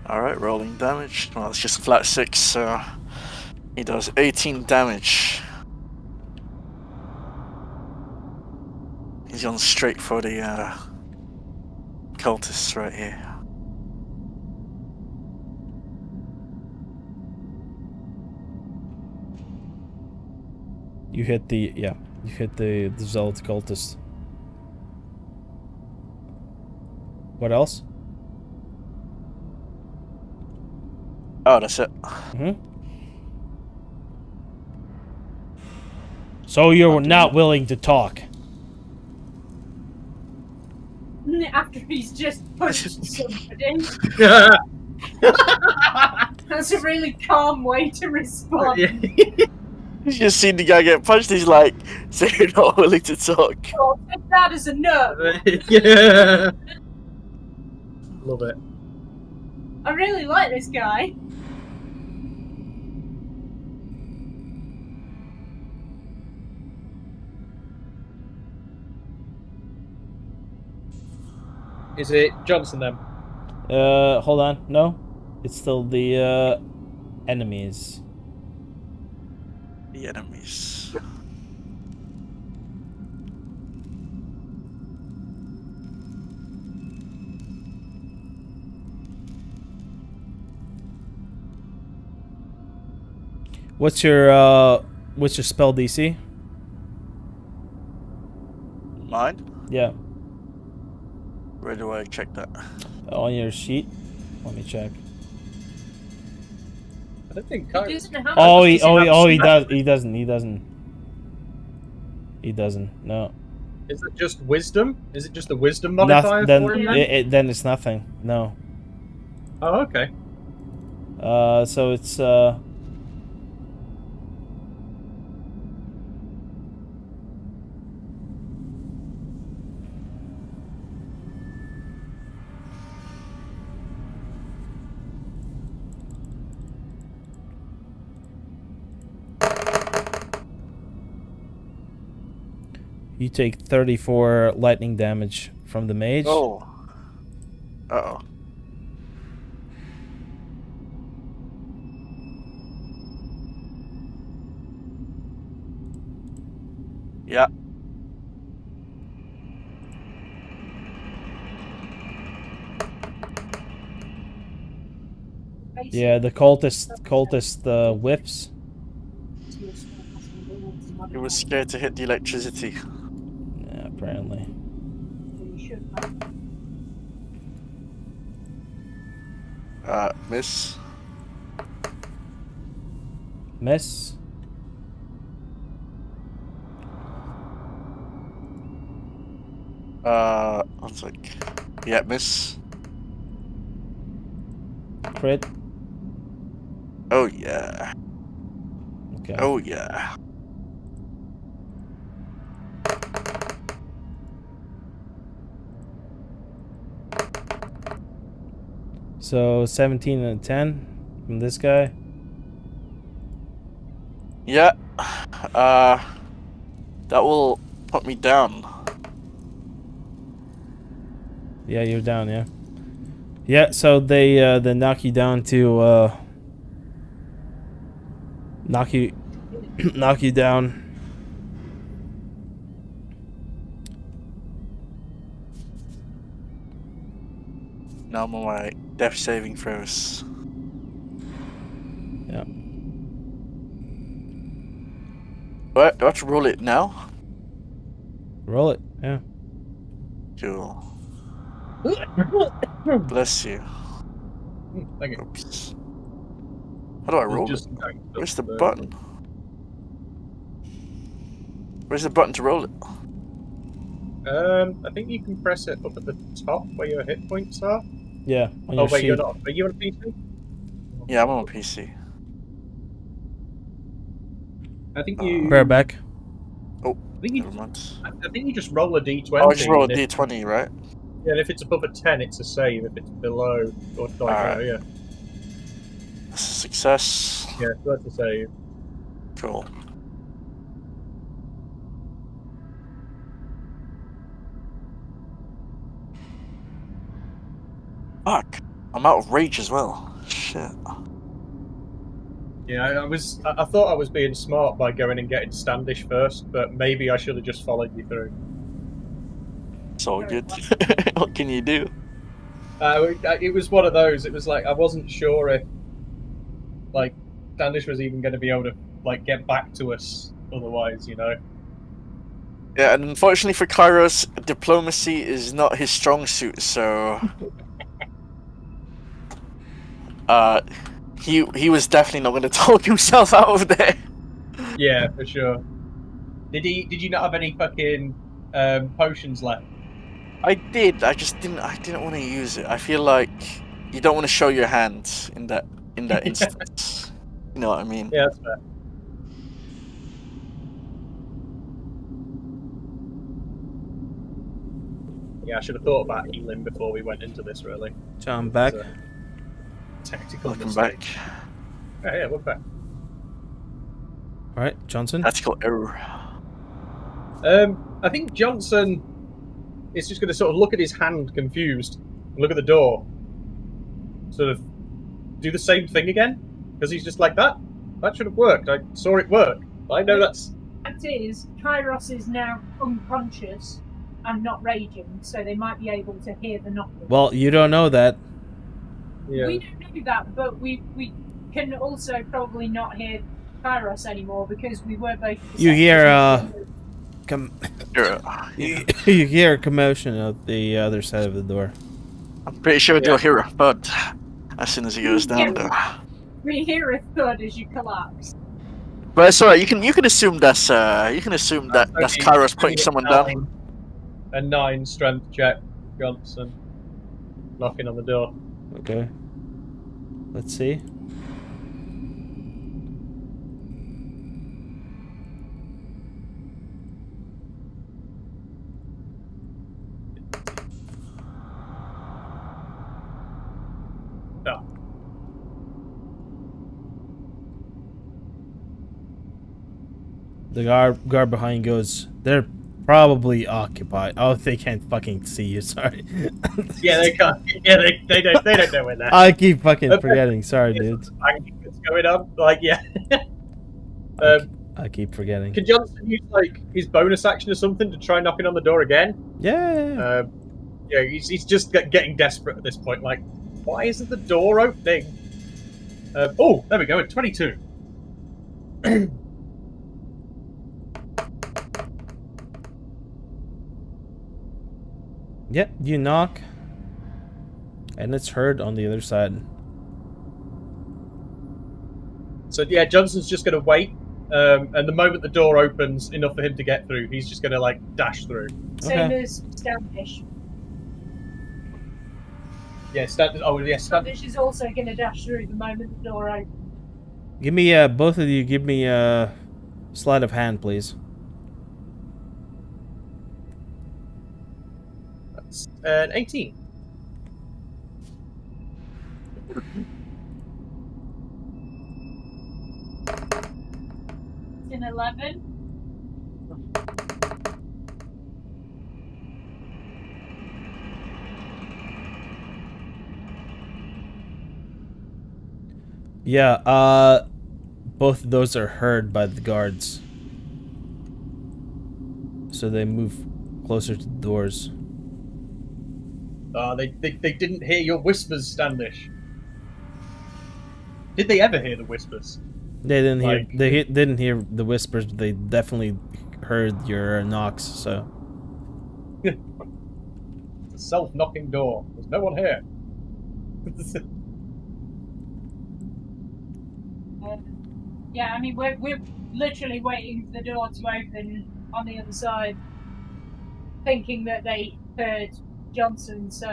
Alright, rolling damage. Well, it's just flat 6, so he does 18 damage. He's gone straight for the cultists right here. You hit the zealot cultist. What else? Oh, that's it. Mm-hmm. So you're not willing to talk. After he's just punched somebody. That's a really calm way to respond. He's just seen the guy get punched, he's like, so you're not willing to talk. Oh, take that as a no. Yeah. Love it. I really like this guy. Is it Johnson then? Hold on. No. It's still the enemies. The enemies. What's your spell DC? Mine? Yeah. Where do I check that? On your sheet. Let me check. I don't think He Kyle. doesn't have He doesn't. No. Is it just wisdom? Is it just the wisdom modifier for him then? Then it's nothing. No. Oh, okay. So it's you take 34 lightning damage from the mage. Oh. Uh-oh. Yeah. Yeah, the cultist whips. He was scared to hit the electricity. Yeah, apparently. Miss. Miss. One sec. Yeah, miss. Crit. Oh yeah. Okay. Oh yeah. So 17 and a 10 from this guy. Yeah. That will put me down. Yeah, you're down. Yeah. Yeah. So they knock you down to knock you knock you down. Now I'm on my death saving throws. Yeah. Do I have to roll it now? Roll it. Yeah. Cool. Bless you. Thank you. Oops. How do I roll Just it? Where's the button? Where's the button to roll it? I think you can press it up at the top where your hit points are. Yeah. On Oh your wait, sheet. you're not. Are you on a PC? Yeah, I'm on PC. I think you. Bareback. Oh, I think you. never mind. I think you just roll a d20. Oh, I just roll a and if- d20, right? Yeah, and if it's above a 10, it's a save. If it's below, or like, Alright. yeah, That's a success. yeah, so that's a save. Cool. Fuck. I'm out of rage as well. Shit. Yeah, I thought I was being smart by going and getting Standish first, but maybe I should have just followed you through. It's all good. What can you do? It was one of those. It was like I wasn't sure if, like, Standish was even going to be able to like get back to us. Otherwise, you know. Yeah, and unfortunately for Kairos, diplomacy is not his strong suit, so he was definitely not going to talk himself out of there. Yeah, for sure. Did you not have any fucking potions left? I did. I just didn't. I didn't want to use it. I feel like you don't want to show your hand in that instance. You know what I mean? Yeah, that's fair. Yeah, I should have thought about healing before we went into this. Really, John back. It's a tactical Welcome mistake. back. Yeah, we're back. All right, Johnson. Tactical error. I think Johnson is just going to sort of look at his hand confused, and look at the door, sort of do the same thing again, because he's just like, that should have worked. I saw it work. I know that's... fact is, Kairos is now unconscious and not raging, so they might be able to hear the knocking. Well, you don't know that. Yeah. We don't know that, but we can also probably not hear Kairos anymore because we were both... You hear Error. you hear a commotion at the other side of the door. I'm pretty sure you'll hear a thud as soon as he goes down there. We hear a thud as you collapse. But it's alright. You can assume that's that's Kairos putting someone down. A 9 strength check, Johnson, knocking on the door. Okay. Let's see. No. The guard behind goes, they're probably occupied. Oh, they can't fucking see you, sorry. Yeah, they can't. Yeah, they don't know where that. I keep fucking forgetting, sorry, dude. What's going on? Like, yeah. I keep forgetting. Can Johnson use like his bonus action or something to try knocking on the door again? Yeah. Yeah, he's just getting desperate at this point. Like, why isn't the door opening? Oh, there we go. At 22. Yep, you knock, and it's heard on the other side. So yeah, Johnson's just going to wait And the moment the door opens enough for him to get through, he's just going to like dash through. Same Okay. as Standish. Yeah, Standish. Standish is also going to dash through the moment the door opens. Give me, both of you, give me a sleight of hand, please. That's an 18. It's an 11. Yeah, both of those are heard by the guards. So they move closer to the doors. They didn't hear your whispers, Standish. Did they ever hear the whispers? They didn't hear. Like- They didn't hear the whispers. But they definitely heard your knocks. So It's a self-knocking door. There's no one here. Yeah, I mean, we're literally waiting for the door to open on the other side, thinking that they heard Johnson, so...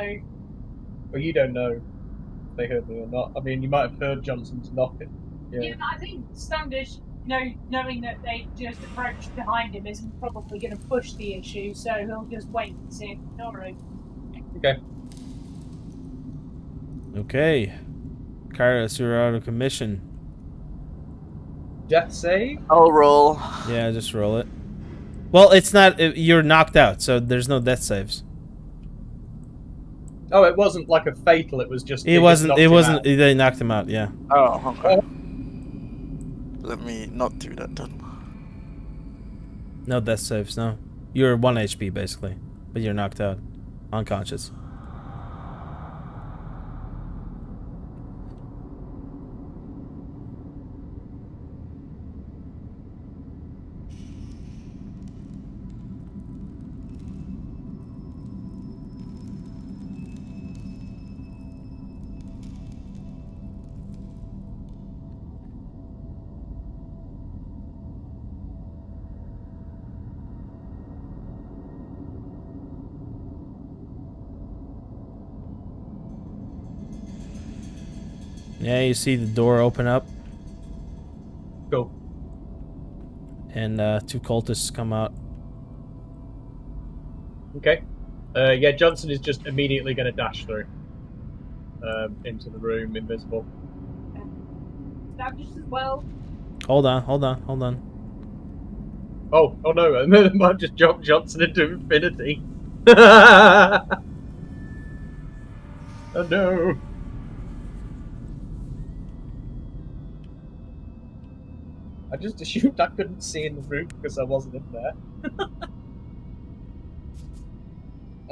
Well, you don't know if they heard me or not. I mean, you might have heard Johnson's knocking. Yeah, I think Standish, knowing that they just approached behind him, isn't probably going to push the issue, so he'll just wait and see if the door opens. Okay. okay, Kairos, you're out of commission. Death save? I'll roll. Yeah, just roll it. Well, it's not. You're knocked out, so there's no death saves. Oh, it wasn't like a fatal. It was just. It wasn't. It wasn't. They knocked him out. Yeah. Oh, okay. Let me not do that then. No death saves. No. You're 1 HP basically, but you're knocked out, unconscious. Yeah, you see the door open up, Cool. and 2 cultists come out. Okay. Yeah, Johnson is just immediately going to dash through into the room, invisible. Standish as well. Hold on, hold on, hold on. Oh no! I might just jump Johnson into infinity. Oh no! I just assumed I couldn't see in the room because I wasn't in there.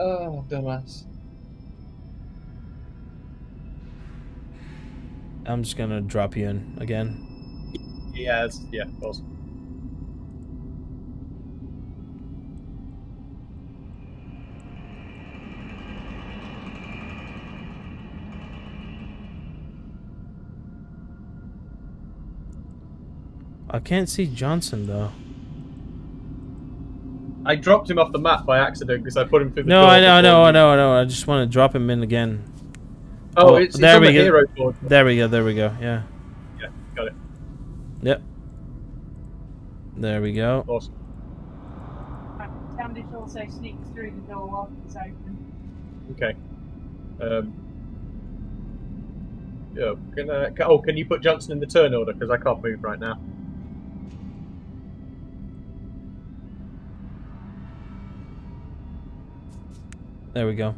Oh, dumbass. I'm just gonna drop you in again. Yeah, awesome. I can't see Johnson though. I dropped him off the map by accident because I put him through the No, door. I know, before you- I know. I just want to drop him in again. Oh, Oh, it's there on we the go. hero board. There we go. There we go. Yeah. Yeah, got it. Yep. There we go. Awesome. Standish also sneaks through the door while it's open. Okay. Yeah, can you put Johnson in the turn order? Because I can't move right now. There we go.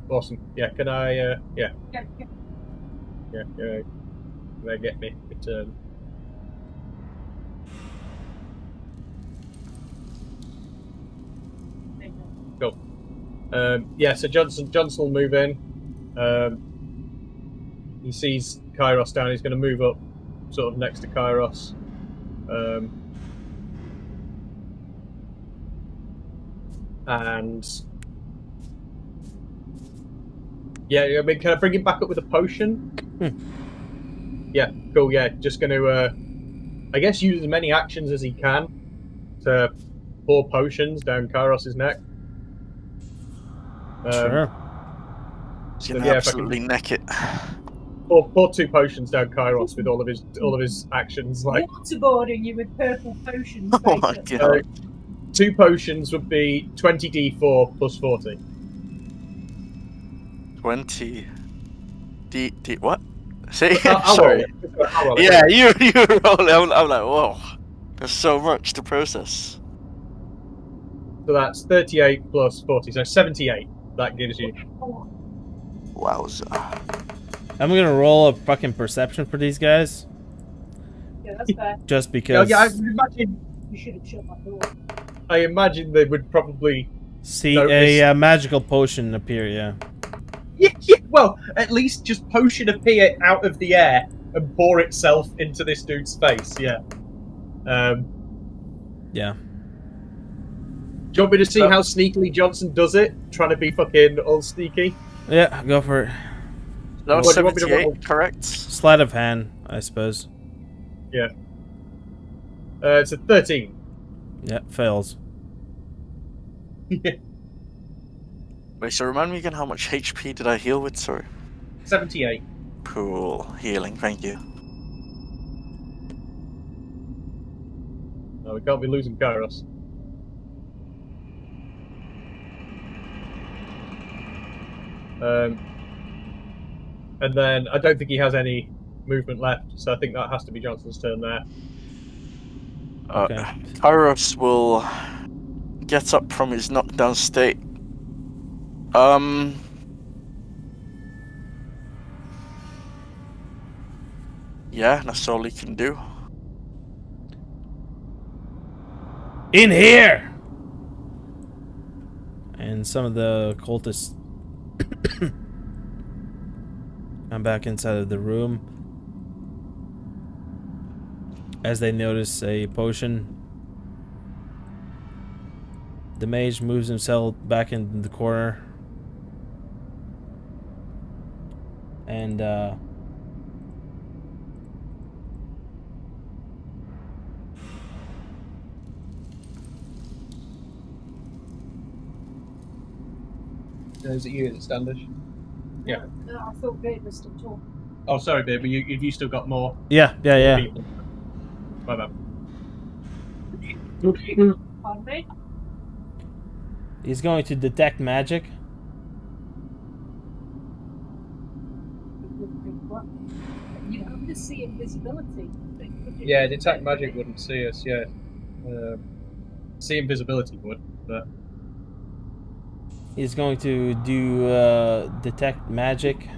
Awesome. Yeah, can I, yeah. Go. Yeah, can I get me a turn? Cool. Yeah, so Johnson will move in. He sees Kairos down. He's going to move up, sort of next to Kairos. And yeah, I mean, can I bring him back up with a potion? Yeah, cool. Yeah, just going to I guess, use as many actions as he can to pour potions down Kairos' neck. Sure. He's So gonna yeah, if I can absolutely neck it. pour 2 potions down Kairos with all of his actions. Like Waterboarding you with purple potions, Oh my basically. god. 2 potions would be 20d4 plus 40. 20. D what? Say I'll sorry. roll it. I'll roll it. Yeah, you roll it. I'm like, whoa. There's so much to process. So that's 38 plus 40, so 78. That gives you. Wowza. I'm gonna roll a fucking perception for these guys, Yeah, that's fair. just because. Yeah, I imagine. You should have shut that door. I imagine they would probably. See notice. a magical potion appear. Yeah. Yeah, well, at least just potion appear out of the air and pour itself into this dude's face. Yeah. Yeah. Do you want me to see how sneakily Johnson does it? Trying to be fucking all sneaky. Yeah. Go for it. That was What do you want me to 78, roll? correct? Sleight of hand, I suppose. Yeah. It's a 13. Yeah. Fails. Wait, so remind me again, how much HP did I heal with? Sorry. 78. Cool. Healing, thank you. No, we can't be losing Kairos. And then I don't think he has any movement left, so I think that has to be Johnson's turn there. Okay. Kairos will get up from his knockdown state. Yeah, that's all he can do. In here. And some of the cultists come back inside of the room as they notice a potion. The mage moves himself back in the corner and Is it you, Standish? Yeah. No, I thought Babe was still talking. Oh, sorry, babe, but have you still got more yeah. people? My bad. Pardon me? He's going to detect magic. You have to see invisibility. Yeah, detect magic wouldn't see us, yeah. See invisibility would, but... He's going to do detect magic,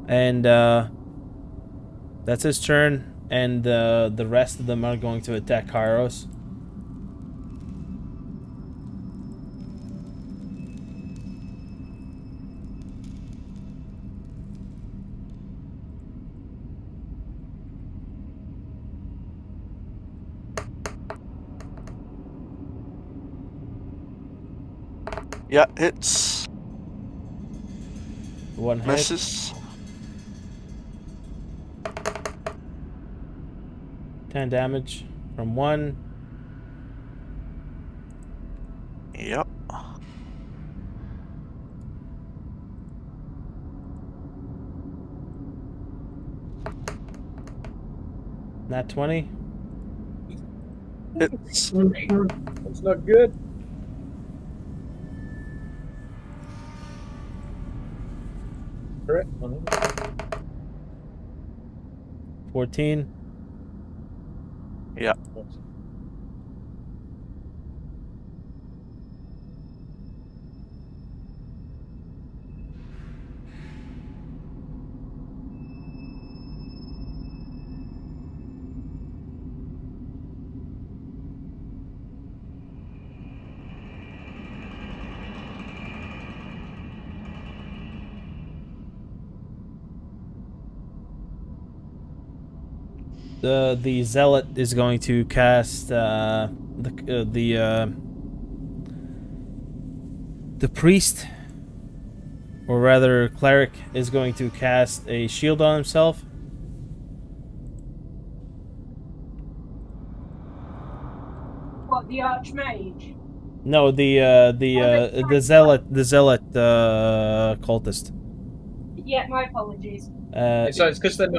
and that's his turn. And the rest of them are going to attack Kairos. Yeah, hits. One hit. Misses. 10 damage from one. Yep. Nat 20. Hits. That's not good. Correct. 14. Yeah. The zealot is going to cast the priest, or rather cleric, is going to cast a shield on himself. The Archmage. No, the zealot cultist. Yeah, my apologies. So it's because they're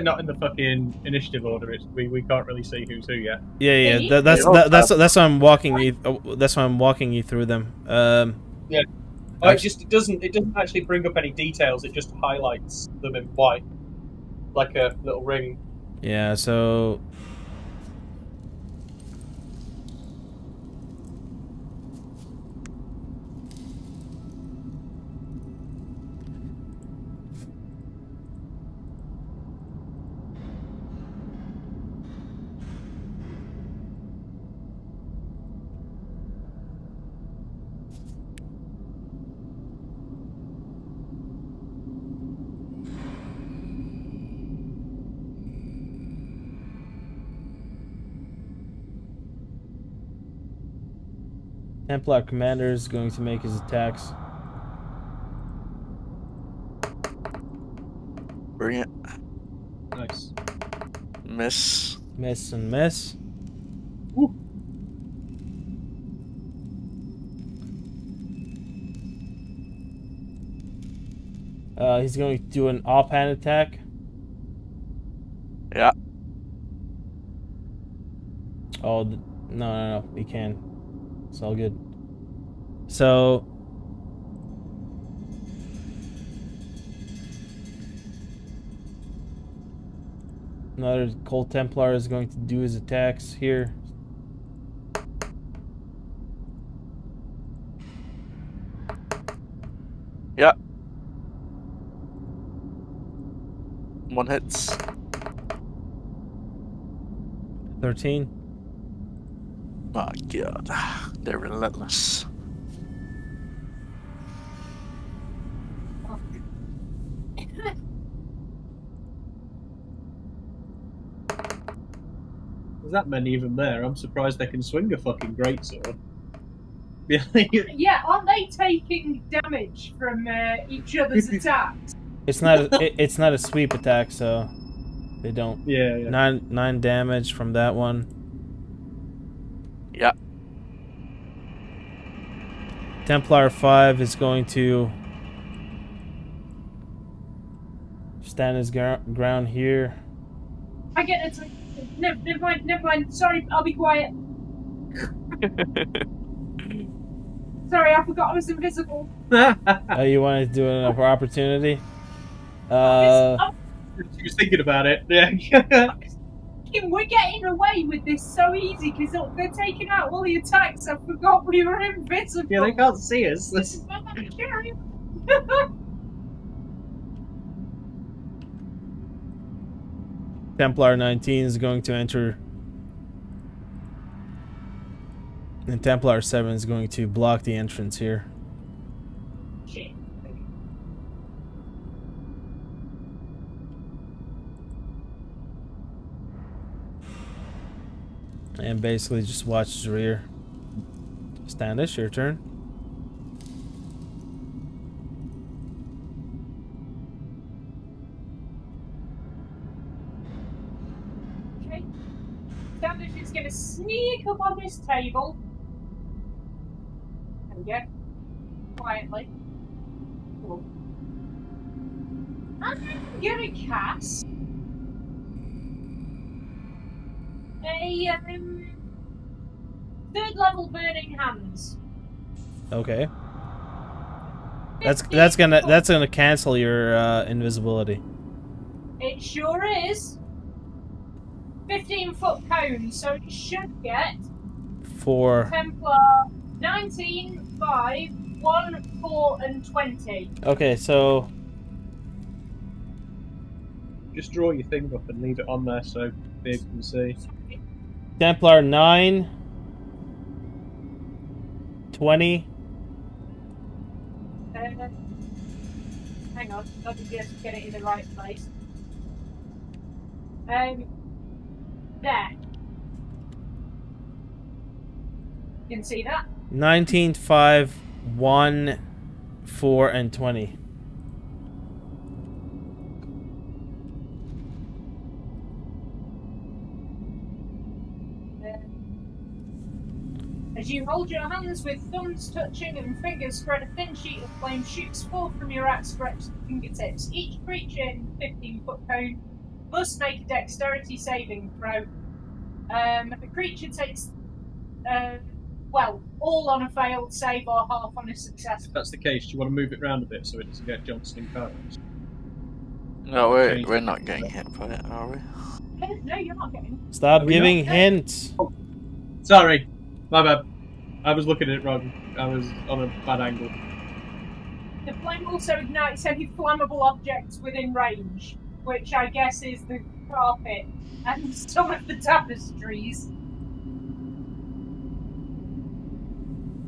not in the fucking initiative order. We can't really see who's who yet. Yeah. That's why I'm walking you. That's why I'm walking you through them. Yeah. It doesn't actually bring up any details. It just highlights them in white, like a little ring. Yeah. So. Templar commander is going to make his attacks. Bring it. Nice. Miss. Miss and miss. Woo. He's going to do an offhand attack. Yeah. Oh, no. He can. It's all good. So. Another Cold Templar is going to do his attacks here. Yeah. One hits. 13. My God. They're relentless. There's that many of them there. I'm surprised they can swing a fucking greatsword. Yeah, aren't they taking damage from each other's attacks? It's not a sweep attack, so they don't. Yeah. 9 damage from that one. Yeah. Templar 5 is going to stand his ground here. I get it. No, never mind. Sorry, I'll be quiet. Sorry, I forgot I was invisible. You want to do an opportunity? She was thinking about it. Yeah. We're getting away with this so easy because they're taking out all the attacks. I forgot we were invisible. Yeah, they can't see us. This is not scary. Templar 19 is going to enter. And Templar 7 is going to block the entrance here. Shit. And basically just watch his rear. Standish, your turn. Okay. Standish is going to sneak up on this table. There we go. Quietly. Cool. I'm going to cast a third level burning hands. Okay. That's gonna cancel your invisibility. It sure is. 15-foot cone, so it should get For Templar 19, 5, 1, 4, and 20. okay, so Just draw your thing up and leave it on there so Big can see. Templar 9, 20. Hang on, let me just get it in the right place. There. You can see that? 19, 5, 1, 4, and 20. As you hold your hands with thumbs touching and fingers spread, a thin sheet of flame shoots forth from your outstretched fingertips. Each creature in the 15-foot cone must make a dexterity saving throw. The creature takes, all on a failed save or half on a success. If that's the case, do you want to move it around a bit so it doesn't get Johnson in cards? No, we're not getting hit by it, are we? No, you're not getting. Stop Are we giving not? hints. Sorry, my bad. I was looking at it wrong. I was on a bad angle. The flame also ignites any flammable objects within range, which I guess is the carpet and some of the tapestries.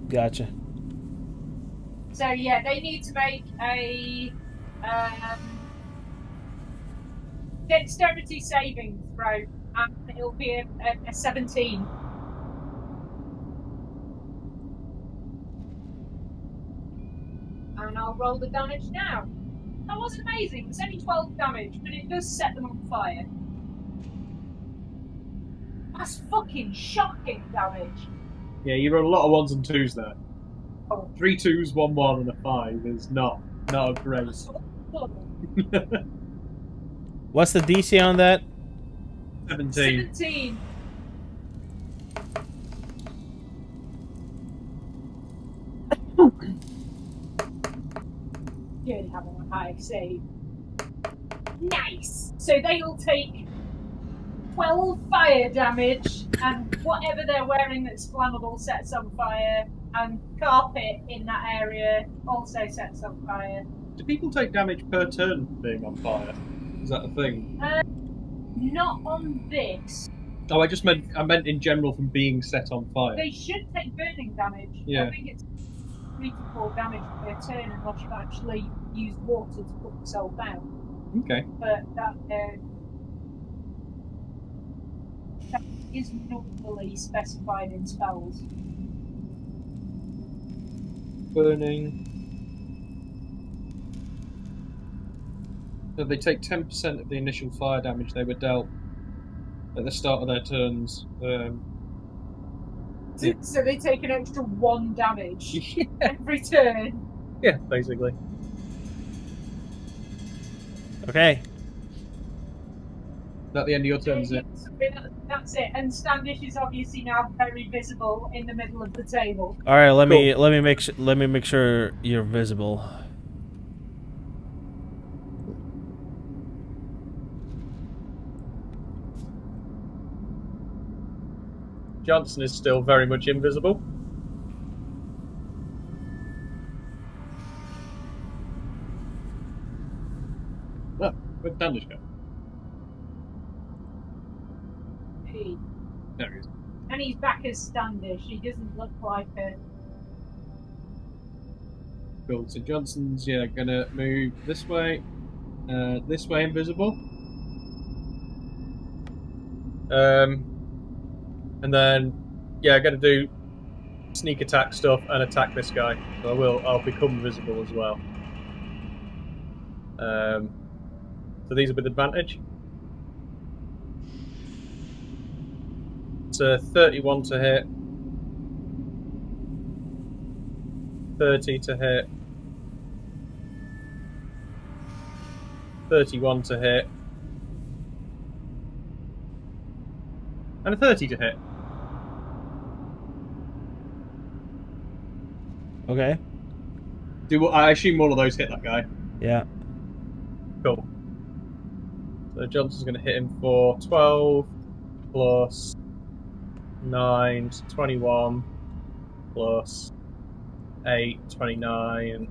Gotcha. So yeah, they need to make a dexterity saving throw, and it'll be a 17. And I'll roll the damage now. That wasn't amazing. It's only 12 damage, but it does set them on fire. That's fucking shocking damage. Yeah, you rolled a lot of 1s and 2s there. Oh. 3 2s, 1 1, and a 5 is not a great. What's the DC on that? 17. 17. Good having a high save. Nice! So they'll take 12 fire damage, and whatever they're wearing that's flammable sets on fire, and carpet in that area also sets on fire. Do people take damage per turn for being on fire? Is that a thing? Not on this. Oh, I meant in general from being set on fire. They should take burning damage. Yeah. I think it's 3 to 4 damage per turn unless you actually use water to put yourself out. Okay. But that is normally specified in spells. Burning. So they take 10% of the initial fire damage they were dealt at the start of their turns. So they take an extra 1 damage every turn. Yeah, basically. Okay. Is that the end of your turn, is it? That's it. And Standish is obviously now very visible in the middle of the table. All right. Let Cool. me make sure you're visible. Johnson is still very much invisible. Oh, where'd Standish go? There he is. And he's back as Standish. He doesn't look like a... Cool. So Johnson's gonna move this way invisible. And then gonna do sneak attack stuff and attack this guy. So I'll become visible as well. So these are with advantage. It's a 31 to hit, 30 to hit, 31 to hit, and a 30 to hit. Okay. I assume all of those hit that guy. Yeah. Cool. So Johnson's going to hit him for 12 plus 9, 21 plus 8, 29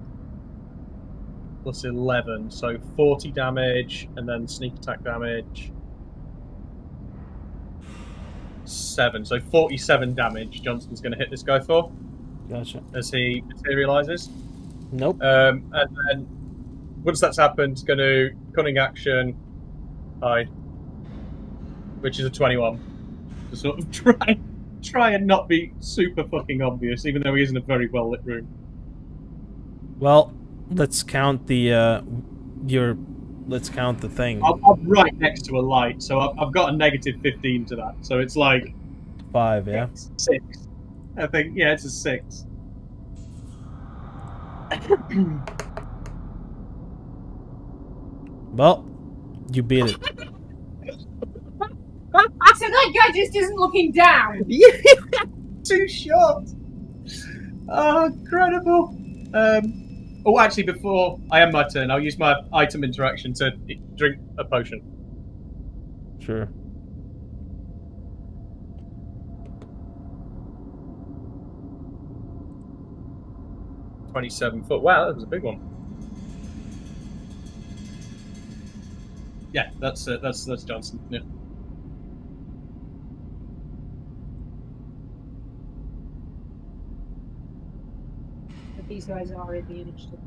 plus 11. So 40 damage, and then sneak attack damage 7. So 47 damage Johnson's going to hit this guy for. Gotcha. As he materializes. Nope. And then once that's happened, it's going to cunning action hide, which is a 21. To sort of try and not be super fucking obvious, even though he is in a very well lit room. Well, let's count the let's count the thing. I'm right next to a light, so I've got a negative 15 to that. So it's like 5, yeah. 6. I think, yeah, it's a 6. Well, you beat it. So that guy just isn't looking down. Yeah, too short. Oh, incredible. Oh, actually, before I end my turn, I'll use my item interaction to drink a potion. Sure. $27. Wow, that was a big one. Yeah, that's Johnson. Yeah. But these guys are in the initiative.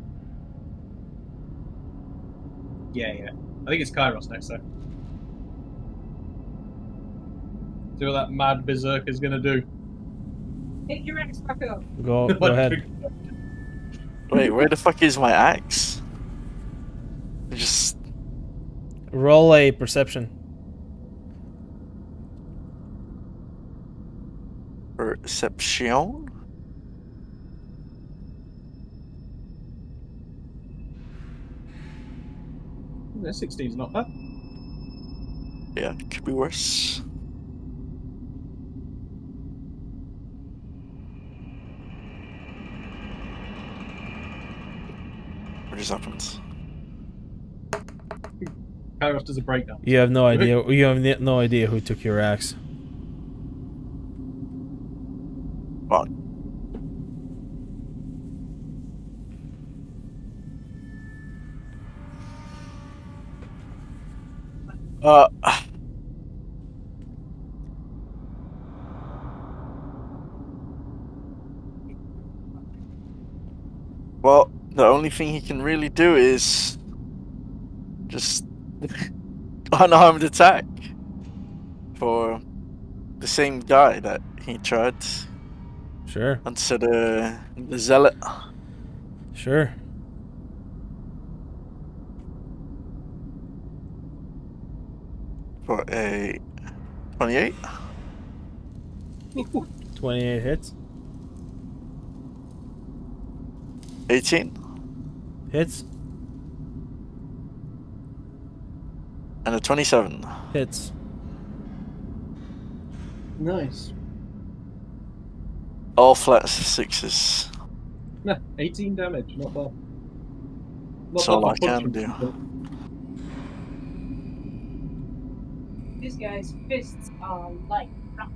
Yeah. I think it's Kairos next, though. See what that mad berserker's gonna do. Pick your axe back up. Go ahead. Wait, where the fuck is my axe? Just Roll a perception. perception. Yeah, 16's not bad. Yeah, could be worse. What just happened? Kairos does a breakdown. You have no idea. You have no idea who took your axe. Fuck. Well, the only thing he can really do is just unarmed attack for the same guy that he tried Sure. instead of the zealot. Sure. For a 28. 28 hits. 18. Hits. And a 27. Hits. Nice. All flat sixes. Nah, 18 damage, not bad. That's bad all for I can punching do. people. This guy's fists are like rock.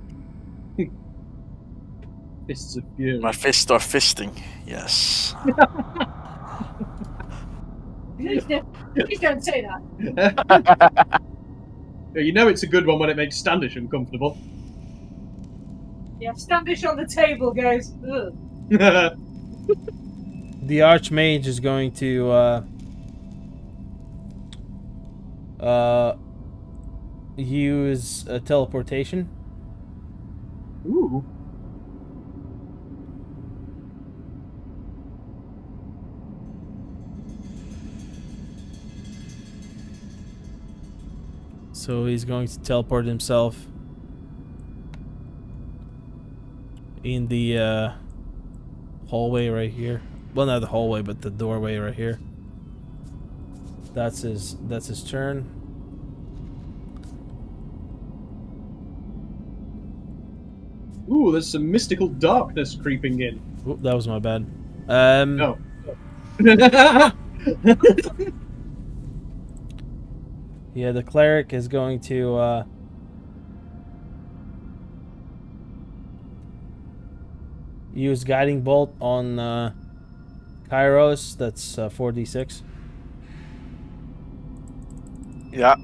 Fists of fury. My fists are fisting. Yes. Please don't say that. Yeah, you know it's a good one when it makes Standish uncomfortable. Yeah, Standish on the table goes, ugh. The Archmage is going to use a teleportation. Ooh. So he's going to teleport himself in the hallway right here. Well, not the hallway, but the doorway right here. That's his turn. Ooh, there's some mystical darkness creeping in. Oop, that was my bad. No. Yeah, the cleric is going to use guiding bolt on Kairos. That's 4d6. Yeah.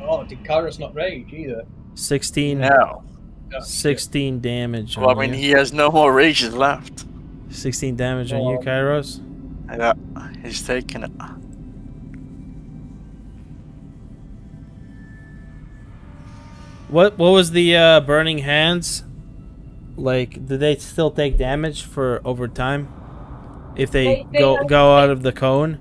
Oh, did Kairos not rage either? 16. No. 16 damage. Well, I on mean, you. he has no more rages left. 16 damage on you, Kairos. Yeah, he's taking it. What was the burning hands? Like, do they still take damage for over time? If they, They go only out take- of the cone?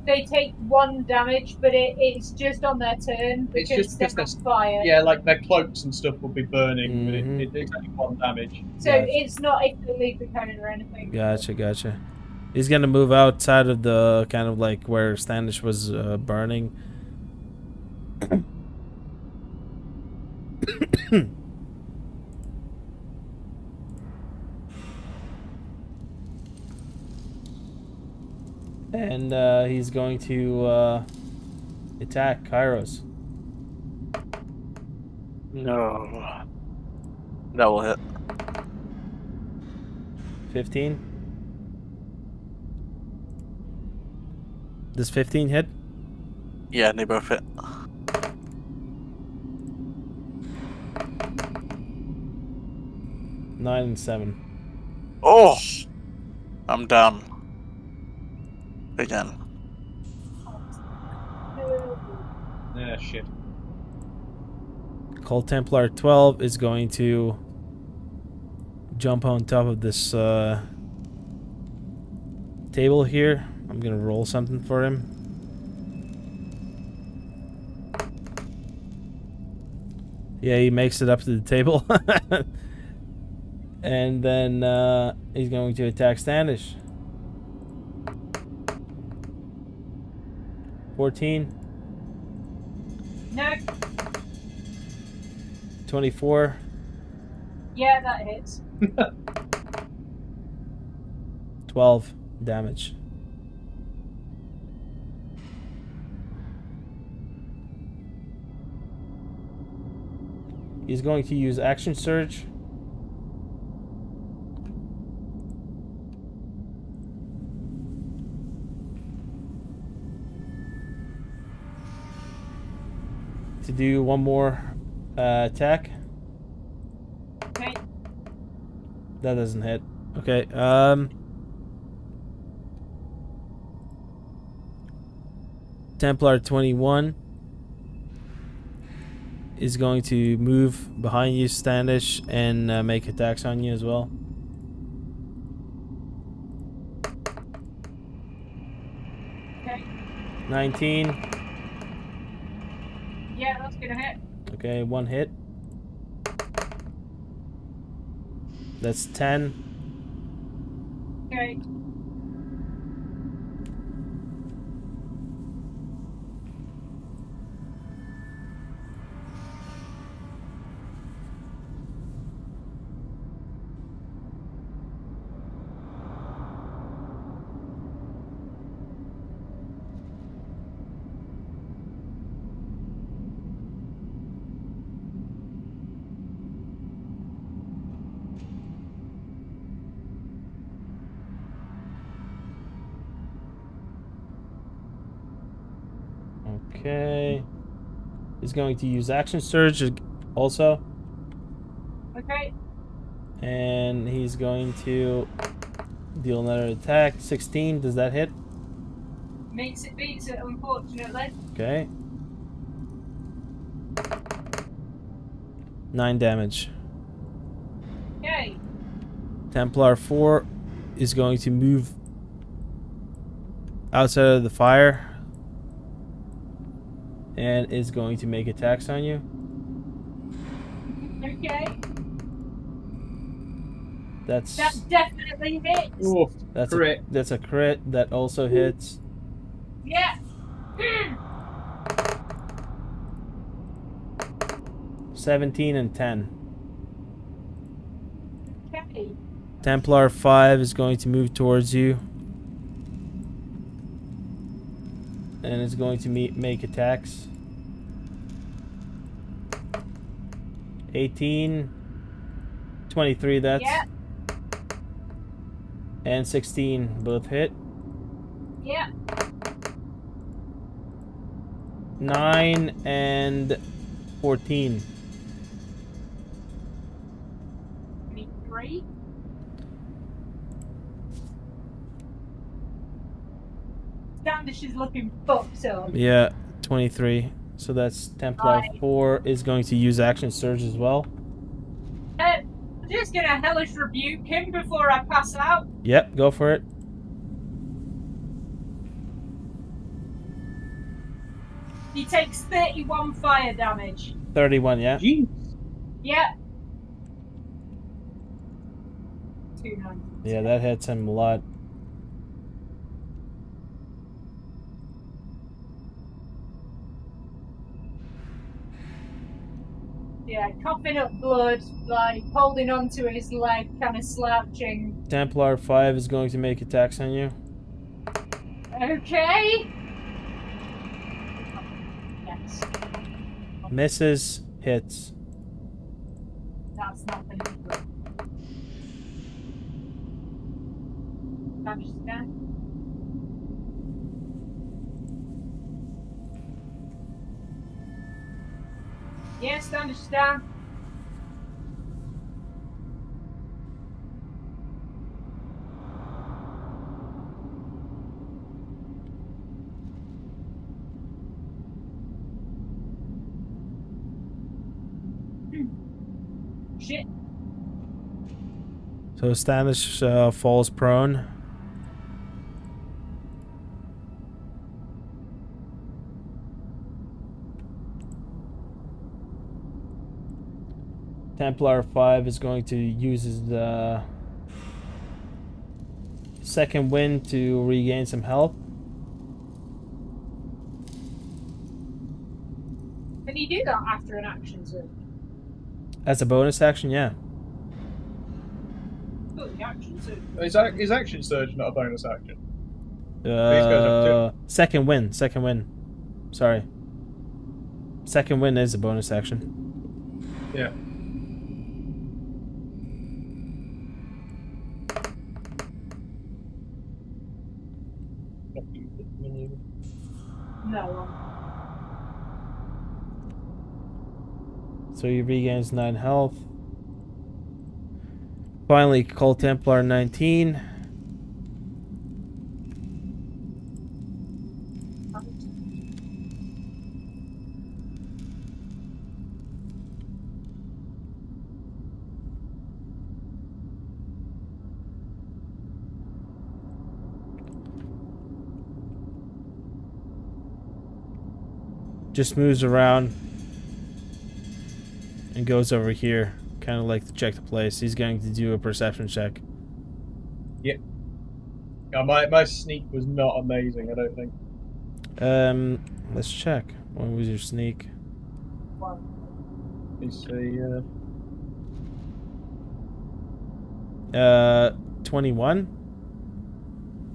They take 1 damage, but it's just on their turn It's because just they're because on fire. Yeah, like their cloaks and stuff will be burning, but Mhm. it's only 1 damage. So Gotcha. it's not if they leave the cone or anything. Gotcha. He's gonna move outside of the kind of like where Standish was burning. And he's going to attack Kairos. No. That will hit. 15. Does 15 hit? Yeah, they both hit. Nine and 7. Oh! I'm down. Again. Yeah, shit. Cold Templar 12 is going to jump on top of this table here. I'm gonna roll something for him. Yeah, he makes it up to the table. And then he's going to attack Standish. 14. No. 24. Yeah, that hits. 12 damage. He's going to use Action Surge. To do one more attack. Okay. That doesn't hit. Okay, Templar 21 is going to move behind you, Standish, and make attacks on you as well. Okay. 19. Yeah, that's gonna hit. Okay, 1 hit. That's 10. Okay. Okay. He's going to use Action Surge also. Okay. And he's going to deal another attack. 16, does that hit? Beats it, unfortunately. Okay. 9 damage. Okay. Templar 4 is going to move outside of the fire and is going to make attacks on you. Okay. That That's definitely hits. Oof, that's crit. that's a crit that also hits. Yeah. 17 and 10. Okay. Templar 5 is going to move towards you and is going to make attacks. 18, 23, that's. Yeah. And 16, both hit. Yeah. 9 and 14. 23. Standish is looking fucked up. Yeah, 23. So that's Templar Right. 4 is going to use Action Surge as well. I'm just gonna hellish rebuke him before I pass out. Yep, go for it. He takes 31 fire damage. 31, yeah? Jeez. Yep. 290. Yeah, that hits him a lot. Yeah, coughing up blood, like holding onto his leg, kind of slouching. Templar 5 is going to make attacks on you. Okay. Yes. Misses, hits. That's not going to be good. Damage scan. Yes, damage down. Shit. So Standish falls prone. Templar 5 is going to use his second wind to regain some health. Can you do that after an action surge? As a bonus action, yeah. Oh, the action surge. Is action surge not a bonus action? These guys have Second win. Sorry. Second win is a bonus action. Yeah. No. So he regains 9 health. Finally, Cold Templar 19. Just moves around and goes over here, kind of like to check the place. He's going to do a perception check. Yeah. My sneak was not amazing, I don't think. Let's check. When was your sneak? Let me see. 21.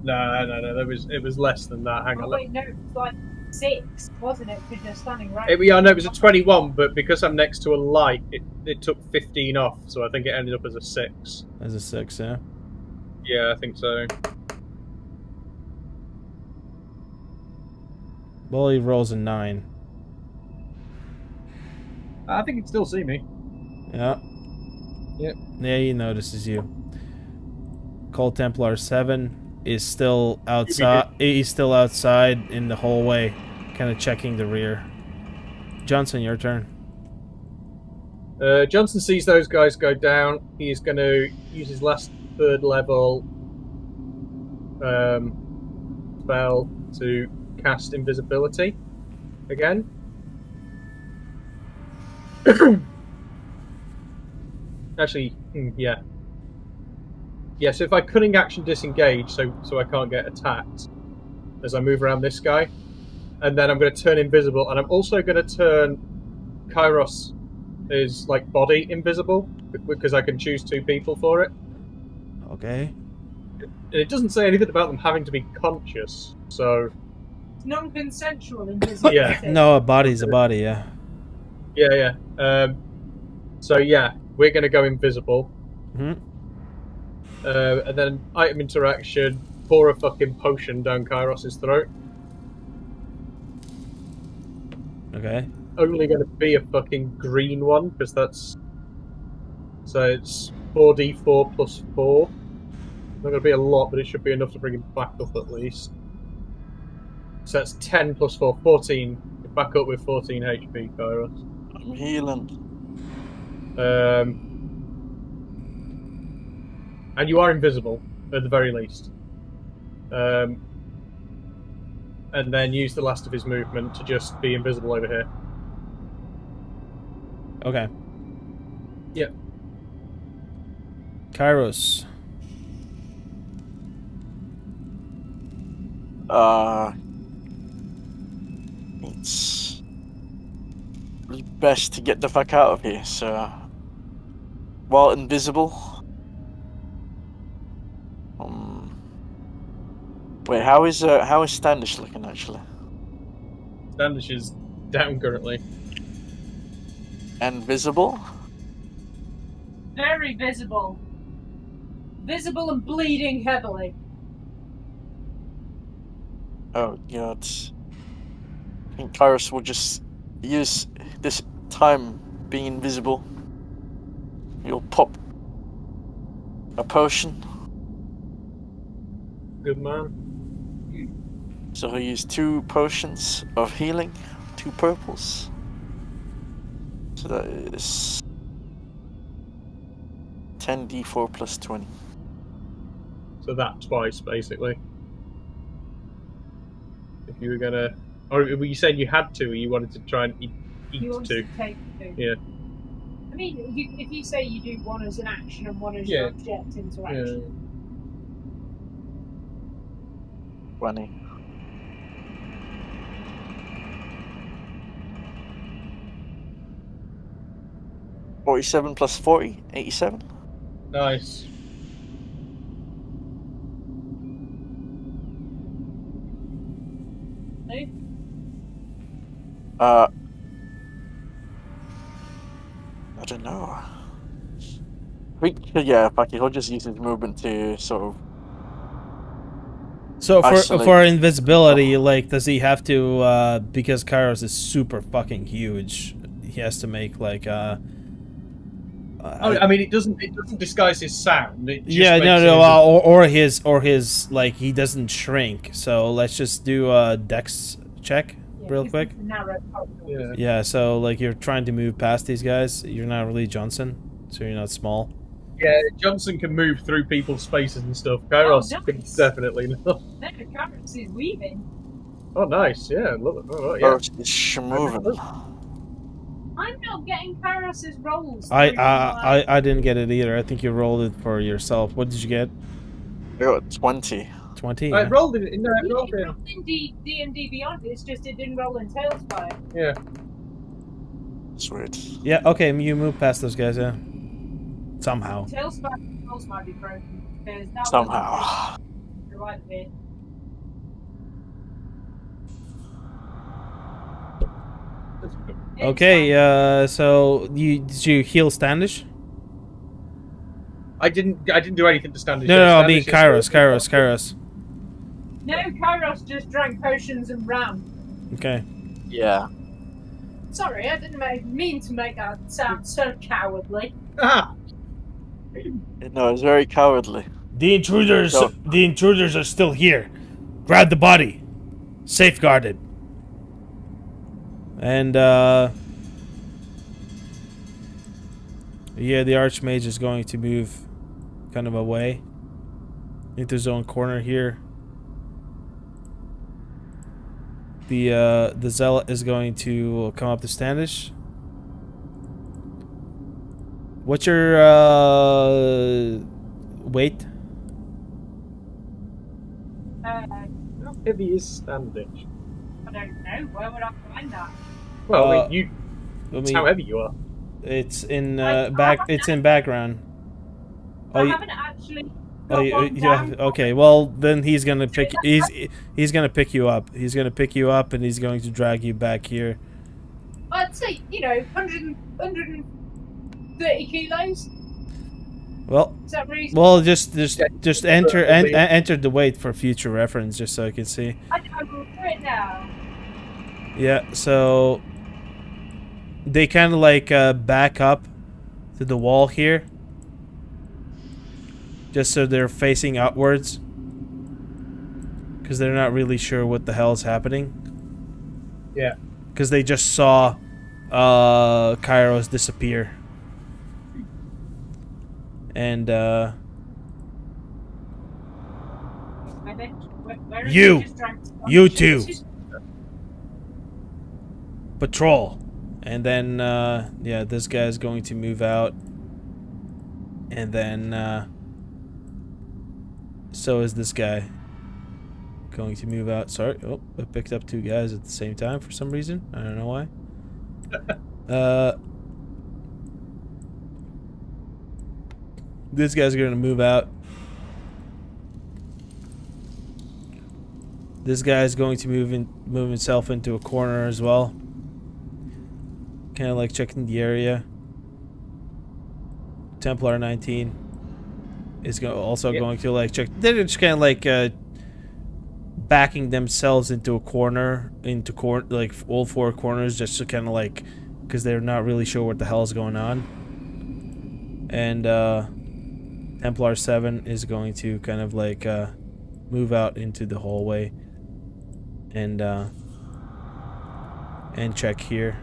No. It was less than that. Hang Oh, on. wait, no, it was like 6, wasn't it? Because you're standing right. Yeah, no, it was a 21, but because I'm next to a light, it took 15 off, so I think it ended up as a 6. As a 6, yeah. Yeah, I think so. Well, he rolls a 9. I think he'd still see me. Yeah. Yep. Yeah, he notices you. Cold Templar 7 is still outside. He's still outside in the hallway, kind of checking the rear. Johnson, your turn. Johnson sees those guys go down. He's going to use his last 3rd level spell to cast invisibility again. Actually, yeah. Yeah, so if I cunning action disengage, so I can't get attacked as I move around this guy, and then I'm going to turn invisible, and I'm also going to turn Kairos' like body invisible because I can choose 2 people for it. Okay. And it doesn't say anything about them having to be conscious, so It's non-consensual invisibility. Yeah. No, a body's a body, yeah. yeah. So yeah, we're going to go invisible. Mm-hmm. And then item interaction, pour a fucking potion down Kairos' throat. Okay. Only going to be a fucking green one, because that's... So it's 4d4 plus 4. Not going to be a lot, but it should be enough to bring him back up at least. So that's 10 plus 4, 14. You're back up with 14 HP, Kairos. I'm healing. And you are invisible, at the very least. and then use the last of his movement to just be invisible over here. Okay. Yep. Kairos. It's best to get the fuck out of here. So, while invisible. Wait, how is Standish looking actually? Standish is down currently. And visible? Very visible. Visible and bleeding heavily. Oh god. I think Kairos will just use this time being invisible. He'll pop a potion. Good man. So he'll use 2 potions of healing, 2 purples. So that is 10d4 plus 20. So that twice, basically. If you were gonna... Or were you saying you had to, or you wanted to try and eat He wants 2? to take 2. Yeah. I mean, if you say you do one as an action and one as your object into action. Yeah. 20. $47 plus 40, 87. Nice. Hey? I don't know. I think, yeah, fuck it, he'll just use his movement to sort of... So for Isolate. invisibility, like, does he have to? Because Kairos is super fucking huge, he has to make like I mean, it doesn't disguise his sound. It just yeah, makes no, it or his like he doesn't shrink. So let's just do a dex check real this quick. is a narrow corridor. Yeah. Yeah, so like you're trying to move past these guys. You're not really Johnson, so you're not small. Yeah, Johnson can move through people's spaces and stuff. Kairos can nice. definitely not. No, Kairos is weaving. Oh, nice. Yeah, love it. Oh, yeah. It's schmoving. I'm not getting Kairos' rolls. I didn't get it either. I think you rolled it for yourself. What did you get? I got 20. 20. I Yeah. rolled it. No, I It rolled it. rolled in DNDBeyond, it's just it didn't roll in TaleSpire. Yeah. Sweet. Yeah. Okay, you move past those guys. Yeah. Somehow. TaleSpire rolls might be broken because that Somehow. was the right bit. Okay. So did you heal Standish? I didn't do anything to stand. No, I mean Kairos. No, Kairos just drank potions and ran. Okay. Yeah. Sorry, I didn't mean to make that sound so cowardly. Ah! No, it's very cowardly. The intruders are still here. Grab the body. Safeguarded. And yeah, the Archmage is going to move kind of away into his own corner here. The Zealot is going to come up to Standish. What's your weight? How heavy is Standish? I don't know. Where would I find that? Well, I mean, I how mean, heavy you are. it's in I back. haven't It's in background. I haven't actually. got one yeah. down. Okay. Well, then he's gonna pick. He's gonna pick you up. He's gonna pick you up, and he's going to drag you back here. I'd say 130 kilos. Well, Is that reasonable? well, just enter the weight for future reference, just so I can see. I will do it now. Yeah. So they kind of like back up to the wall here, just so they're facing outwards, because they're not really sure what the hell is happening. Yeah. Because they just saw Kairos disappear. And Maybe. Where is You! he just drank scotch? You two! This is- Patrol. And then, yeah, this guy's going to move out. And then, so is this guy going to move out. Sorry. Oh, I picked up two guys at the same time for some reason. I don't know why. This guy's going to move out. This guy's going to move himself into a corner as well. Kind of like checking the area. Templar 19 is also going to like check. They're just kind of like backing themselves into a corner, like all four corners, just to kind of like, because they're not really sure what the hell is going on. And Templar 7 is going to kind of like move out into the hallway and check here.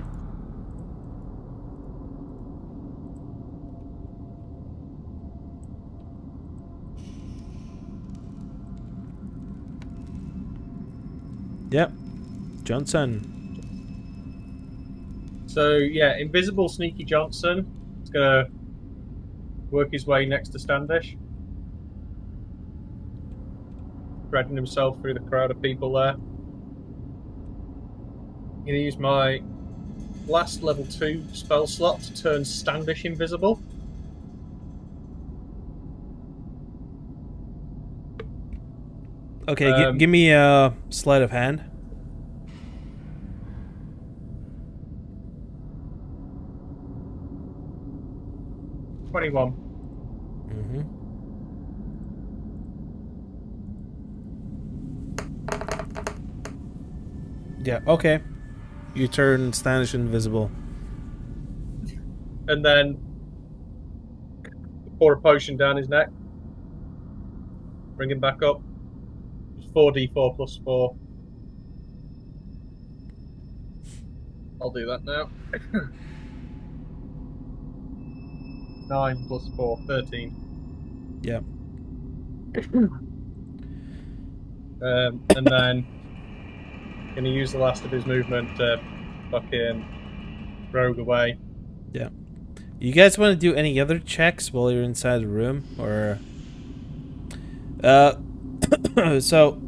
Yep, Johnson. So yeah, invisible sneaky Johnson is gonna work his way next to Standish, dragging himself through the crowd of people there. I'm gonna use my last level 2 spell slot to turn Standish invisible. Okay, give me a sleight of hand. '21. Yeah, okay. You turn Standish invisible. And then pour a potion down his neck. Bring him back up. 4d4 plus 4. I'll do that now. 9 plus 4, 13. Yeah. And then gonna use the last of his movement to fucking rogue away. Yeah. You guys want to do any other checks while you're inside the room, or? So,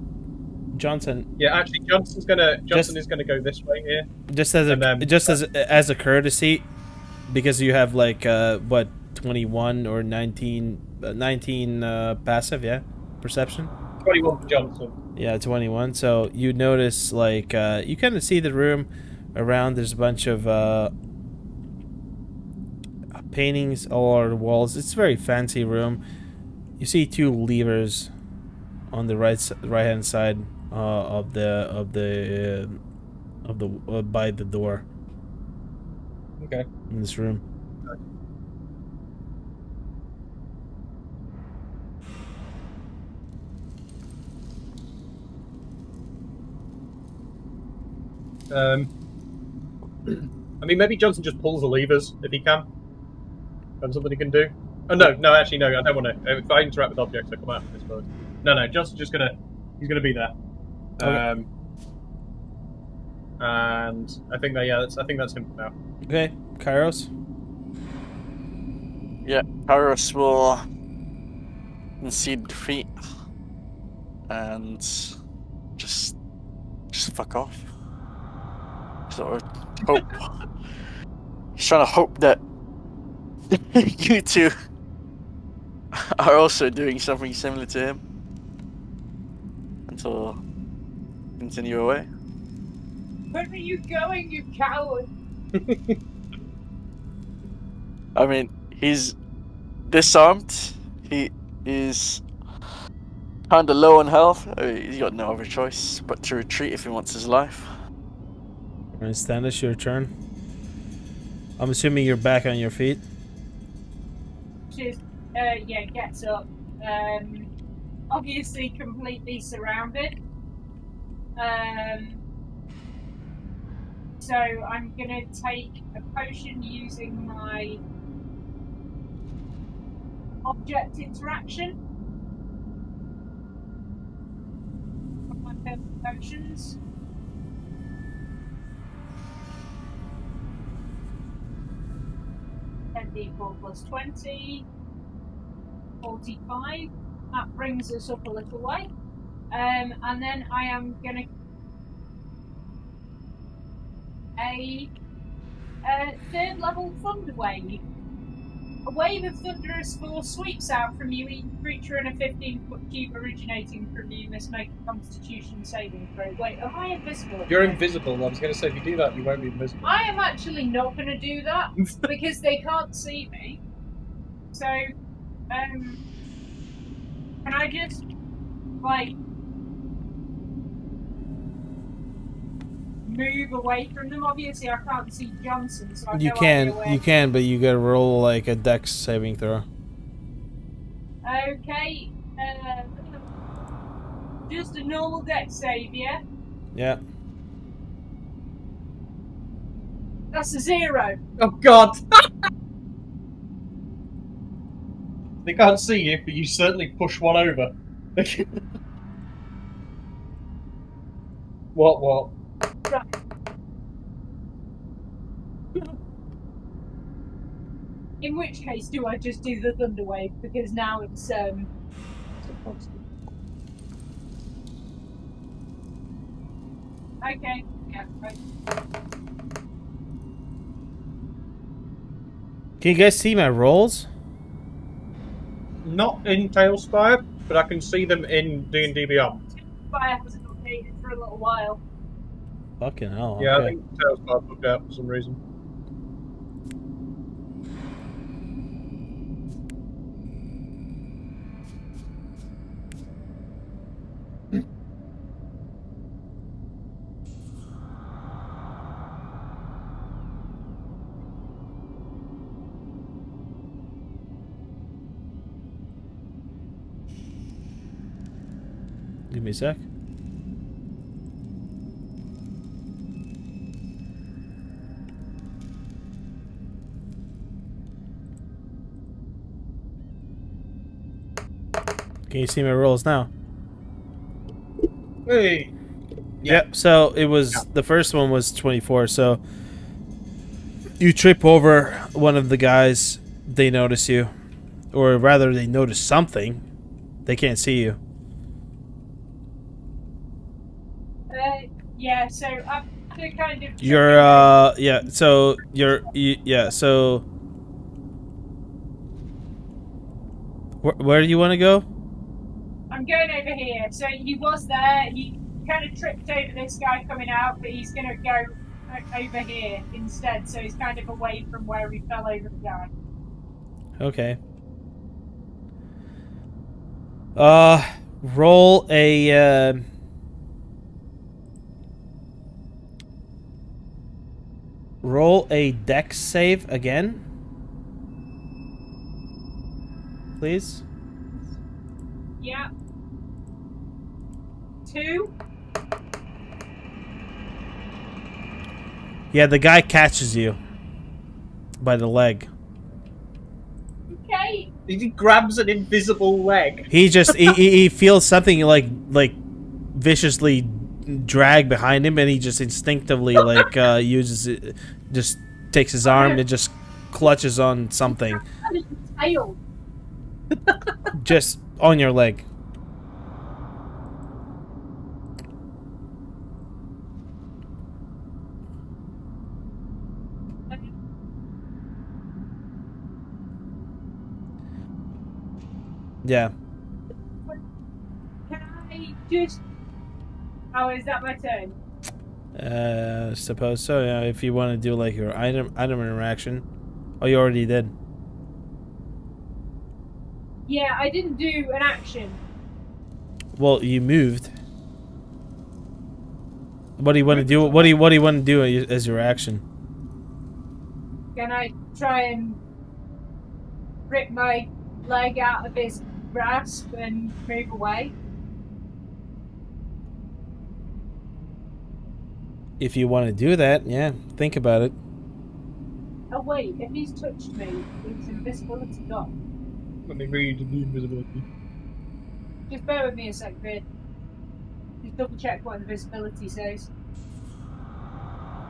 Johnson. Yeah, actually, Johnson is gonna go this way here. Just as a courtesy, because you have like what 21 or 19 passive, yeah, perception. 21 for Johnson. Yeah, 21. So you notice like you kind of see the room around. There's a bunch of paintings all over the walls. It's a very fancy room. You see two levers on the right hand side of the by the door. Okay. In this room. I mean, maybe Johnson just pulls the levers if he can. That's something he can do. Oh no, actually no, I don't want to. If I interact with objects, I come out of this mode. No, Johnson's just he's gonna be there. Okay. And I think I think that's him for now. Okay, Kairos. Yeah, Kairos will concede defeat and just fuck off. Sort of hope. He's trying to hope that you two are also doing something similar to him until continue away. Where are you going, you coward? I mean, he's disarmed. He is kind of low on health. I mean, he's got no other choice but to retreat if he wants his life. Alright, Standish, your turn. I'm assuming you're back on your feet. Just, yeah, gets up. Obviously completely surrounded. So I'm gonna take a potion using my object interaction. Potions. D4 plus 20. 45. That brings us up a little way. And then I am going to a third level thunder wave. A wave of thunderous force sweeps out from you. Each creature in a 15-foot cube originating from you must make a Constitution saving throw. Wait, am I invisible? You're invisible. I was going to say, if you do that, you won't be invisible. I am actually not going to do that because they can't see me. So, can I just like move away from them? Obviously, I can't see Johnson, so I've You no can, idea where. you can, but you gotta roll like a dex saving throw. Okay, just a normal dex save, yeah? Yeah. That's a 0. Oh God! They can't see you, but you certainly push one over. What? Right. In which case, do I just do the thunder wave because now it's okay. Yeah. Right. Can you guys see my rolls? Not in TaleSpire, but I can see them in D&DBeyond. Fire hasn't updated for a little while. Fucking hell. Yeah, I Okay. think TaleSpire booked out for some reason. Give me a sec. Can you see my rolls now? Hey! Yep. So it was the first one was 24. So you trip over one of the guys. They notice you, or rather, they notice something. They can't see you. Yeah. So I'm kind of. You're yeah. So you're yeah. So where do you want to go? I'm going over here. So he was there. He kind of tripped over this guy coming out, but he's going to go over here instead. So he's kind of away from where he fell over the guy. Okay. Roll a roll a dex save again, please. Yeah. 2. Yeah, the guy catches you by the leg. Okay. He grabs an invisible leg. He just he feels something like viciously drag behind him, and he just instinctively like uses it, just takes his arm and just clutches on something Tail. just on your leg. Yeah. Can I just... Oh, is that my turn? Suppose so. Yeah. If you want to do like your item interaction, oh, you already did. Yeah, I didn't do an action. Well, you moved. What do you want to do? What do you want to do as your action? Can I try and rip my leg out of his grasp and move away? If you want to do that, yeah, think about it. Oh wait, if he's touched me, his invisibility gone. Let me read the invisibility. Just bear with me a sec, Vid. Just double check what invisibility says.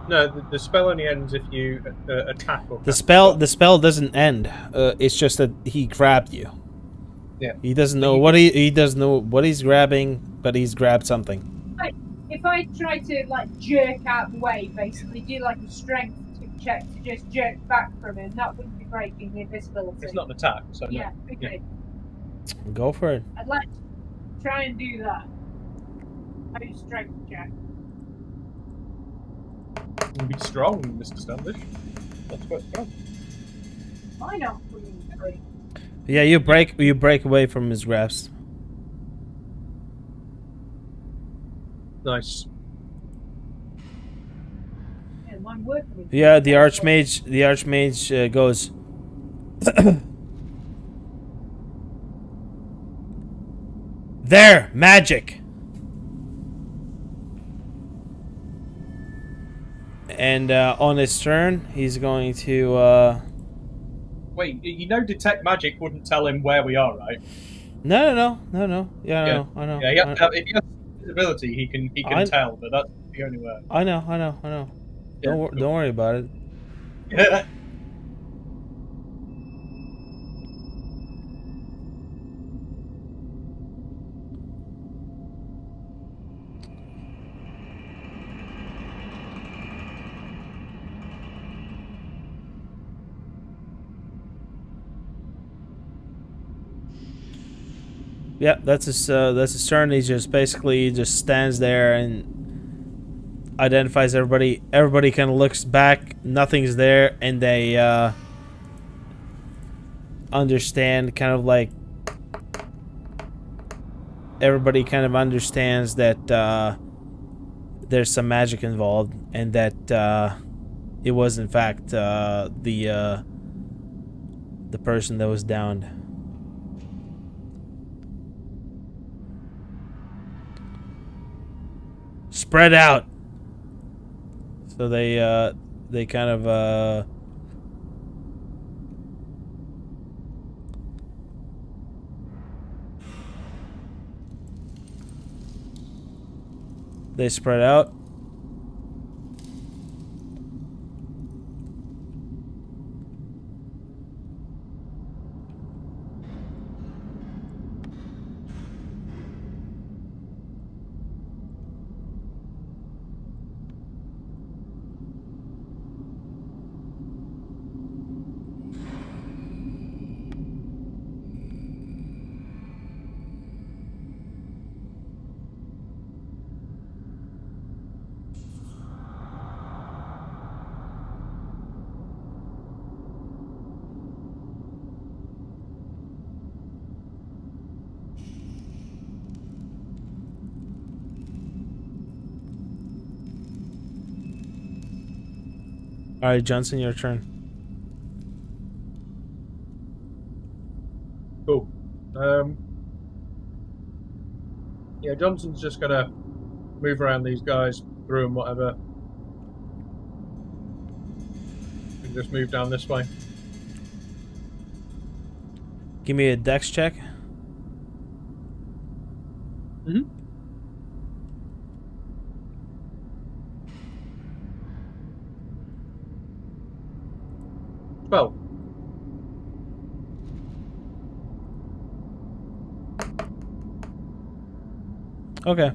No, the spell only ends if you attack or The cast spell doesn't end. It's just that he grabbed you. Yeah. He doesn't But know you what he doesn't know what he's grabbing, but he's grabbed something. If I try to like jerk out the way, basically do like a strength check to just jerk back from him, that wouldn't be breaking the invisibility. It's not an attack, so Yeah, no. okay. Go for it. I'd like to try and do that. I do strength check. You'll be strong, Mr. Standish. That's quite strong. Why not? Great. Yeah, you break away from his grasp. Nice. Yeah, mine working with Yeah, the archmage goes. There, magic. And on his turn, he's going to. Wait, you know, detect magic wouldn't tell him where we are, right? No. Yeah, Yeah. I know. Yeah, if he has visibility, he can tell, but that's the only way. I know. Yeah, Don't worry about it. Yeah. Yeah, that's his turn. He just basically just stands there and identifies everybody. Everybody kind of looks back. Nothing's there, and they understand, kind of like everybody kind of understands that there's some magic involved, and that it was in fact the person that was downed. Spread out. So they kind of they spread out. All right, Johnson, your turn. Cool. Yeah, Johnson's just gonna move around these guys, through them, whatever. And just move down this way. Give me a dex check. Mm-hmm. Well. Okay.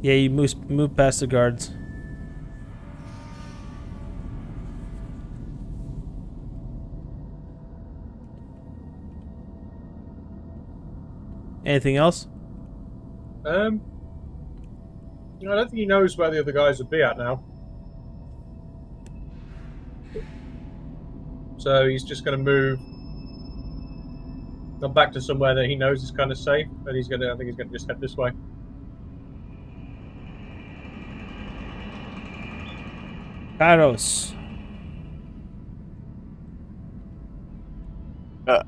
Yeah, you move past the guards. Anything else? I don't think he knows where the other guys would be at now. So he's just going to move back to somewhere that he knows is kind of safe, and I think he's going to just head this way. Kairos. Okay.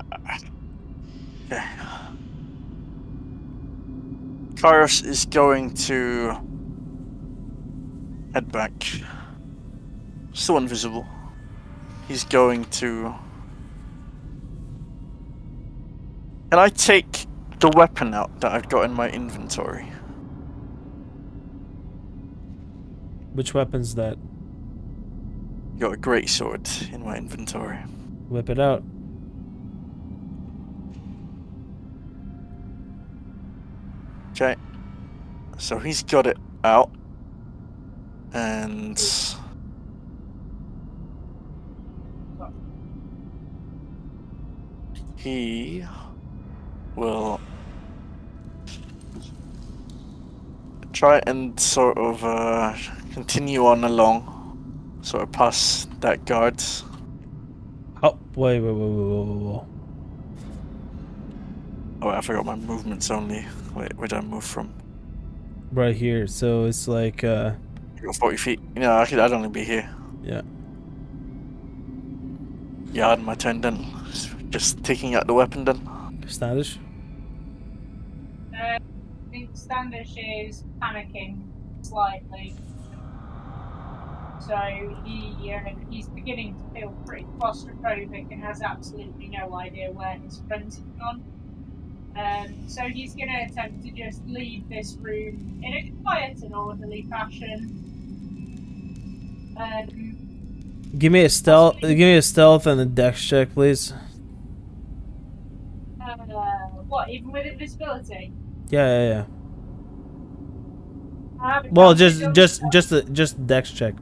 Kairos is going to head back. Still invisible. He's going to... Can I take the weapon out that I've got in my inventory? Which weapon's that? Got a great sword in my inventory. Whip it out. Okay. So he's got it out. And he will try and sort of continue on along, sort of past that guard. Oh, wait. Oh, I forgot my movement's only. Wait, where did I move from? Right here. So it's like, I got 40 feet. No, I'd only be here. yeah. Yeah, my turn then. Just taking out the weapon then. Standish? I think Standish is panicking slightly. So he's beginning to feel pretty claustrophobic and has absolutely no idea where his friends have gone. So he's going to attempt to just leave this room in a quiet and orderly fashion. Give me a stealth and a dex check, please. What, even with invisibility? Yeah. I haven't Well, counted just a dex check.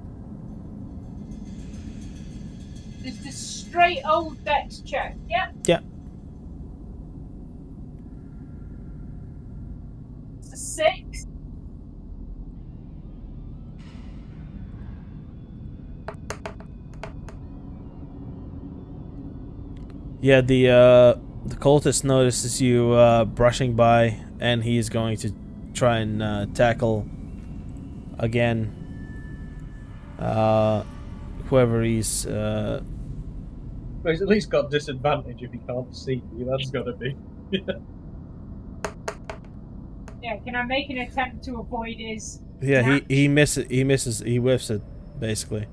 Just a straight old dex check, yeah? Yeah. It's a 6. Yeah, the cultist notices you brushing by, and he's going to try and tackle again whoever he's. Well, he's at least got disadvantage if he can't see you. That's got to be. Yeah, can I make an attempt to avoid his... Yeah, match? he misses, he whiffs it, basically.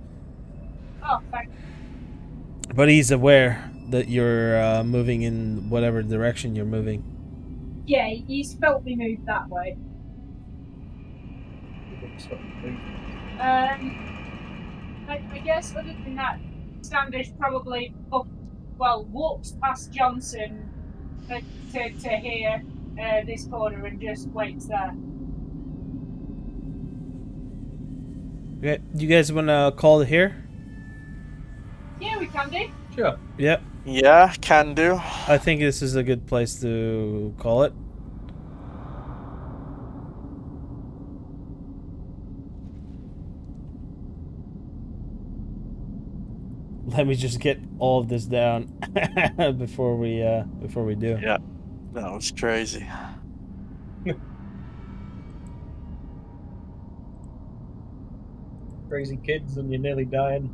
Oh, thank you. But he's aware that you're moving in whatever direction you're moving. Yeah, he's felt me move that way. I guess other than that, Standish probably walks past Johnson to hear this corner and just waits there. Okay, you guys want to call it here? Yeah, we can do. Sure. Yep. Yeah, can do. I think this is a good place to call it. Let me just get all of this down before we do. Yeah, that was crazy. Crazy kids and you're nearly dying.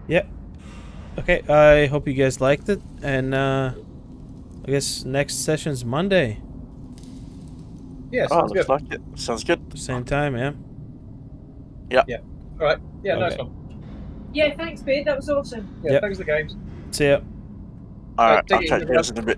Yep. Okay, I hope you guys liked it, and I guess next session's Monday. Yeah, Oh, sounds looks good. like it. Sounds good. Same time, yeah? Alright. Yeah, nice Okay. one. Yeah, thanks, Beard. That was awesome. Yeah, Yep. thanks for the games. See ya. Alright, take I'll it catch easy, you guys in a bit.